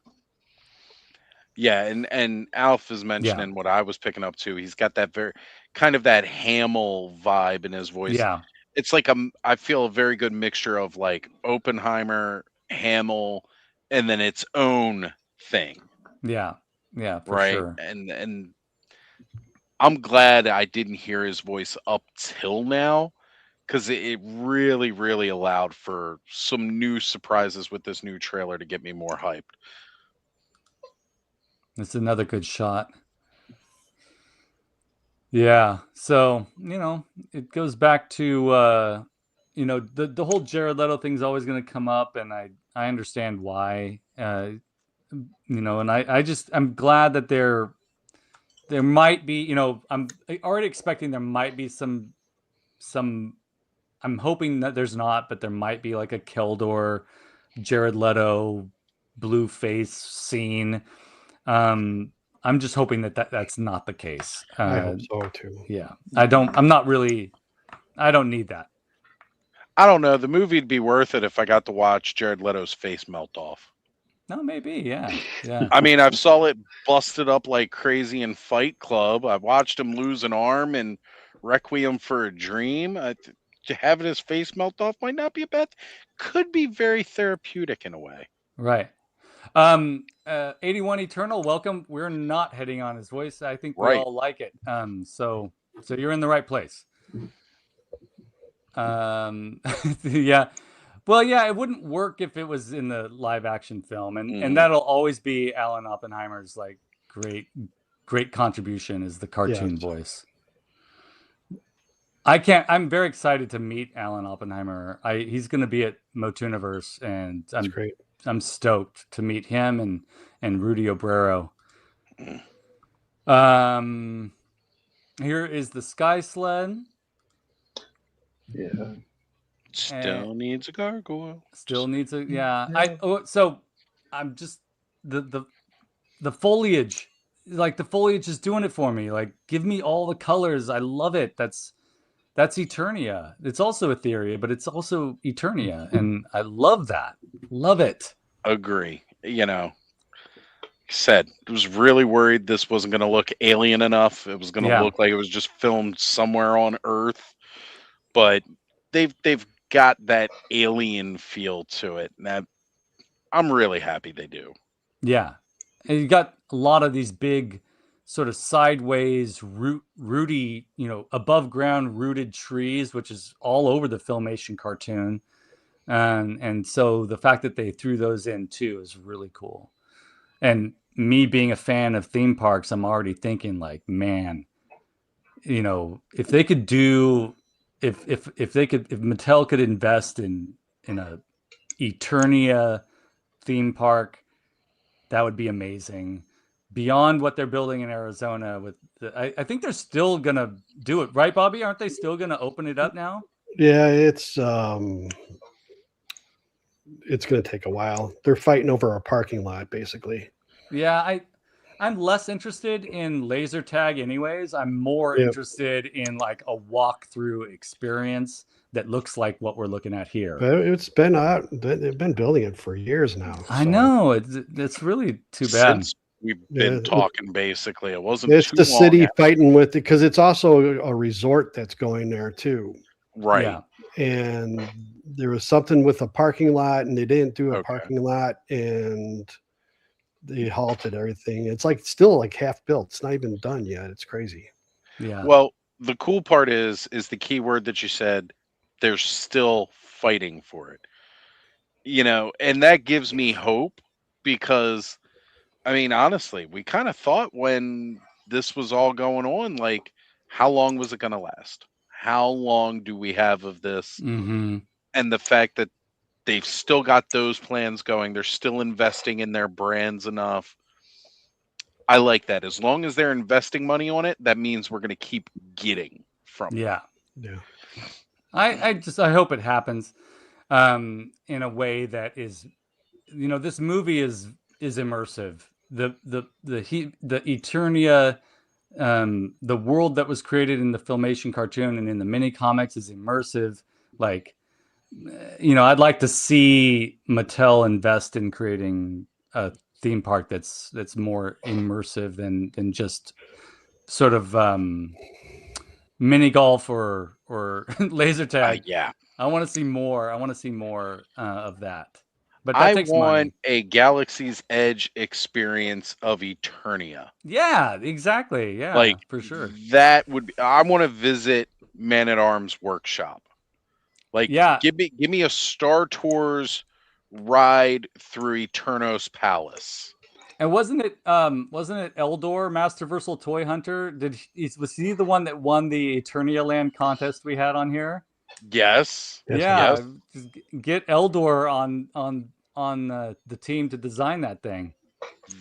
Yeah, and Alf is mentioning what I was picking up too. He's got that very kind of that Hamill vibe in his voice. Yeah, It's like I feel a very good mixture of like Oppenheimer, Hamill, and then its own thing, yeah, for right? sure. And I'm glad I didn't hear his voice up till now, because it really, really allowed for some new surprises with this new trailer to get me more hyped. It's another good shot. Yeah. So, you know, it goes back to you know, the whole Jared Leto thing's always going to come up, and I understand why. You know, and I'm glad that there might be, you know, I'm already expecting there might be some I'm hoping that there's not, but there might be like a Keldor Jared Leto blue face scene. I'm just hoping that's not the case. I hope so too. Yeah, I don't need that. I don't know. The movie'd be worth it if I got to watch Jared Leto's face melt off. No, maybe, yeah. I mean, I've saw it busted up like crazy in Fight Club. I've watched him lose an arm in Requiem for a Dream. Having his face melt off might not be a bad. Could be very therapeutic in a way. Right. 81 Eternal, welcome. We're not hitting on his voice. I think we Right. all like it. So you're in the right place. Yeah. Well, yeah, it wouldn't work if it was in the live action film, and that'll always be Alan Oppenheimer's like great contribution is the cartoon voice. I'm very excited to meet Alan Oppenheimer. He's going to be at MOTUniverse, and I'm stoked to meet him and Rudy Obrero. Here is the Sky Sled. Yeah. Still needs a gargoyle. Still needs a So I'm just the foliage, like the foliage is doing it for me. Like, give me all the colors. I love it. That's Eternia. It's also Etheria, but it's also Eternia, and I love that. Love it. Agree. You know, said I was really worried this wasn't going to look alien enough. It was going to look like it was just filmed somewhere on Earth, but they've got that alien feel to it, and I'm really happy they do. Yeah, and you got a lot of these big sort of sideways rooty, you know, above ground rooted trees, which is all over the Filmation cartoon. And so the fact that they threw those in too is really cool. And me being a fan of theme parks, I'm already thinking like, man, you know, if they could do, if Mattel could invest in a Eternia theme park, that would be amazing. Beyond what they're building in Arizona with I think they're still gonna do it, right, Bobby? Aren't they still gonna open it up now? Yeah, it's going to take a while. They're fighting over a parking lot, basically. Yeah, I'm less interested in laser tag anyways. I'm more interested in like a walkthrough experience, that looks like what we're looking at here. But it's been out. They've been building it for years now. I so know it's really too bad. Since we've been Yeah, talking, basically, it wasn't It's too the long city after. fighting with it because it's also a resort that's going there too. Right. Yeah. And there was something with a parking lot, and they didn't do a Okay. parking lot, and they halted everything. It's like still like half built. It's not even done yet. It's crazy. Yeah. Well, the cool part is the key word that you said. They're still fighting for it. And that gives me hope because, I mean, honestly, we kind of thought when this was all going on, like, how long was it going to last? How long do we have of this? Mm-hmm. And the fact that they've still got those plans going, they're still investing in their brands enough. I like that. As long as they're investing money on it, that means we're going to keep getting from it. Yeah. Yeah. I hope it happens in a way that is, this movie is immersive. The Eternia, the world that was created in the Filmation cartoon and in the mini comics is immersive. Like, I'd like to see Mattel invest in creating a theme park that's more immersive than just sort of mini golf or laser tag. Yeah. I want to see more. I want to see more of that. But that I takes want money. a Galaxy's Edge experience of Eternia. Yeah, exactly. Yeah, Like, for sure. That would be. I want to visit Man at Arms Workshop. Like, Yeah. give me a Star Tours ride through Eternos Palace. And wasn't it Eldor, Masterversal Toy Hunter? Was he the one that won the Eternia Land contest we had on here? Yes. Yeah. Yes. Just get Eldor on the team to design that thing.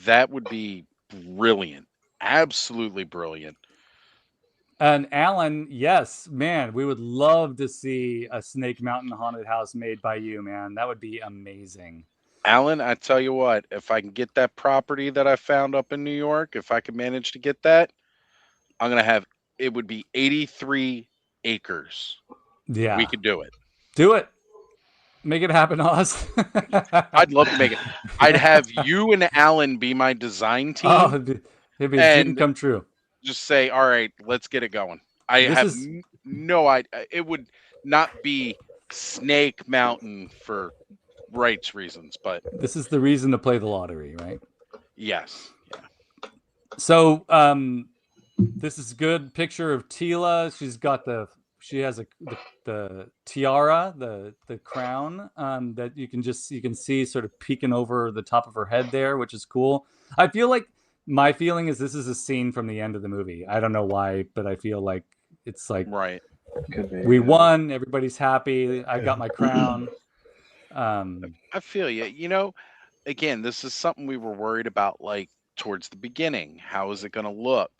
That would be brilliant. Absolutely brilliant. And Alan, yes, man, we would love to see a Snake Mountain haunted house made by you, man. That would be amazing. Alan, I tell you what, if I can get that property that I found up in New York, if I could manage to get that, I'm going to have, it would be 83 acres. Yeah. We could do it. Do it. Make it happen, Oz. I'd love to make it. I'd have you and Alan be my design team. Oh, it'd be a dream come true. Just say, all right, let's get it going. No idea. It would not be Snake Mountain for rights reasons, but this is the reason to play the lottery, right? yes. Yeah. So this is a good picture of Tila. She has the tiara, the crown that you can see sort of peeking over the top of her head there, which is cool. I feel like my feeling is this is a scene from the end of the movie. I don't know why, but I feel like it's like Right. We won. Everybody's happy. I got my crown. I feel you. Again, this is something we were worried about, like towards the beginning. How is it going to look?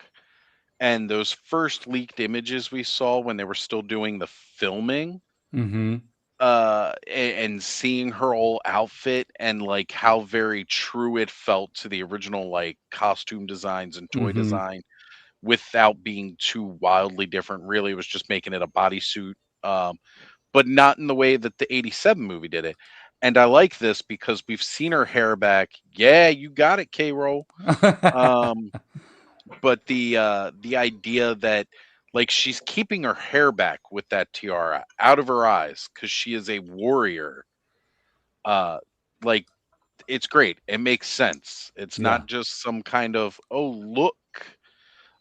And those first leaked images we saw when they were still doing the filming, mm-hmm. And seeing her whole outfit and like how very true it felt to the original like costume designs and toy Mm-hmm. design, without being too wildly different. Really, it was just making it a bodysuit, but not in the way that the '87 movie did it. And I like this because we've seen her hair back. Yeah, you got it, K-Roll. But the idea that like she's keeping her hair back with that tiara out of her eyes because she is a warrior. Like it's great. It makes sense. It's not just some kind of look.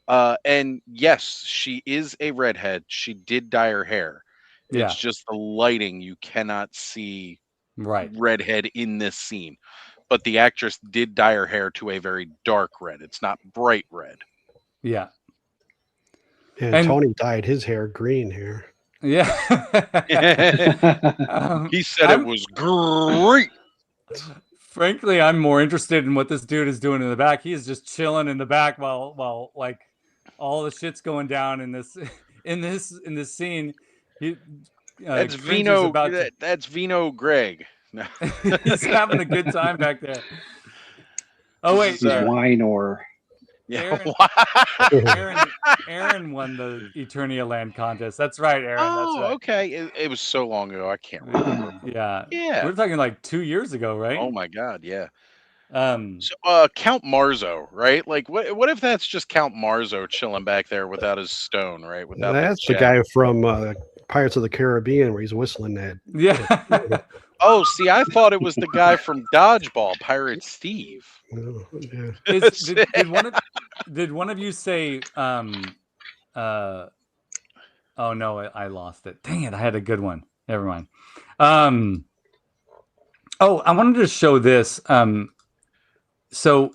And yes, she is a redhead. She did dye her hair. Yeah. It's just the lighting. You cannot see redhead in this scene. But the actress did dye her hair to a very dark red. It's not bright red. Yeah. And Tony dyed his hair green here. Yeah. He said it was great. Frankly, I'm more interested in what this dude is doing in the back. He is just chilling in the back while like all the shit's going down in this scene. That's Vino. That's Vino Greg. He's having a good time back there. Oh wait, He's wine or. Yeah. Aaron won the Eternia Land contest. That's right, Aaron. Oh, That's right. okay. It was so long ago, I can't remember. Yeah. Yeah. We're talking like 2 years ago, right? Oh my God, yeah. Um, So, Count Marzo, right? Like, what if that's just Count Marzo chilling back there without his stone, right? Without That's the jet? guy from Pirates of the Caribbean where he's whistling that. yeah. Oh, see, I thought it was the guy from Dodgeball, Pirate Steve. Oh, yeah. Did one of you say oh no, I lost it. Dang it, I had a good one. Never mind. Oh, I wanted to show this. So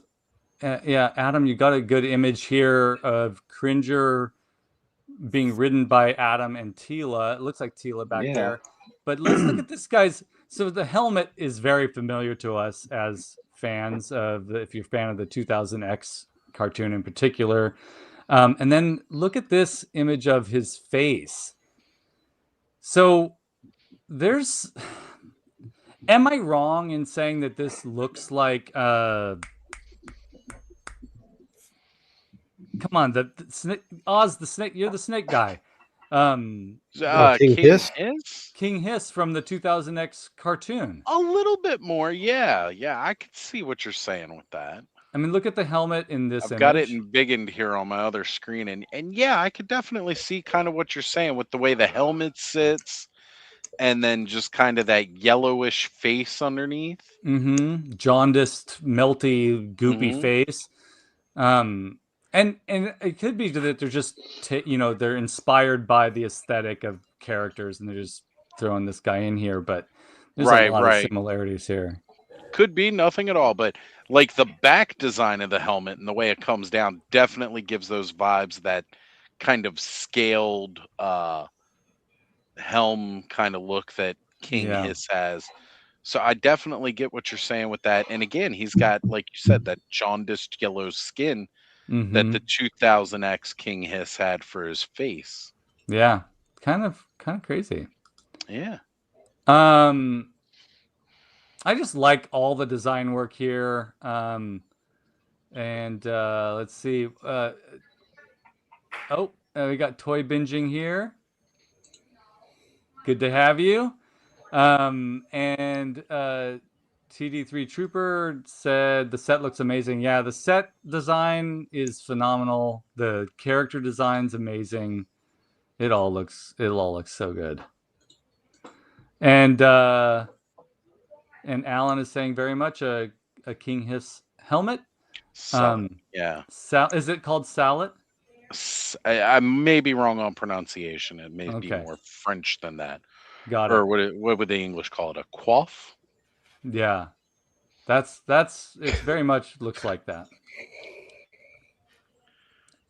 yeah, Adam, you got a good image here of Cringer being ridden by Adam and Tila. It looks like Tila back there. But let's look at this guy's. So the helmet is very familiar to us as fans of if you're a fan of the 2000X cartoon in particular. And then look at this image of his face. So there's, am I wrong in saying that this looks like, come on, the snake, Oz, the snake, you're the snake guy. King King Hiss? Hiss? King Hiss from the 2000X cartoon. A little bit more, yeah. I could see what you're saying with that. I mean, look at the helmet in this image. I've got it in biggened here on my other screen, and yeah, I could definitely see kind of what you're saying with the way the helmet sits, and then just kind of that yellowish face underneath. Jaundiced, melty, goopy face. And it could be that they're just they're inspired by the aesthetic of characters, and they're just throwing this guy in here. But there's a lot of similarities here. Could be nothing at all, but like the back design of the helmet and the way it comes down definitely gives those vibes, that kind of scaled helm kind of look that King Hiss has. So I definitely get what you're saying with that. And again, he's got, like you said, that jaundiced yellow skin that the 2000X King Hiss had for his face. Yeah, kind of crazy. Yeah. I just like all the design work here. And let's see. We got toy binging here. Good to have you. And TD3 Trooper said the set looks amazing. Yeah, the set design is phenomenal. The character design's amazing. It all looks so good. And Alan is saying very much a King Hiss helmet. Yeah. Is it called Salet? I may be wrong on pronunciation. It may be more French than that. Got it. Or what would the English call it? A coif? Yeah. That's it very much looks like that.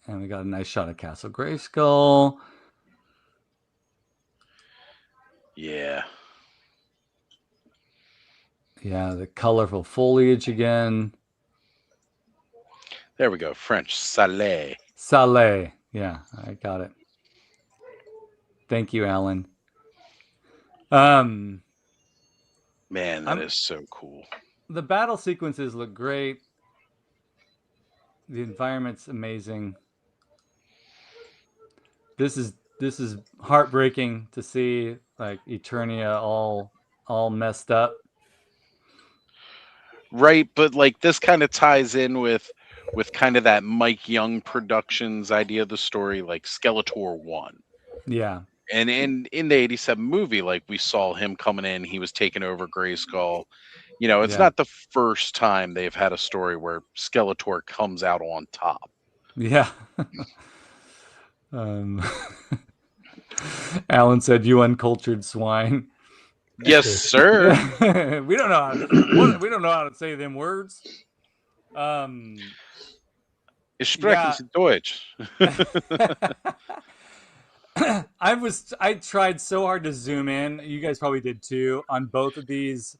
And we got a nice shot of Castle Grayskull. Yeah. Yeah, the colorful foliage again. There we go. French. Salé. Salé. Yeah, I got it. Thank you, Alan. Man, that is so cool. The battle sequences look great. The environment's amazing. This is heartbreaking to see, like, Eternia all messed up. Right, but like this kind of ties in with kind of that Mike Young Productions idea of the story, like Skeletor 1. Yeah. And in the 87 movie, like, we saw him coming in, he was taking over Grayskull. It's not the first time they've had a story where Skeletor comes out on top. Yeah. Alan said, "You uncultured swine." Yes, sir. we don't know how to say them words. Ich spreche Deutsch. I tried so hard to zoom in. You guys probably did too on both of these.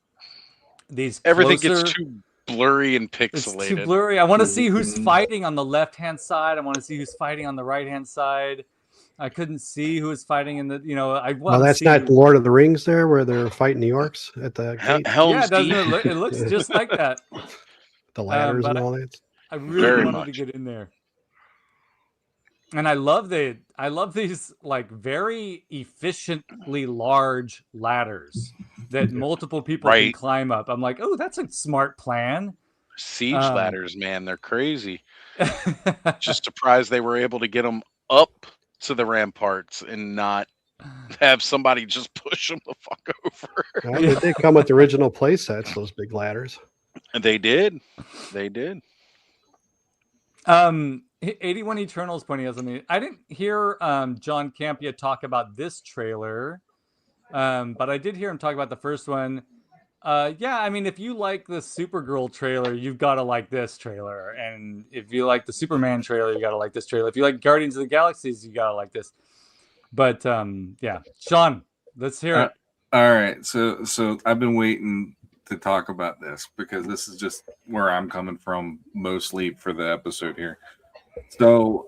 Everything gets too blurry and pixelated. It's too blurry. I want to see who's fighting on the left-hand side. I want to see who's fighting on the right-hand side. I couldn't see who was fighting in the. Well, that's not Lord of the Rings there, where they're fighting the orcs at the gate. Helm's Deep. It looks just like that. The ladders and all that. I really Very wanted to much. get in there. And I love these like very efficiently large ladders that multiple people can Right. climb up. I'm like, oh, that's a smart plan. Siege Um, ladders, man, they're crazy. Just surprised they were able to get them up to the ramparts and not have somebody just push them the fuck over. Well, they did come with the original play sets, those big ladders. And they did. They did. 81 Eternals pointing out something. I didn't hear John Campia talk about this trailer, but I did hear him talk about the first one. Yeah, I mean, if you like the Supergirl trailer, you've got to like this trailer, and if you like the Superman trailer, you got to like this trailer. If you like Guardians of the Galaxies, you got to like this. But yeah, Sean, let's hear it. All right, so I've been waiting to talk about this because this is just where I'm coming from mostly for the episode here. So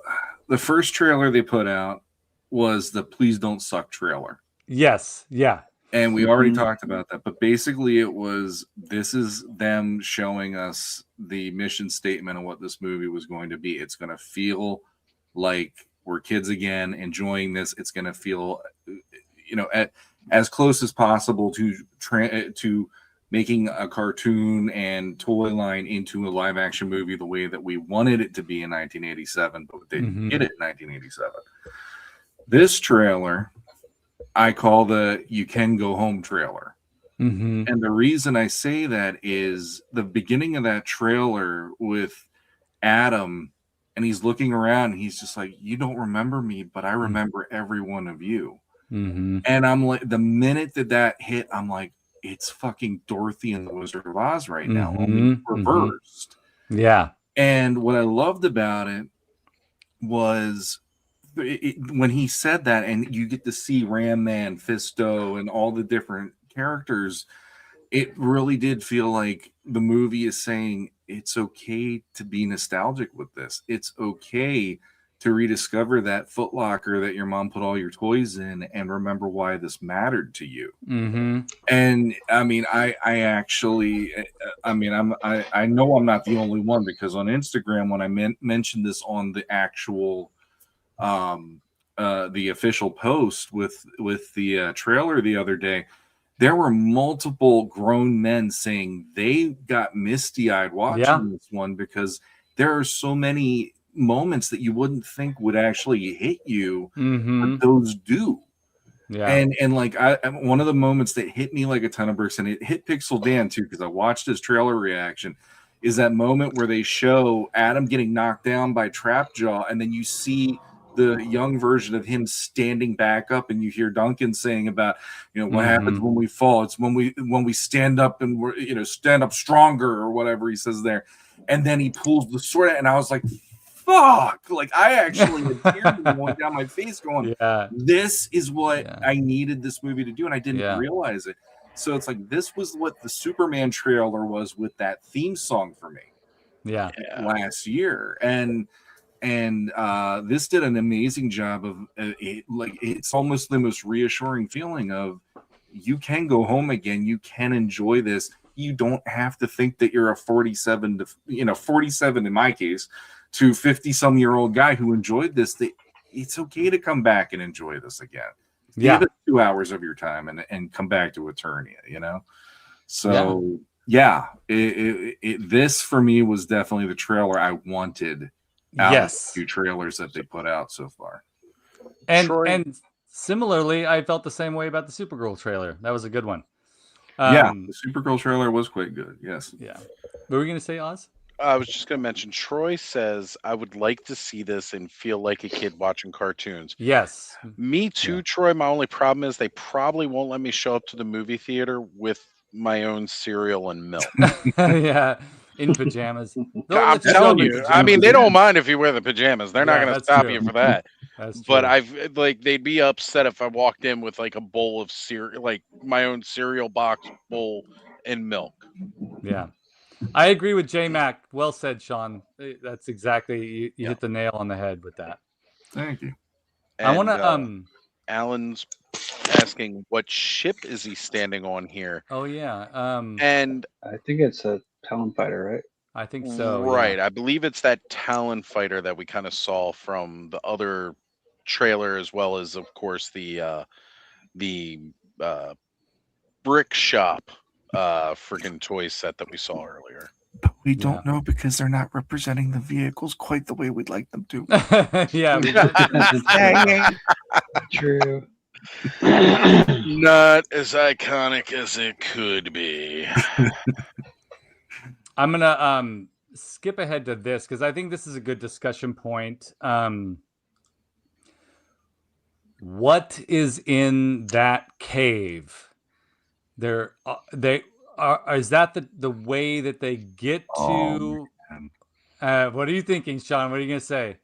the first trailer they put out was the Please Don't Suck trailer. Yes, yeah. And we already talked about that, but basically this is them showing us the mission statement of what this movie was going to be. It's going to feel like we're kids again, enjoying this. It's going to feel, as close as possible to making a cartoon and toy line into a live action movie the way that we wanted it to be in 1987, but they didn't get it in 1987. This trailer I call the "You Can Go Home" trailer. And the reason I say that is the beginning of that trailer with Adam, and he's looking around, and he's just like, you don't remember me, but I remember every one of you. And I'm like, the minute that hit, I'm like, it's fucking Dorothy and the Wizard of Oz right now, only reversed. Yeah. And what I loved about it was when he said that, and you get to see Ram Man, Fisto, and all the different characters, it really did feel like the movie is saying it's okay to be nostalgic with this. It's okay to rediscover that Foot Locker that your mom put all your toys in and remember why this mattered to you. And I mean, I know I'm not the only one, because on Instagram, when I mentioned this on the actual the official post with the trailer the other day, there were multiple grown men saying they got misty-eyed watching this one, because there are so many moments that you wouldn't think would actually hit you, but those do. And like one of the moments that hit me like a ton of bricks, and it hit Pixel Dan too, because I watched his trailer reaction, is that moment where they show Adam getting knocked down by Trapjaw, and then you see the young version of him standing back up, and you hear Duncan saying about, what happens when we fall. It's when we stand up, and we're, stand up stronger, or whatever he says there. And then he pulls the sword out, and I was like, fuck, like I actually had tears going down my face going, this is what I needed this movie to do, and I didn't realize it. So it's like, this was what the Superman trailer was with that theme song for me last year. And this did an amazing job of it's almost the most reassuring feeling of, you can go home again, you can enjoy this. You don't have to think that you're a 47 in my case, to 50-some-year-old guy who enjoyed this. It's okay to come back and enjoy this again. Give it 2 hours of your time and come back to Eternia, So this for me was definitely the trailer I wanted out of the few trailers that they put out so far. And similarly, I felt the same way about the Supergirl trailer. That was a good one. The Supergirl trailer was quite good. Yes. Yeah. What were we going to say, Oz? I was just going to mention, Troy says, I would like to see this and feel like a kid watching cartoons. Yes. Me too, Troy. My only problem is they probably won't let me show up to the movie theater with my own cereal and milk. In pajamas. I'm telling you. I mean, they don't mind if you wear the pajamas. They're not going to stop you for that. But they'd be upset if I walked in with like a bowl of cereal, like my own cereal box bowl and milk. Yeah. I agree with J Mac. Well said, Sean. That's exactly, you hit the nail on the head with that. Thank you. And, I want to Alan's asking, what ship is he standing on here? Oh yeah. And I think it's a Talon fighter, right? I think so. Right. Yeah. I believe it's that Talon fighter that we kind of saw from the other trailer, as well as, of course, the uh, brick shop freaking toy set that we saw earlier. But we Yeah. don't know because they're not representing the vehicles quite the way we'd like them to. Yeah. We don't, True. Not as iconic as it could be. I'm gonna skip ahead to this because I think this is a good discussion point. What is in that cave? They are. Is that the way that they get to? What are you thinking, Sean? What are you gonna say?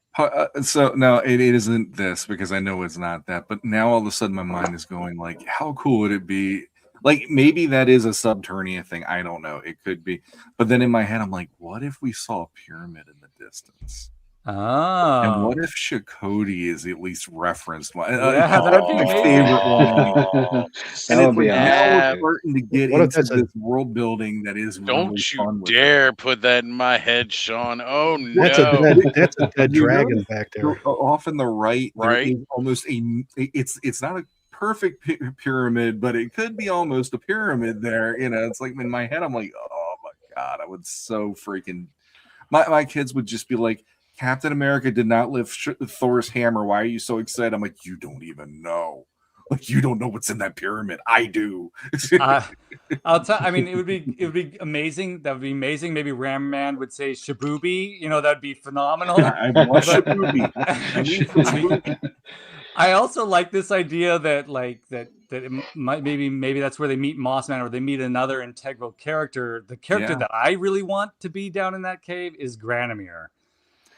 So no, it isn't this because I know it's not that. But now all of a sudden my mind is going like, how cool would it be? Like maybe that is a Subternia thing. I don't know. It could be. But then in my head, I'm like, what if we saw a pyramid in the distance? Oh. And what if Shakoti is at least referenced? Yeah, that'd be my amazing. favorite one. That And would it's be like now awesome. we're starting to get What if into that's a- this world building that is really Don't fun you with dare put that in my head, Sean. Oh That's no. that's a dead You dragon notice back there. off in the right, there Right. is almost it's not a perfect pyramid, but it could be almost a pyramid there. You know, it's like in my head, I'm like, oh my god, I would so freaking. My kids would just be like, Captain America did not lift Thor's hammer. Why are you so excited? I'm like, you don't even know. Like you don't know what's in that pyramid. I do. I'll tell. I mean, it would be amazing. That would be amazing. Maybe Ram Man would say Shabubi. You know, that'd be phenomenal. I want Shabubi. I need some Shabubi. I also like this idea that it might maybe that's where they meet Mossman or they meet another integral character. The character Yeah. that I really want to be down in that cave is Granomir.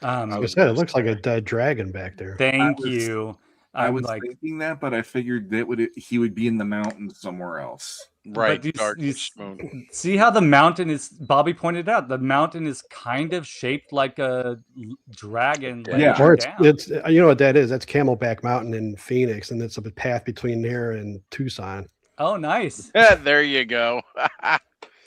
Like I said, it looks like a dead dragon back there. Thank you. I I'm was like, thinking that, but I figured that he would be in the mountains somewhere else. Right. but Dark you Moon. see how the mountain is. Bobby pointed out the mountain is kind of shaped like a dragon. Yeah. laying Or down. it's you know what that is? That's Camelback Mountain in Phoenix, and it's a path between there and Tucson. Oh, nice. Yeah, there you go.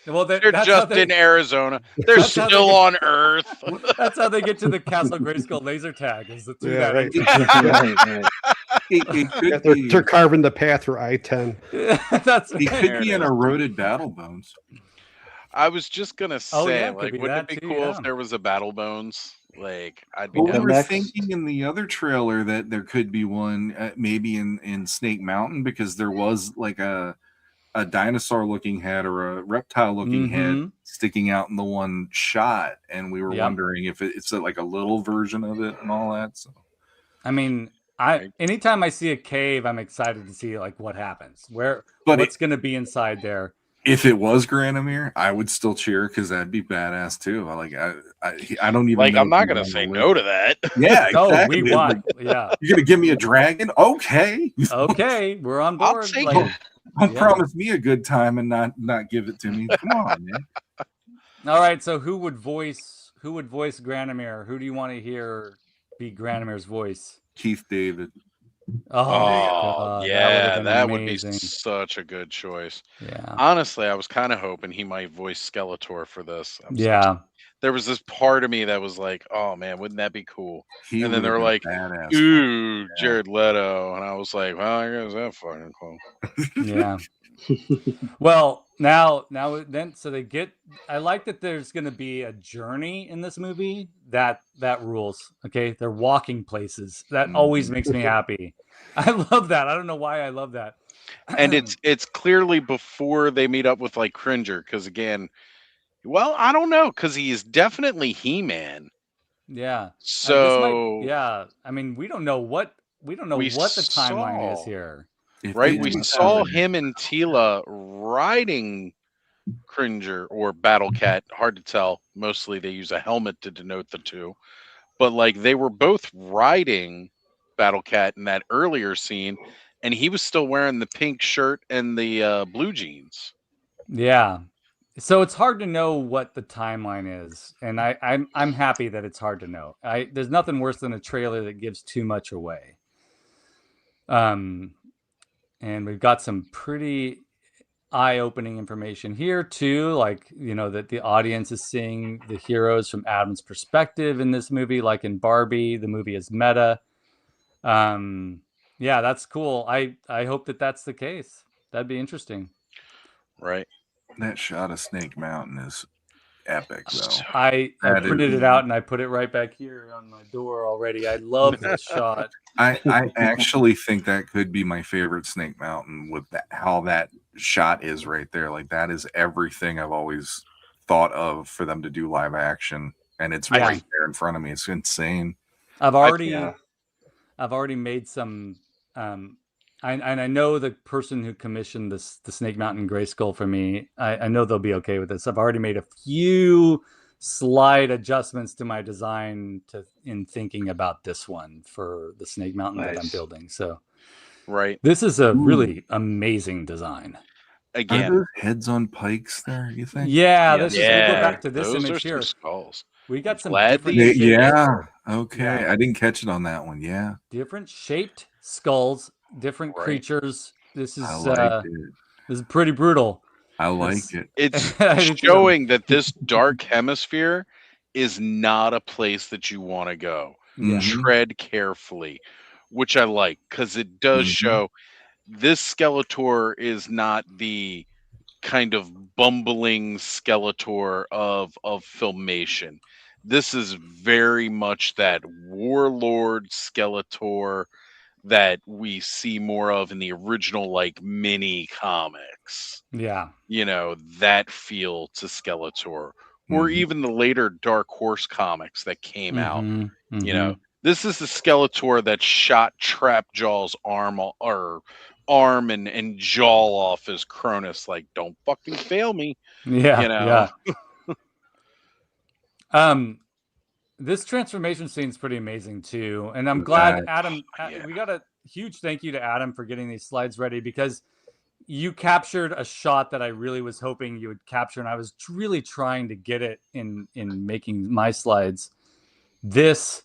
Well, They're that's how just in Arizona. They're that's how they still get- on Earth. That's how they get to the Castle Grayskull laser tag. Is through Yeah, that. right. Right. It could They're, be. they're carving the path for I-10. That's It right. could be an eroded battle bones. I was just gonna say, Oh, yeah, it could like, be wouldn't that it be too, cool yeah. if there was a Battle Bones? Like, I'd be Well, we down. were next- thinking in the other trailer that there could be one, maybe in Snake Mountain, because there was like a dinosaur-looking head or a reptile-looking head Mhm. sticking out in the one shot, and we were Yep. wondering if it's like a little version of it and all that. So I mean, anytime I see a cave, I'm excited to see like what happens. But What's going to be inside there? if it was Granomir, I would still cheer because that'd be badass too. I don't even Like, know I'm if not he's gonna on say the no list. to that. Yeah, Oh, exactly. we It's want. like, Yeah. you're gonna give me a dragon? Okay. Okay, we're on I'll board. take Like, it. Don't Yeah. promise me a good time and not give it to me. Come on, man. all right. So who would voice Granomir? Who do you want to hear be Granomir's voice? Keith David. Oh, God, yeah, that would be amazing. such a good choice. Yeah. Honestly, I was kind of hoping he might voice Skeletor for this. Yeah. There was this part of me that was like, "Oh man, wouldn't that be cool?" He And then they would've were been like, badass. "Ooh, Jared Leto," and I was like, "Well, I guess that fucking cool." Yeah. Well, now then, so they get. I like that there's going to be a journey in this movie. That rules. Okay, they're walking places. That always makes me happy. I love that. I don't know why I love that. And it's clearly before they meet up with like Cringer, because again, well, I don't know, because he is definitely He-Man. Yeah. So yeah. I mean, we don't know what the timeline is here. If right, they we do saw that- him and Tila riding Cringer or Battle Cat. Hard to tell. Mostly they use a helmet to denote the two, but like they were both riding Battle Cat in that earlier scene, and he was still wearing the pink shirt and the blue jeans. Yeah. So it's hard to know what the timeline is, and I'm happy that it's hard to know. There's nothing worse than a trailer that gives too much away. And we've got some pretty eye-opening information here too, like, you know, that the audience is seeing the heroes from Adam's perspective in this movie, like in Barbie. The movie is meta. Yeah, that's cool. I hope that that's the case. That'd be interesting. Right. That shot of Snake Mountain is epic, though. So- I That printed is- it out and I put it right back here on my door already. I love this shot. I actually think that could be my favorite Snake Mountain with that, how that shot is right there. Like, that is everything I've always thought of for them to do live action, and it's Yeah. right there in front of me. It's insane. I've already yeah. made some and I know the person who commissioned the Snake Mountain Gray Skull for me. I know they'll be okay with this. I've already made a few slight adjustments to my design in thinking about this one for the Snake Mountain that I'm Nice. building. So Right. this is a really amazing design. Are Again, those heads on pikes there, you think? Yeah, yes. this is. We'll go back to this those image are here. some skulls. We got some Glad different these- shaped, Yeah. Okay. Yeah. I didn't catch it on that one. Yeah. different shaped skulls, different Right. creatures. This is I like it. this is pretty brutal. I like It's- it. It's I do too. showing that this dark hemisphere is not a place that you want to go. Yeah. Mhm. Tread carefully, which I like because it does Mhm. show this Skeletor is not the kind of bumbling Skeletor of Filmation. This is very much that warlord Skeletor that we see more of in the original like mini comics. Yeah. You know, that feel to Skeletor. Or Mhm. even the later Dark Horse comics that came out. Mhm, You mhm. know, this is the Skeletor that shot Trapjaw's arm and jaw off as Cronus, like, don't fucking fail me. Yeah, you know. yeah. This transformation scene is pretty amazing too, and I'm glad That- Adam. yeah. We got a huge thank you to Adam for getting these slides ready, because you captured a shot that I really was hoping you would capture, and I was really trying to get it in making my slides. This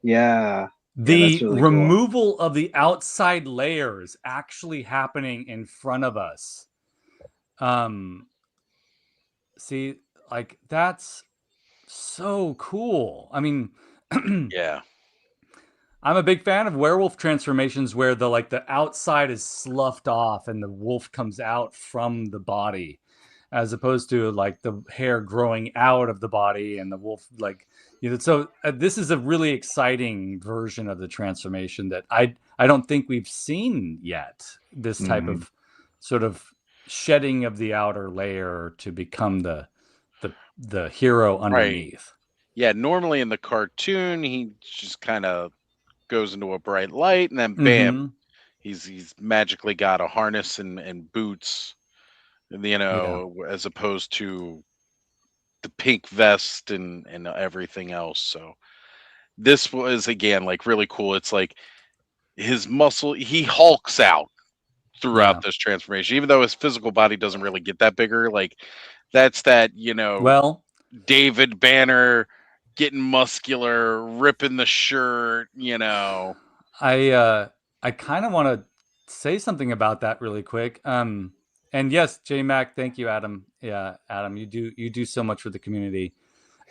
Yeah. the that's really cool. removal of the outside layers actually happening in front of us. See, like, that's so cool. I mean, Yeah. I'm a big fan of werewolf transformations where the outside is sloughed off and the wolf comes out from the body, as opposed to like the hair growing out of the body and the wolf, like, you know. So this is a really exciting version of the transformation that I don't think we've seen yet. This type of sort of shedding of the outer layer to become the hero underneath. Yeah, normally in the cartoon, he just kind of goes into a bright light, and then bam, Mhm. he's magically got a harness and boots, you know, as opposed to the pink vest and everything else. So this was, again, like, really cool. It's like his muscle, he hulks out throughout Yeah. this transformation, even though his physical body doesn't really get that bigger. Like, that's that, you know, Well, David Banner getting muscular, ripping the shirt, you know. I kind of want to say something about that really quick. And yes, J Mac, thank you, Adam. Yeah, Adam, you do so much for the community.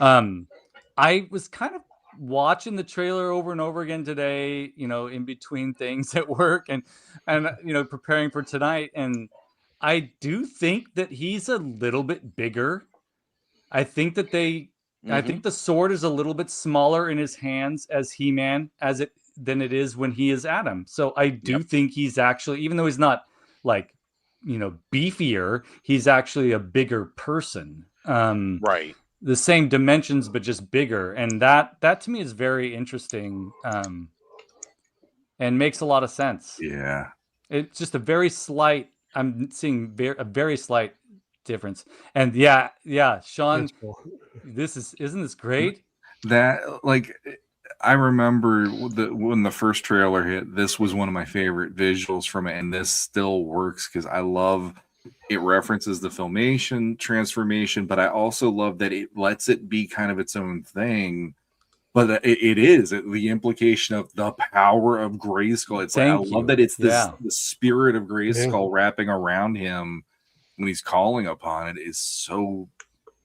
I was kind of watching the trailer over and over again today, you know, in between things at work and you know, preparing for tonight, and I do think that he's a little bit bigger. I think that I think the sword is a little bit smaller in his hands as He-Man than it is when he is Adam. So I do think he's actually, even though he's not like, you know, beefier, he's actually a bigger person. Right. The same dimensions, but just bigger. And that to me is very interesting. And makes a lot of sense. Yeah. It's just a very slight, I'm seeing a very slight difference. And yeah, Sean, That's cool. isn't this great? That, like, I remember when the first trailer hit, this was one of my favorite visuals from it, and this still works because I love it. References the Filmation transformation, but I also love that it lets it be kind of its own thing, but it is the implication of the power of Grayskull. It's like I love that it's this the spirit of Grayskull wrapping around him when he's calling upon it is so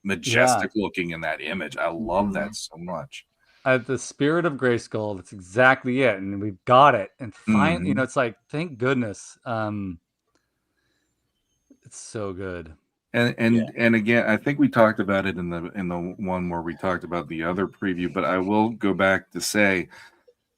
majestic looking in that image. I love that so much. The spirit of Grayskull. That's exactly it, and we've got it. And finally, you know, it's like, thank goodness. It's so good. And again, I think we talked about it in the one where we talked about the other preview, but I will go back to say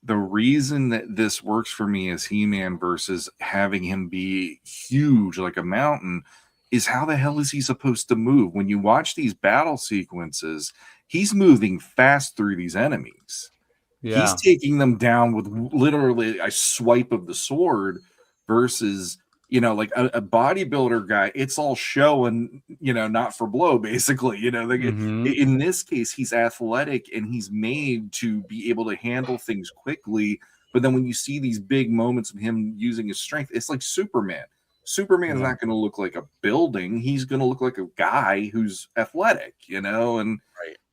the reason that this works for me as He-Man versus having him be huge like a mountain is how the hell is he supposed to move? When you watch these battle sequences, he's moving fast through these enemies. Yeah. He's taking them down with literally a swipe of the sword versus, you know, like a bodybuilder guy. It's all show and, you know, not for blow, basically. You know, in this case, he's athletic and he's made to be able to handle things quickly. But then when you see these big moments of him using his strength, it's like Superman. Superman's not going to look like a building. He's going to look like a guy who's athletic, you know, and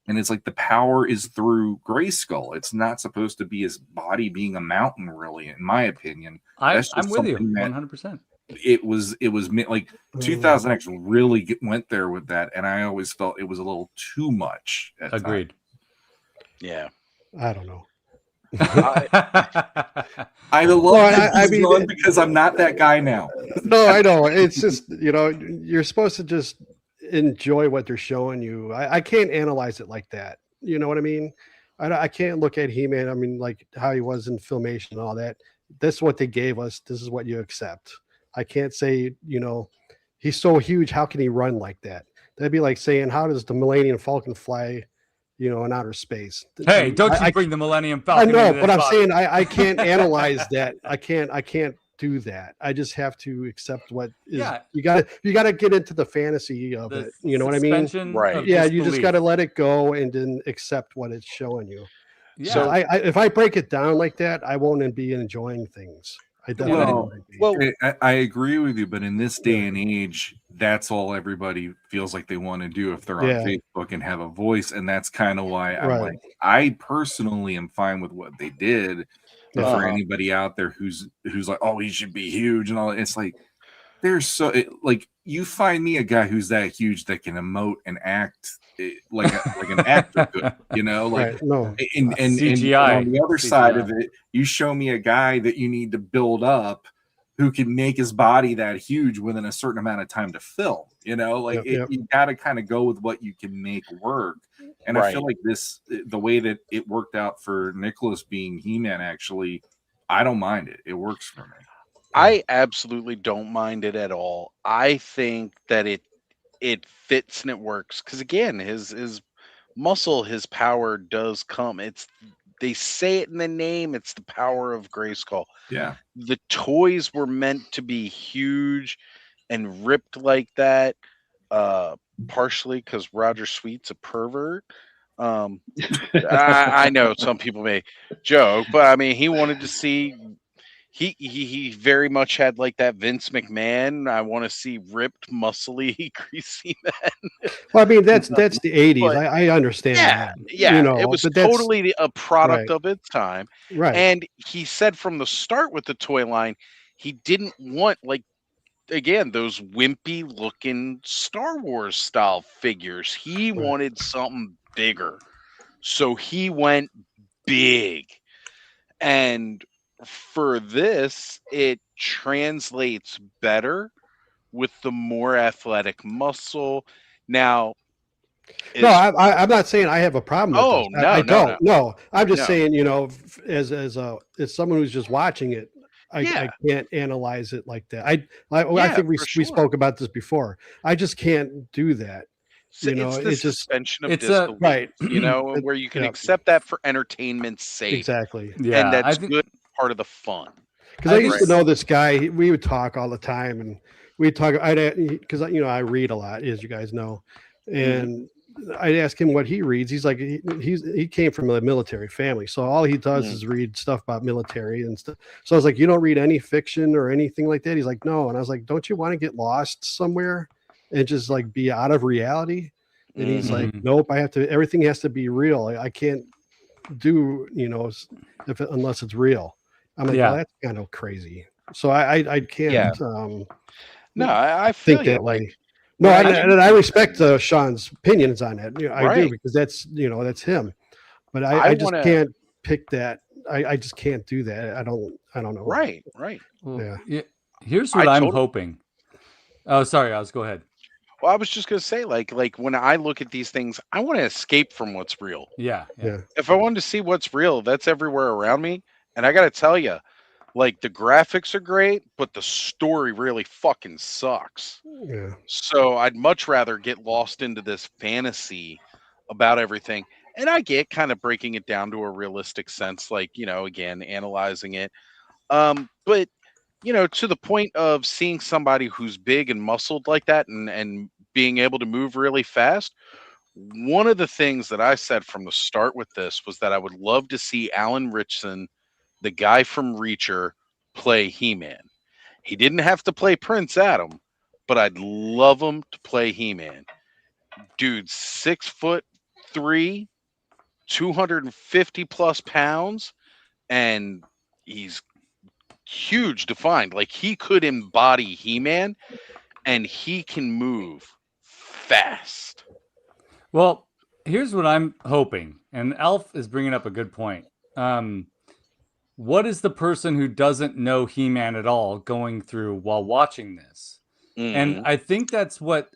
it's like the power is through Grayskull. It's not supposed to be his body being a mountain, really, in my opinion. I'm with you 100%. It was like 2000X really went there with that, and I always felt it was a little too much. Agreed. Time. Yeah, I don't know. I love mean, because I'm not that guy now. No, I know. It's just, you know, you're supposed to just enjoy what they're showing you. I can't analyze it like that. You know what I mean? I can't look at He-Man. I mean, like how he was in Filmation and all that. This is what they gave us. This is what you accept. I can't say, you know, he's so huge. How can he run like that? That'd be like saying, how does the Millennium Falcon fly, you know, in outer space? Hey, don't you bring the Millennium Falcon? I know, but I'm saying I can't analyze that. I can't do that. I just have to accept what is. Yeah. You gotta get into the fantasy of it. You know what I mean? Right. Yeah, you just gotta let it go and then accept what it's showing you. Yeah. So if I break it down like that, I won't be enjoying things. I agree with you, but in this day and age, that's all everybody feels like they want to do if they're on Facebook and have a voice, and that's kind of why I'm like, I personally am fine with what they did. But for anybody out there who's like, oh, he should be huge and all, it's like like you find me a guy who's that huge that can emote and act like an actor could, you know, like and CGI. And on the other side of it, you show me a guy that you need to build up who can make his body that huge within a certain amount of time to film, you know, like you got to kind of go with what you can make work. And I feel like the way that it worked out for Nicholas being He-Man, actually, I don't mind it. It works for me. I absolutely don't mind it at all. I think that it fits and it works because again, his muscle, his power does come. They say it in the name. It's the power of Grayskull. Yeah. The toys were meant to be huge and ripped like that, partially because Roger Sweet's a pervert. I know some people may joke, but I mean, he wanted to see. He very much had like that Vince McMahon. I want to see ripped, muscly, greasy men. Well, I mean that's the 80s. I understand that. Yeah, you know, it was totally a product of its time. Right. And he said from the start with the toy line, he didn't want like again those wimpy looking Star Wars style figures. He wanted something bigger, so he went big, and for this, it translates better with the more athletic muscle. Now, I'm not saying I have a problem with this. I don't. No, I'm just saying, you know, as someone who's just watching it, I can't analyze it like that. I think we spoke about this before. I just can't do that. You know, it's the suspension of disbelief, you know, where you can accept that for entertainment's sake. Exactly. Yeah, and that's good. Part of the fun, because I used to know this guy. We would talk all the time, and we'd talk. Because you know I read a lot, as you guys know, and I'd ask him what he reads. He's like he came from a military family, so all he does is read stuff about military and stuff. So I was like, you don't read any fiction or anything like that? He's like, no, and I was like, don't you want to get lost somewhere and just like be out of reality? And he's like, nope, everything has to be real. I can't do, unless it's real. I'm like, well, that's kind of crazy. So I can't No, I feel think you. that way. Like, No, what and I respect Sean's opinions on that. I Right. do, because that's him. But I I just wanna- can't pick that. I just can't do that. I don't know. Right. Well, Yeah. Here's what I'm hoping. Oh, sorry, go ahead. Well, I was just gonna say, like when I look at these things, I want to escape from what's real. Yeah. If I wanted to see what's real, that's everywhere around me. And I gotta tell you, like the graphics are great, but the story really fucking sucks. Yeah. So I'd much rather get lost into this fantasy about everything. And I get kind of breaking it down to a realistic sense, like, again, analyzing it. But to the point of seeing somebody who's big and muscled like that and being able to move really fast. One of the things that I said from the start with this was that I would love to see Alan Ritchson, the guy from Reacher, play He-Man. He didn't have to play Prince Adam, but I'd love him to play He-Man. Dude, 6'3", 250 plus pounds, and he's huge defined. Like he could embody He-Man, and he can move fast. Well, here's what I'm hoping, and Elf is bringing up a good point. What is the person who doesn't know He-Man at all going through while watching this? And I think that's what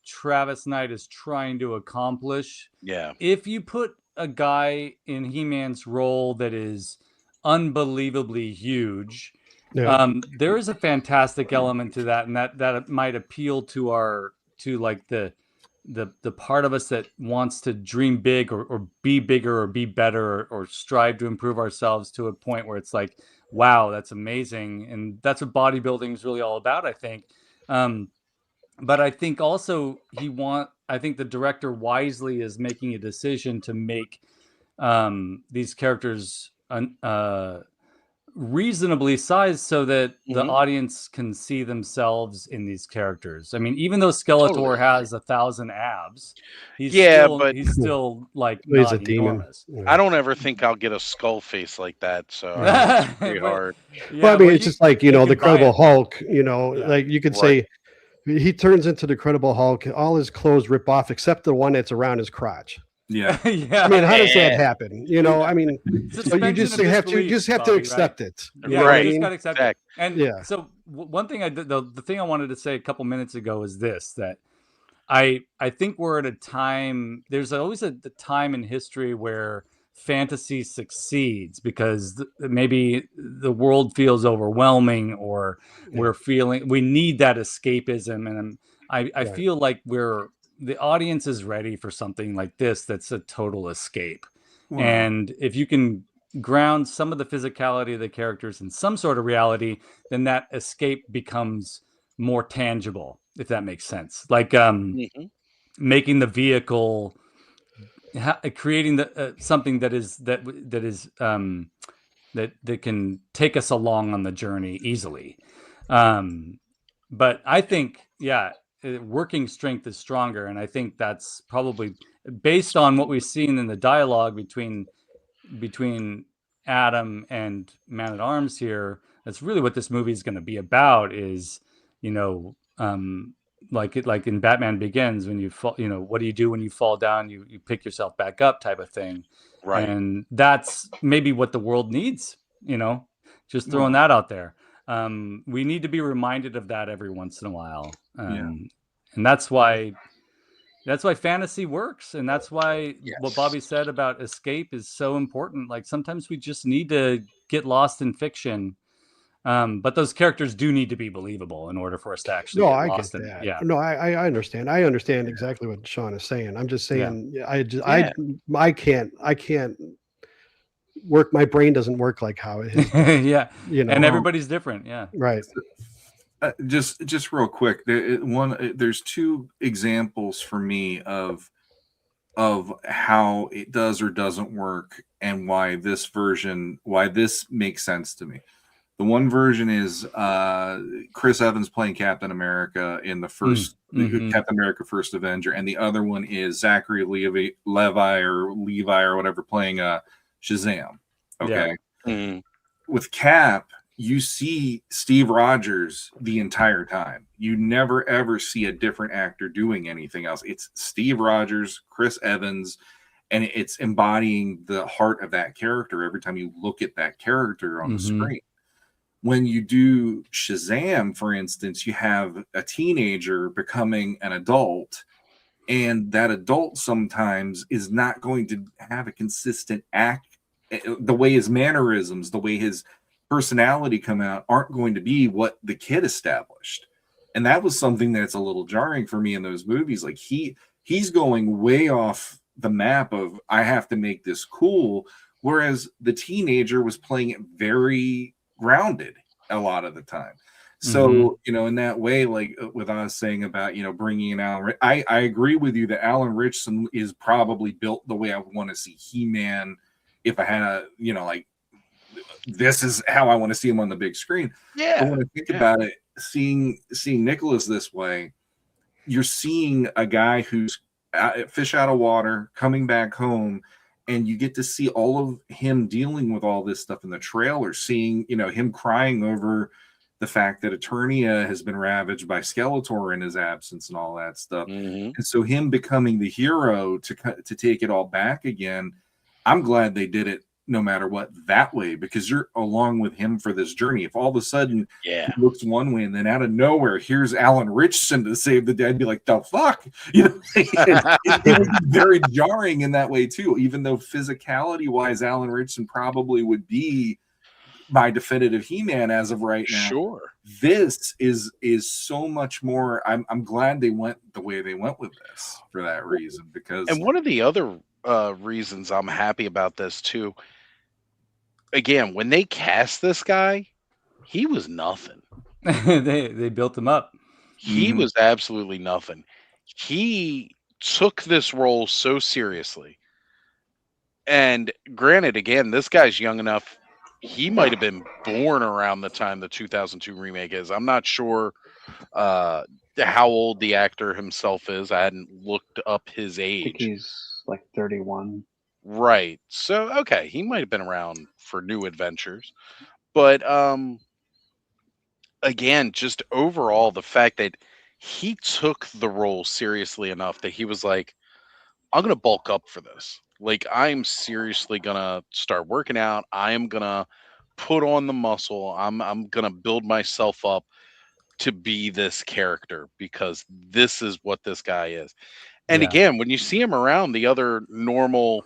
Travis Knight is trying to accomplish. Yeah. If you put a guy in He-Man's role that is unbelievably huge, there is a fantastic element to that, and that might appeal to the part of us that wants to dream big or be bigger or be better or strive to improve ourselves to a point where it's like, wow, that's amazing. And that's what bodybuilding is really all about, I think. But I think also I think the director wisely is making a decision to make these characters reasonably sized so that the audience can see themselves in these characters. I mean, even though Skeletor has 1,000 abs, he's still like he's not a demon. enormous. I don't ever think I'll get a skull face like that, so it's pretty hard. Well, I mean, it's just like, the Incredible Hulk, like you could say he turns into the Incredible Hulk, all his clothes rip off except the one that's around his crotch. Yeah. Yeah. I mean, how does that happen? I mean, so you just have to accept it. Yeah, Right. you just gotta accept it. And yeah. So one thing the thing I wanted to say a couple minutes ago is this, that I think we're at a time, there's always the time in history where fantasy succeeds because maybe the world feels overwhelming, or we need that escapism, and I feel like the audience is ready for something like this that's a total escape. Wow. And if you can ground some of the physicality of the characters in some sort of reality, then that escape becomes more tangible, if that makes sense. Like making the vehicle, creating something that can take us along on the journey easily. But I think, working strength is stronger, and I think that's probably based on what we've seen in the dialogue between Adam and Man at Arms here. That's really what this movie is going to be about. Is like in Batman Begins, when you fall, what do you do when you fall down? You pick yourself back up, type of thing. Right. And that's maybe what the world needs. Just throwing that out there. We need to be reminded of that every once in a while. And that's why fantasy works. And that's why what Bobby said about escape is so important. Like sometimes we just need to get lost in fiction. But those characters do need to be believable in order for us to actually get lost in it. Yeah. No, I understand. I understand exactly what Sean is saying. I'm just saying, I can't work. My brain doesn't work like how it is. And everybody's different. Yeah. Right. Just real quick. There's two examples for me of how it does or doesn't work, and why this makes sense to me. The one version is Chris Evans playing Captain America in the first Captain America First Avenger, and the other one is Zachary Levi or whatever playing Shazam. Okay. Mm. With Cap, you see Steve Rogers the entire time. You never ever see a different actor doing anything else. It's Steve Rogers, Chris Evans, and it's embodying the heart of that character every time you look at that character on the screen. When you do Shazam, for instance, you have a teenager becoming an adult, and that adult sometimes is not going to have a consistent act. The way his mannerisms, the way his personality come out aren't going to be what the kid established. And that was something that's a little jarring for me in those movies. Like he's going way off the map of I have to make this cool, whereas the teenager was playing it very grounded a lot of the time. So, in that way, like with us saying about, bringing in Alan, I agree with you that Alan Richardson is probably built the way I would want to see He-Man if I had a, like, this is how I want to see him on the big screen. Yeah. But when I think about it, seeing Nicholas this way, you're seeing a guy who's fish out of water, coming back home, and you get to see all of him dealing with all this stuff in the trailer, seeing, him crying over the fact that Eternia has been ravaged by Skeletor in his absence and all that stuff. And so him becoming the hero to take it all back again, I'm glad they did it no matter what that way, because you're along with him for this journey. If all of a sudden he looks one way and then out of nowhere, here's Alan Richardson to save the day, I'd be like, the fuck? It would be very jarring in that way too, even though physicality wise, Alan Richardson probably would be my definitive He-Man as of right now. Sure. This is so much more. I'm glad they went the way they went with this for that reason, because And one of the other reasons I'm happy about this too, again, when they cast this guy, he was nothing. they built him up. He was absolutely nothing. He took this role so seriously. And granted, again, this guy's young enough. He might have been born around the time the 2002 remake is. I'm not sure how old the actor himself is. I hadn't looked up his age. I think he's like 31. Right. So, okay, he might have been around for New Adventures. But again, just overall, the fact that he took the role seriously enough that he was like, I'm going to bulk up for this. Like, I'm seriously going to start working out. I am going to put on the muscle. I'm going to build myself up to be this character, because this is what this guy is. And again, when you see him around the other normal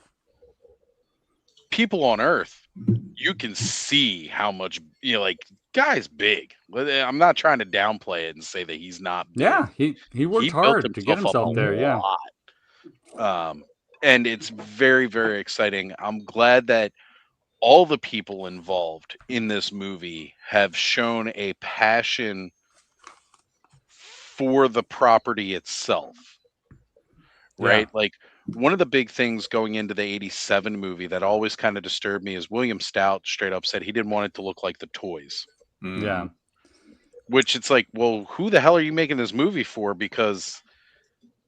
people on Earth, you can see how much, like, guy's big. I'm not trying to downplay it and say that he's not big. Yeah, he worked hard to get himself there. Yeah. And it's very, very exciting. I'm glad that all the people involved in this movie have shown a passion for the property itself. Right? Like, one of the big things going into the 87 movie that always kind of disturbed me is William Stout straight up said he didn't want it to look like the toys. Yeah. Which it's like, well, who the hell are you making this movie for? Because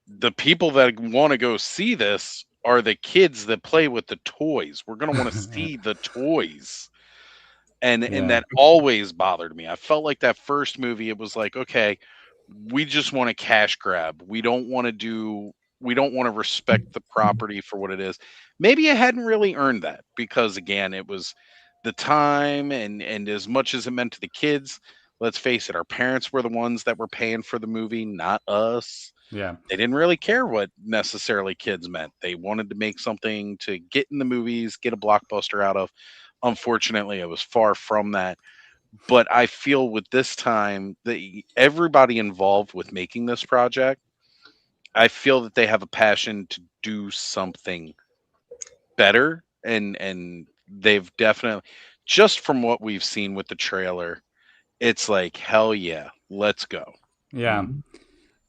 the people that want to go see this are the kids that play with the toys. We're going to want to see the toys. And that always bothered me. I felt like that first movie, it was like, okay, we just want a cash grab. We don't want to respect the property for what it is. Maybe it hadn't really earned that, because again, it was the time and as much as it meant to the kids, let's face it, our parents were the ones that were paying for the movie, not us. Yeah. They didn't really care what necessarily kids meant. They wanted to make something to get in the movies, get a blockbuster out of. Unfortunately, it was far from that. But I feel with this time, everybody involved with making this project, I feel that they have a passion to do something better. And they've definitely, just from what we've seen with the trailer, it's like, hell yeah, let's go. Yeah.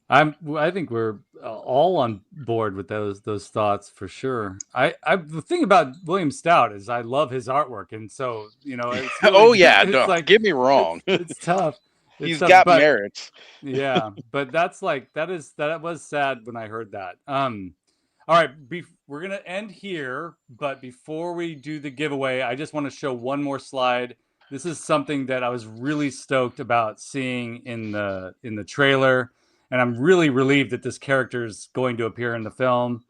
I think we're all on board with those thoughts for sure. The thing about William Stout is I love his artwork, and so it's really, Oh yeah, it's no, like get me wrong. it's tough. It's He's tough, got but merits. yeah, but that was sad when I heard that. All right, we're gonna end here, but before we do the giveaway, I just want to show one more slide. This is something that I was really stoked about seeing in the trailer, and I'm really relieved that this character is going to appear in the film.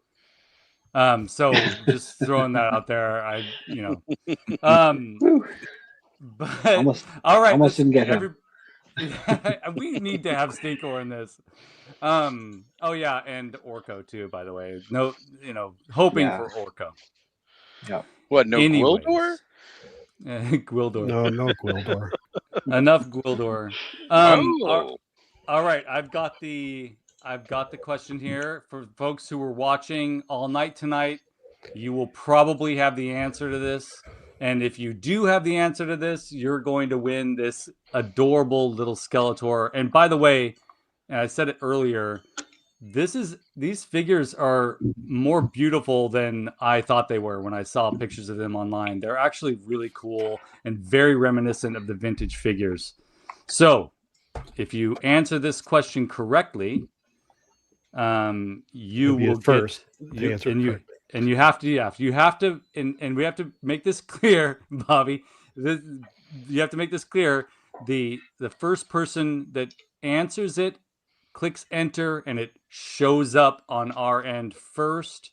So just throwing that out there, Woo. but Almost all right, almost didn't get him. we need to have Stinkor in this. Oh yeah, and Orko too, by the way. No, hoping Yeah. for Orko. Yeah. What? No Anyways. Gwildor? Gwildor. No Gwildor. Enough Gwildor. Oh, All right, I've got the question here for folks who were watching all night tonight. You will probably have the answer to this. And if you do have the answer to this, you're going to win this adorable little Skeletor. And by the way, and I said it earlier, these figures are more beautiful than I thought they were when I saw pictures of them online. They're actually really cool and very reminiscent of the vintage figures. So, if you answer this question correctly, you will first. And you have to, and we have to make this clear, Bobby. You have to make this clear. The first person that answers it clicks enter, and it shows up on our end first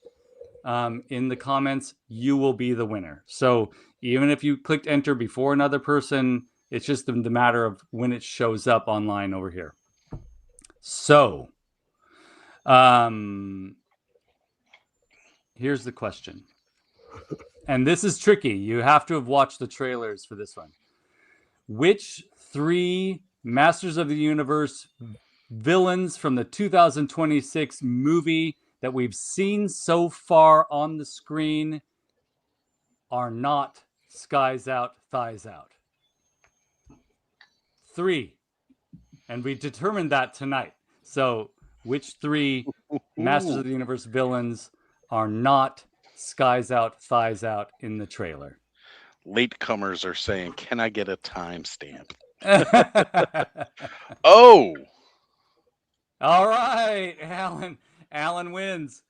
in the comments. You will be the winner. So even if you clicked enter before another person, it's just the matter of when it shows up online over here. So, here's the question. And this is tricky. You have to have watched the trailers for this one. Which 3 Masters of the Universe villains from the 2026 movie that we've seen so far on the screen are not Skies Out, Thighs Out? 3. And we determined that tonight. So, which 3 Masters of the Universe villains are not Skies Out, Thighs Out in the trailer? latecomers are saying, "Can I get a timestamp?" Oh, All right, Alan wins.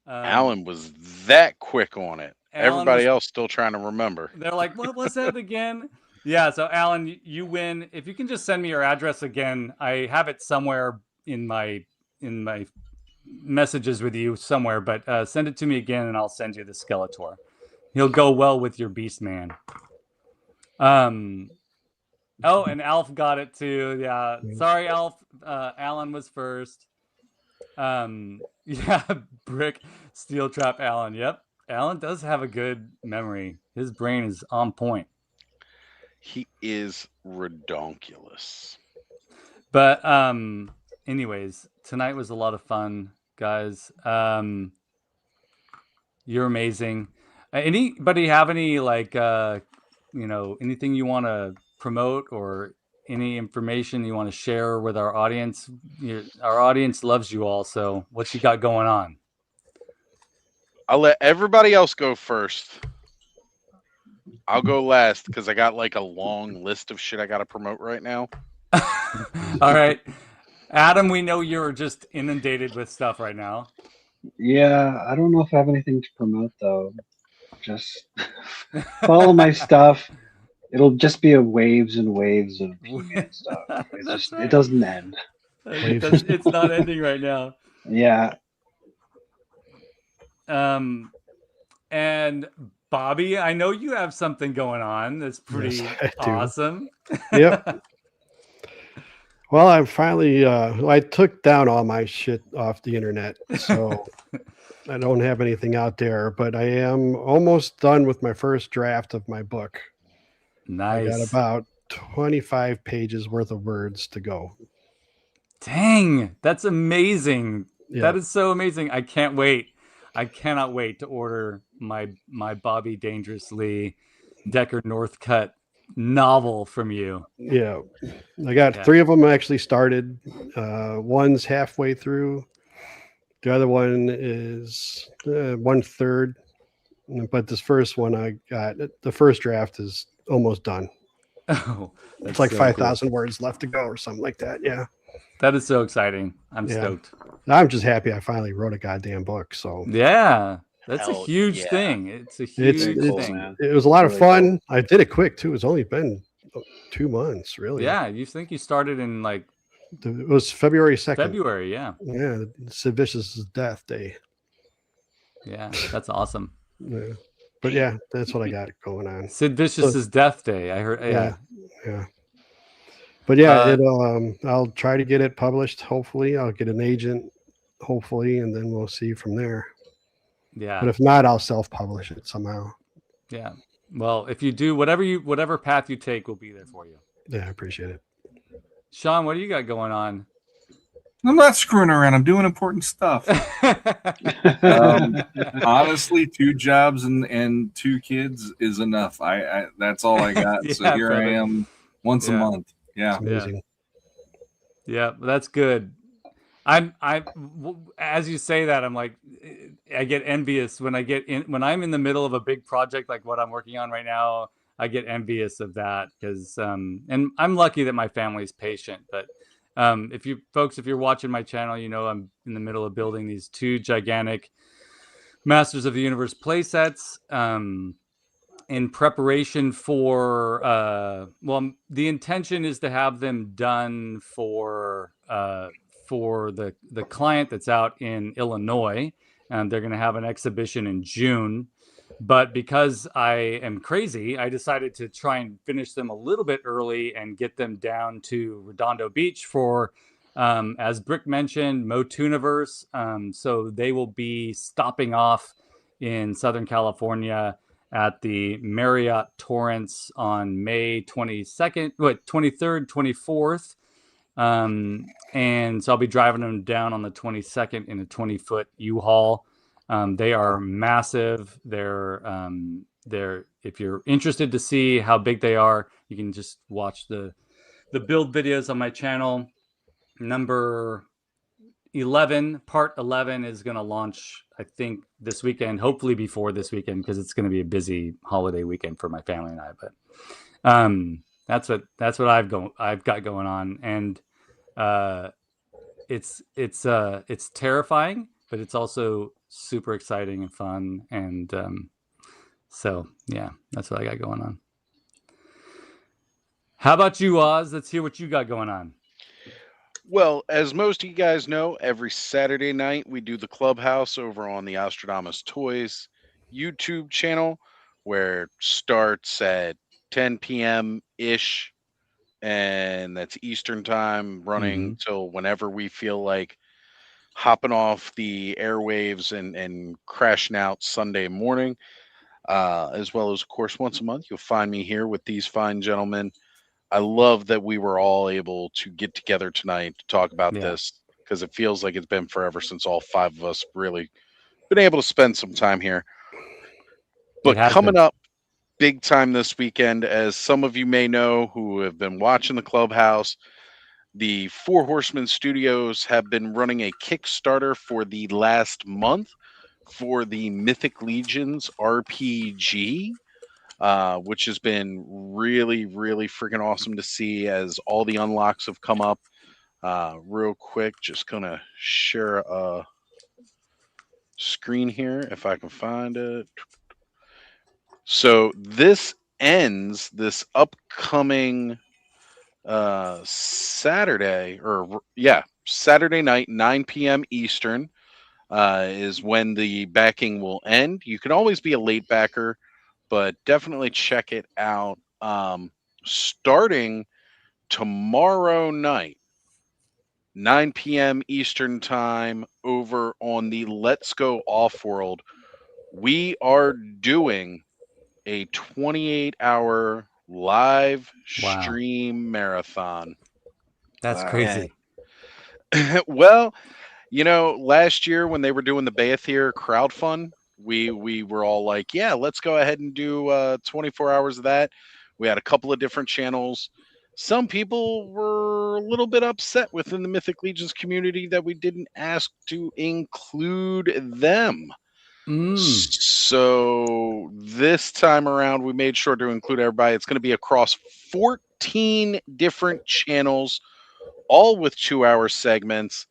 Alan was that quick on it. Everybody else still trying to remember. They're like, what was that again? Yeah, so Alan, you win. If you can just send me your address again, I have it somewhere in my messages with you somewhere, but send it to me again and I'll send you the Skeletor. He'll go well with your Beast Man. Oh, and Alf got it too. Yeah. Sorry, Alf. Alan was first. Yeah, Brick, Steel Trap, Alan. Yep. Alan does have a good memory. His brain is on point. He is redonkulous. But anyways, tonight was a lot of fun, guys. You're amazing. Anybody have any anything you want to promote or any information you want to share with our audience? Our audience loves you all, so what you got going on? I'll let everybody else go first. I'll go last because I got like a long list of shit I got to promote right now. All right. Adam, we know you're just inundated with stuff right now. Yeah, I don't know if I have anything to promote though. Just follow my stuff. It'll just be waves and waves of He-Man stuff. It doesn't end. It's not ending right now. Yeah. And Bobby, I know you have something going on that's pretty awesome. Yep. Well, I'm finally I took down all my shit off the internet, so I don't have anything out there, but I am almost done with my first draft of my book. Nice. I got about 25 pages worth of words to go. Dang, that's amazing. Yeah. That is so amazing. I can't wait. I cannot wait to order my Bobby Dangerously Decker Northcutt novel from you. Yeah. I got 3 of them actually started. One's halfway through. The other one is 1/3. But this first one I got, the first draft is almost done. Oh, It's that's like so 5,000 words left to go or something like that. Yeah. That is so exciting. I'm Yeah. stoked. I'm just happy I finally wrote a goddamn book. So Yeah, that's a Hell huge yeah. thing. It's a it's huge Very cool, thing. man. it was a lot of Really fun. I did it quick too. It's only been 2 months, really. Yeah, you think you started in like It was February 2nd. February? Yeah, Yeah, Sid Vicious's death day. yeah, that's awesome. Yeah. But yeah, that's what I got going on. Sid Vicious's death day. I heard. Yeah, Yeah. But yeah, Uh, I'll try to get it published. Hopefully, I'll get an agent. Hopefully, and then we'll see from there. But yeah, if not, I'll self-publish it somehow. yeah. Well, if you do whatever path you take, we'll be there for you. Yeah, I appreciate it. Sean, what do you got going on? I'm not screwing around. I'm doing important stuff. Honestly, 2 jobs and 2 kids is enough. I that's all I got. So Yeah, here brother. I am once a Yeah. month. Yeah. It's amazing. Yeah, that's good. As you say that, I'm like, I get envious when I'm in the middle of a big project like what I'm working on right now. I get envious of that because, and I'm lucky that my family's patient. But if you're watching my channel, you know I'm in the middle of building these 2 gigantic Masters of the Universe play sets. In preparation for the intention is to have them done for the client that's out in Illinois, and they're going to have an exhibition in June. But because I am crazy, I decided to try and finish them a little bit early and get them down to Redondo Beach for, as Brick mentioned, MOTUniverse. So they will be stopping off in Southern California at the Marriott Torrance on May 23rd, 24th. And so I'll be driving them down on the 22nd in a 20-foot U-Haul. They are massive. They're if you're interested to see how big they are, you can just watch the build videos on my channel. Number 11, part 11 is going to launch, I think, this weekend, hopefully before this weekend, because it's going to be a busy holiday weekend for my family and I. But that's what I've got going on, and it's terrifying, but it's also super exciting and fun, and so yeah, that's what I got going on. How about you, Oz? Let's hear what you got going on. Well, as most of you guys know, every Saturday night we do the Clubhouse over on the Astrodamus Toys YouTube channel, where it starts at 10 p.m. ish, and that's Eastern time, running till whenever we feel like hopping off the airwaves and crashing out Sunday morning. As well as, of course, once a month, you'll find me here with these fine gentlemen. I love that we were all able to get together tonight to talk about this, because it feels like it's been forever since all 5 of us really been able to spend some time here. But coming up big time this weekend, as some of you may know who have been watching the Clubhouse, the Four Horsemen Studios have been running a Kickstarter for the last month for the Mythic Legions RPG. Which has been really, really freaking awesome to see as all the unlocks have come up. Real quick, just gonna share a screen here if I can find it. So this ends this upcoming Saturday, Saturday night, 9 p.m. Eastern, is when the backing will end. You can always be a late backer, but definitely check it out. Starting tomorrow night, 9 p.m. Eastern time, over on the Let's Go Off-World, we are doing a 28-hour live stream marathon. That's crazy. Well, you know, last year when they were doing the Baethier crowdfund, we were all like, yeah, let's go ahead and do 24 hours of that. We had a couple of different channels some people were a little bit upset within the Mythic Legions community that we didn't ask to include them. So this time around, we made sure to include everybody. It's going to be across 14 different channels, all with 2-hour segments.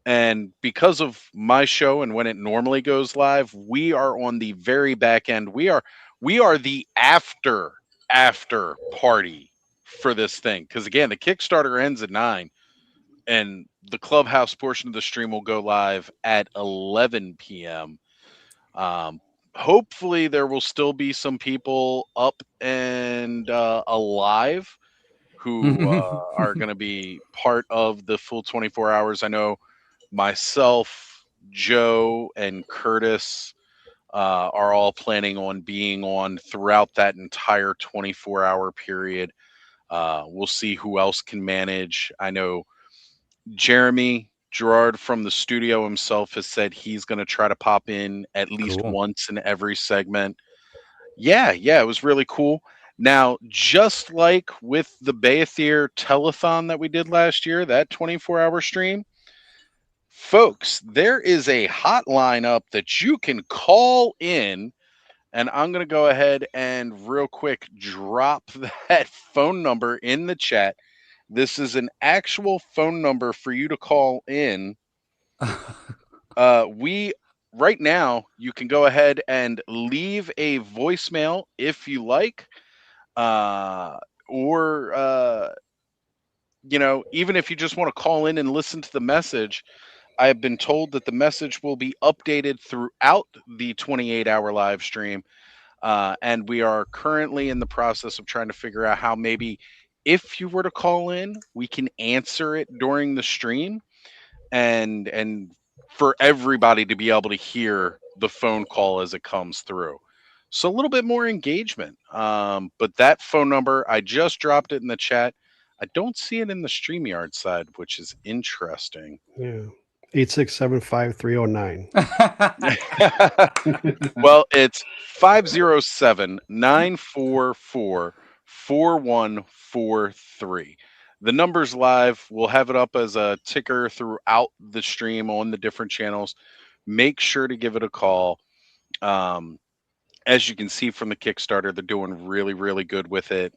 And because of my show and when it normally goes live, we are on the very back end. We are the after party for this thing. Because again, the Kickstarter ends at 9, and the Clubhouse portion of the stream will go live at 11 p.m. Hopefully, there will still be some people up and alive who are going to be part of the full 24 hours. I know myself, Joe, and Curtis are all planning on being on throughout that entire 24-hour period. We'll see who else can manage. I know Jeremy Gerard from the studio himself has said he's going to try to pop in at least once in every segment. Yeah, it was really cool. Now, just like with the Baethier telethon that we did last year, that 24-hour stream, folks, there is a hotline up that you can call in, and I'm going to go ahead and real quick drop that phone number in the chat. This is an actual phone number for you to call in. Right now, you can go ahead and leave a voicemail if you like, or even if you just want to call in and listen to the message. I have been told that the message will be updated throughout the 28-hour live stream, and we are currently in the process of trying to figure out how maybe if you were to call in, we can answer it during the stream, and for everybody to be able to hear the phone call as it comes through. So a little bit more engagement. But that phone number, I just dropped it in the chat. I don't see it in the StreamYard side, which is interesting. Yeah. 867-5309. Well, it's 507-944-4143. The number's live. We'll have it up as a ticker throughout the stream on the different channels. Make sure to give it a call. As you can see from the Kickstarter, they're doing really, really good with it.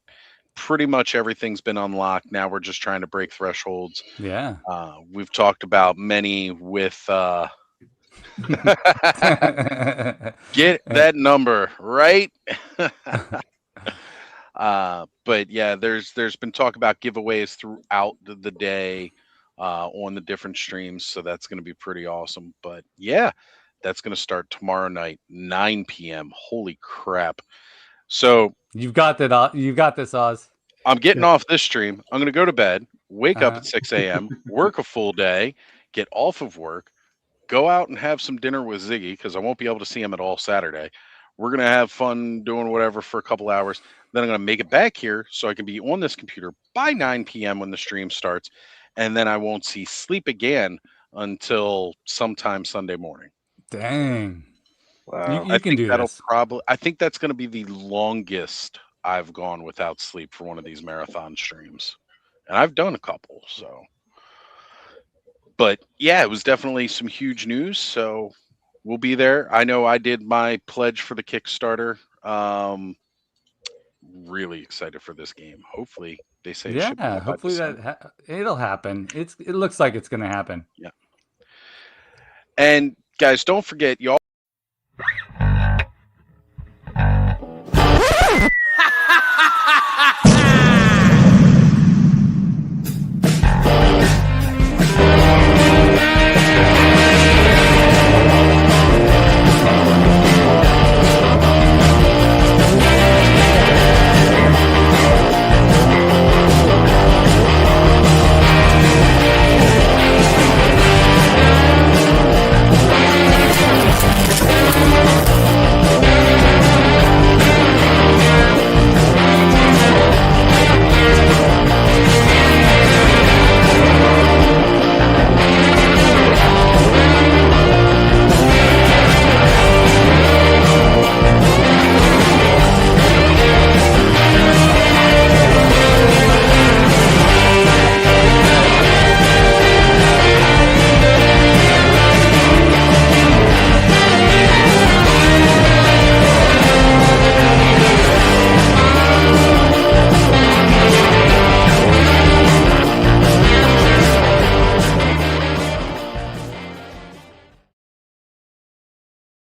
Pretty much everything's been unlocked. Now we're just trying to break thresholds. Yeah. We've talked about many with get that number right. But yeah, there's been talk about giveaways throughout the day on the different streams, so that's going to be pretty awesome. But yeah, that's going to start tomorrow night, 9 p.m. Holy crap. So you've got that. You've got this, Oz. I'm getting off this stream. I'm going to go to bed, wake up at 6 a.m., work a full day, get off of work, go out and have some dinner with Ziggy because I won't be able to see him at all Saturday. We're going to have fun doing whatever for a couple hours. Then I'm going to make it back here so I can be on this computer by 9 p.m. when the stream starts. And then I won't see sleep again until sometime Sunday morning. Dang. Wow. You can do this. I think that's going to be the longest I've gone without sleep for one of these marathon streams. And I've done a couple, so. But yeah, it was definitely some huge news. So we'll be there. I know I did my pledge for the Kickstarter. Really excited for this game. Hopefully they say it should be out by hopefully it'll happen. It looks like it's going to happen. Yeah. And guys, don't forget, y'all